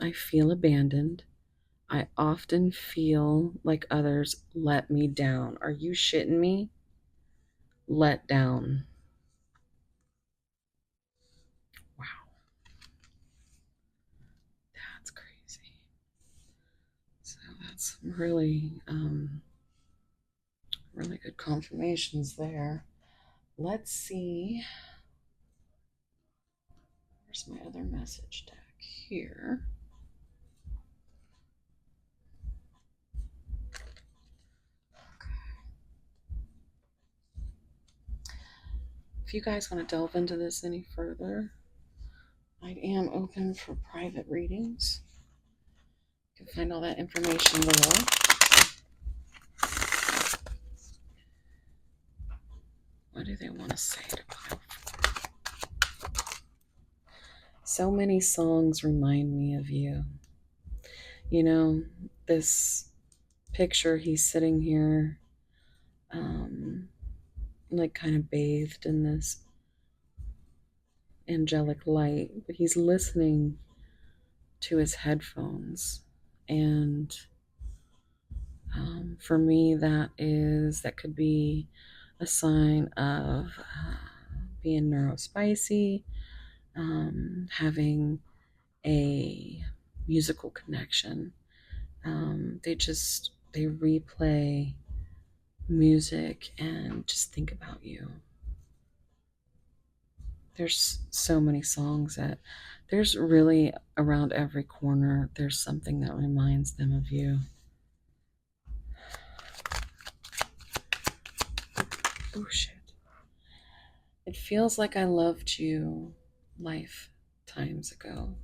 I feel abandoned. I often feel like others let me down. Are you shitting me? Let down. Wow, that's crazy. So that's really, really good confirmations there. Let's see. Where's my other message deck? Here. If you guys want to delve into this any further, I am open for private readings. You can find all that information below. What do they want to say to pile 4? So many songs remind me of you. You know, this picture, he's sitting here, like kind of bathed in this angelic light, but he's listening to his headphones. And for me, that could be a sign of being neurospicy, having a musical connection. They replay music and just think about you. There's so many songs that there's really around every corner, there's something that reminds them of you. Oh shit. It feels like I loved you lifetimes ago.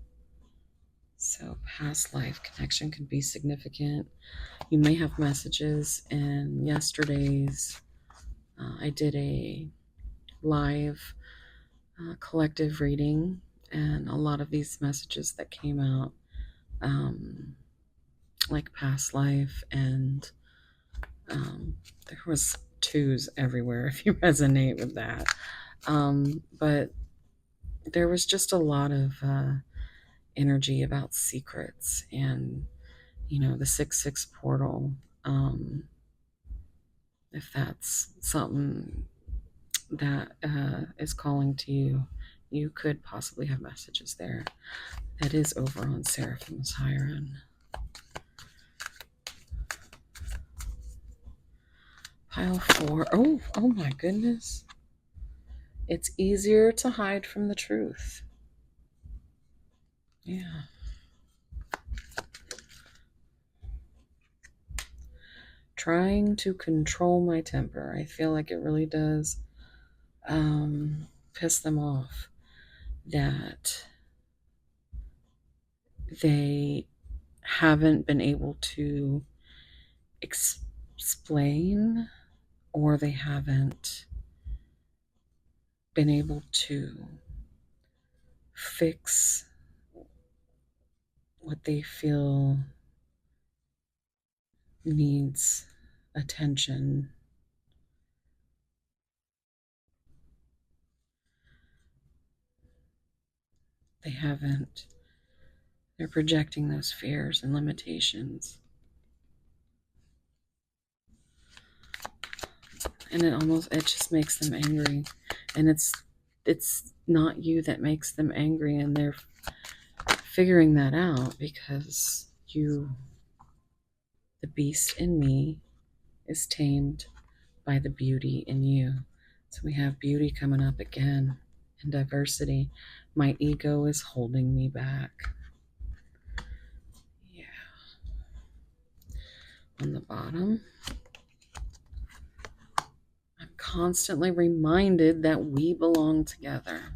So past life connection could be significant. You may have messages. In yesterday's, I did a live collective reading, and a lot of these messages that came out, like past life, and there was twos everywhere if you resonate with that. But there was just a lot of energy about secrets and, the 6-6 portal. If that's something that is calling to you, you could possibly have messages there. That is over on Seraphim's Hiron. Pile 4. Oh my goodness. It's easier to hide from the truth. Yeah. Trying to control my temper. I feel like it really does piss them off that they haven't been able to explain, or they haven't been able to fix what they feel needs attention. They haven't. They're projecting those fears and limitations. And it just makes them angry. And it's not you that makes them angry, and they're figuring that out because the beast in me is tamed by the beauty in you. So we have beauty coming up again and diversity. My ego is holding me back. Yeah. On the bottom, I'm constantly reminded that we belong together.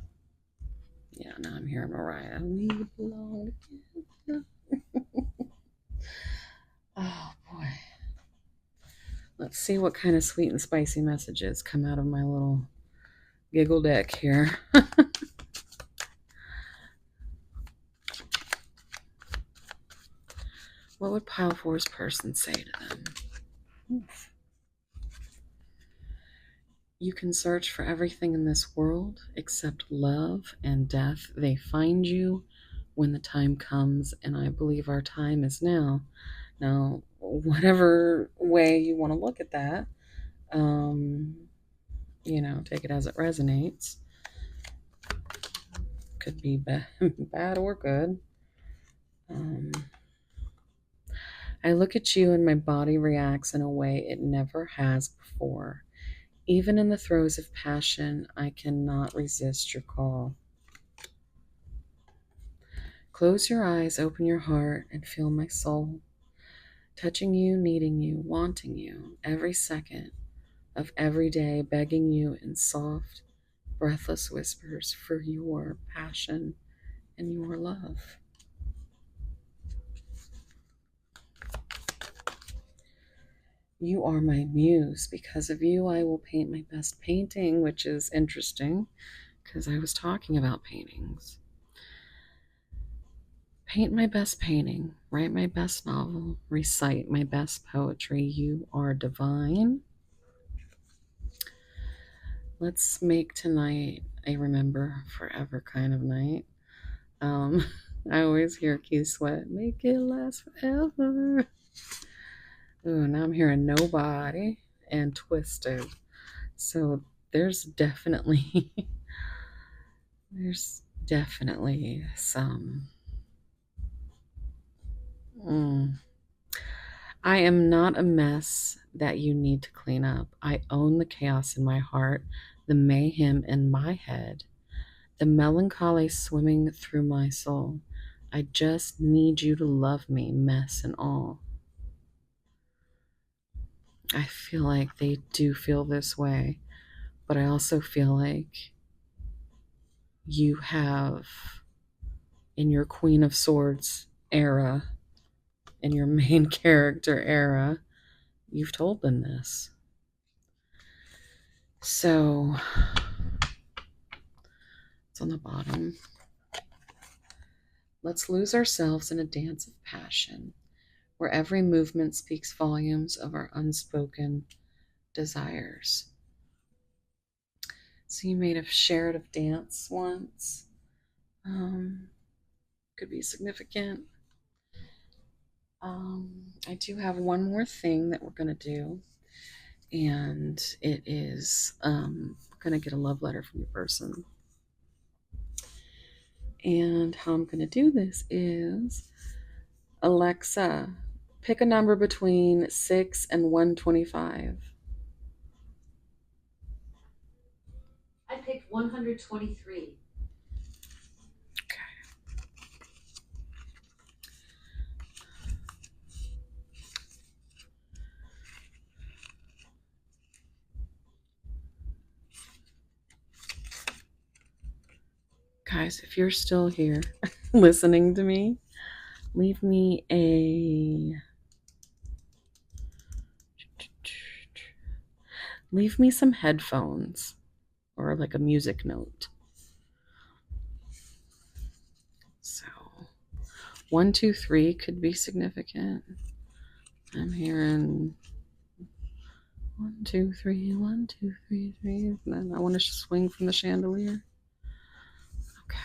Yeah, now I'm hearing Mariah. We belong together. Oh boy. Let's see what kind of sweet and spicy messages come out of my little giggle deck here. What would pile four's person say to them? Oof. You can search for everything in this world except love and death. They find you when the time comes, and I believe our time is now. Now, whatever way you want to look at that, take it as it resonates. Could be bad or good. I look at you and my body reacts in a way it never has before. Even in the throes of passion, I cannot resist your call. Close your eyes, open your heart, and feel my soul. Touching you, needing you, wanting you, every second of every day, begging you in soft, breathless whispers for your passion and your love. You are my muse. Because of you, I will paint my best painting, which is interesting because I was talking about paintings. Paint my best painting, write my best novel, recite my best poetry. You are divine. Let's make tonight a remember forever kind of night. I always hear Keith Sweat, make it last forever. Ooh, now I'm hearing nobody and twisted. So there's definitely some I am not a mess that you need to clean up. I own the chaos in my heart, the mayhem in my head, the melancholy swimming through my soul. I just need you to love me, mess and all. I feel like they do feel this way, but I also feel like you have, in your Queen of Swords era, in your main character era, you've told them this. So it's on the bottom. Let's lose ourselves in a dance of passion, where every movement speaks volumes of our unspoken desires. So you may have shared a dance once. Could be significant. I do have one more thing that we're going to do, and it is going to get a love letter from your person. And how I'm going to do this is, Alexa, pick a number between 6 and 125. I picked 123. Guys, if you're still here listening to me, leave me some headphones or like a music note. So 1, 2, 3 could be significant. I'm hearing 1, 2, 3, 1, 2, 3, 3. And then I want to swing from the chandelier. Okay.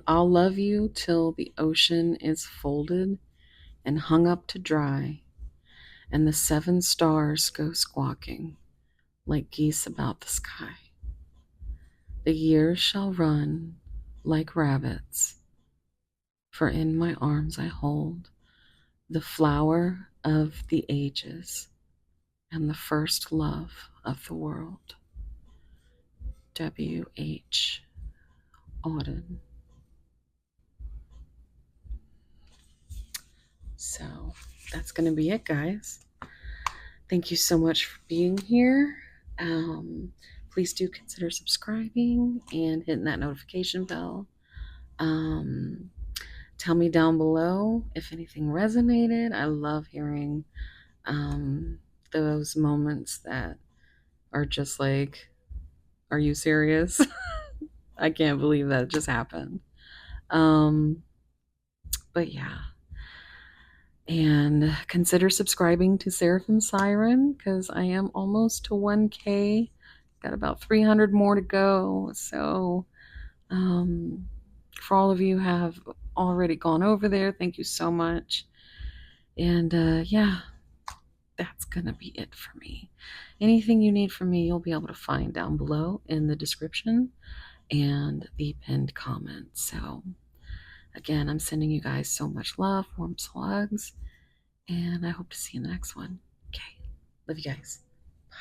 I'll love you till the ocean is folded and hung up to dry, and the 7 stars go squawking like geese about the sky. The years shall run like rabbits, for in my arms I hold the flower of the ages, and the first love of the world, W.H. Auden. So that's going to be it, guys. Thank you so much for being here. Please do consider subscribing and hitting that notification bell. Tell me down below if anything resonated. I love hearing those moments that are just like, are you serious? I can't believe that just happened. But yeah. And consider subscribing to Seraphim Siren because I am almost to 1K. Got about 300 more to go. So, for all of you who have already gone over there, thank you so much. And yeah, that's going to be it for me. Anything you need from me, you'll be able to find down below in the description and the pinned comment. So, again, I'm sending you guys so much love, warm hugs, and I hope to see you in the next one. Okay. Love you guys. Bye.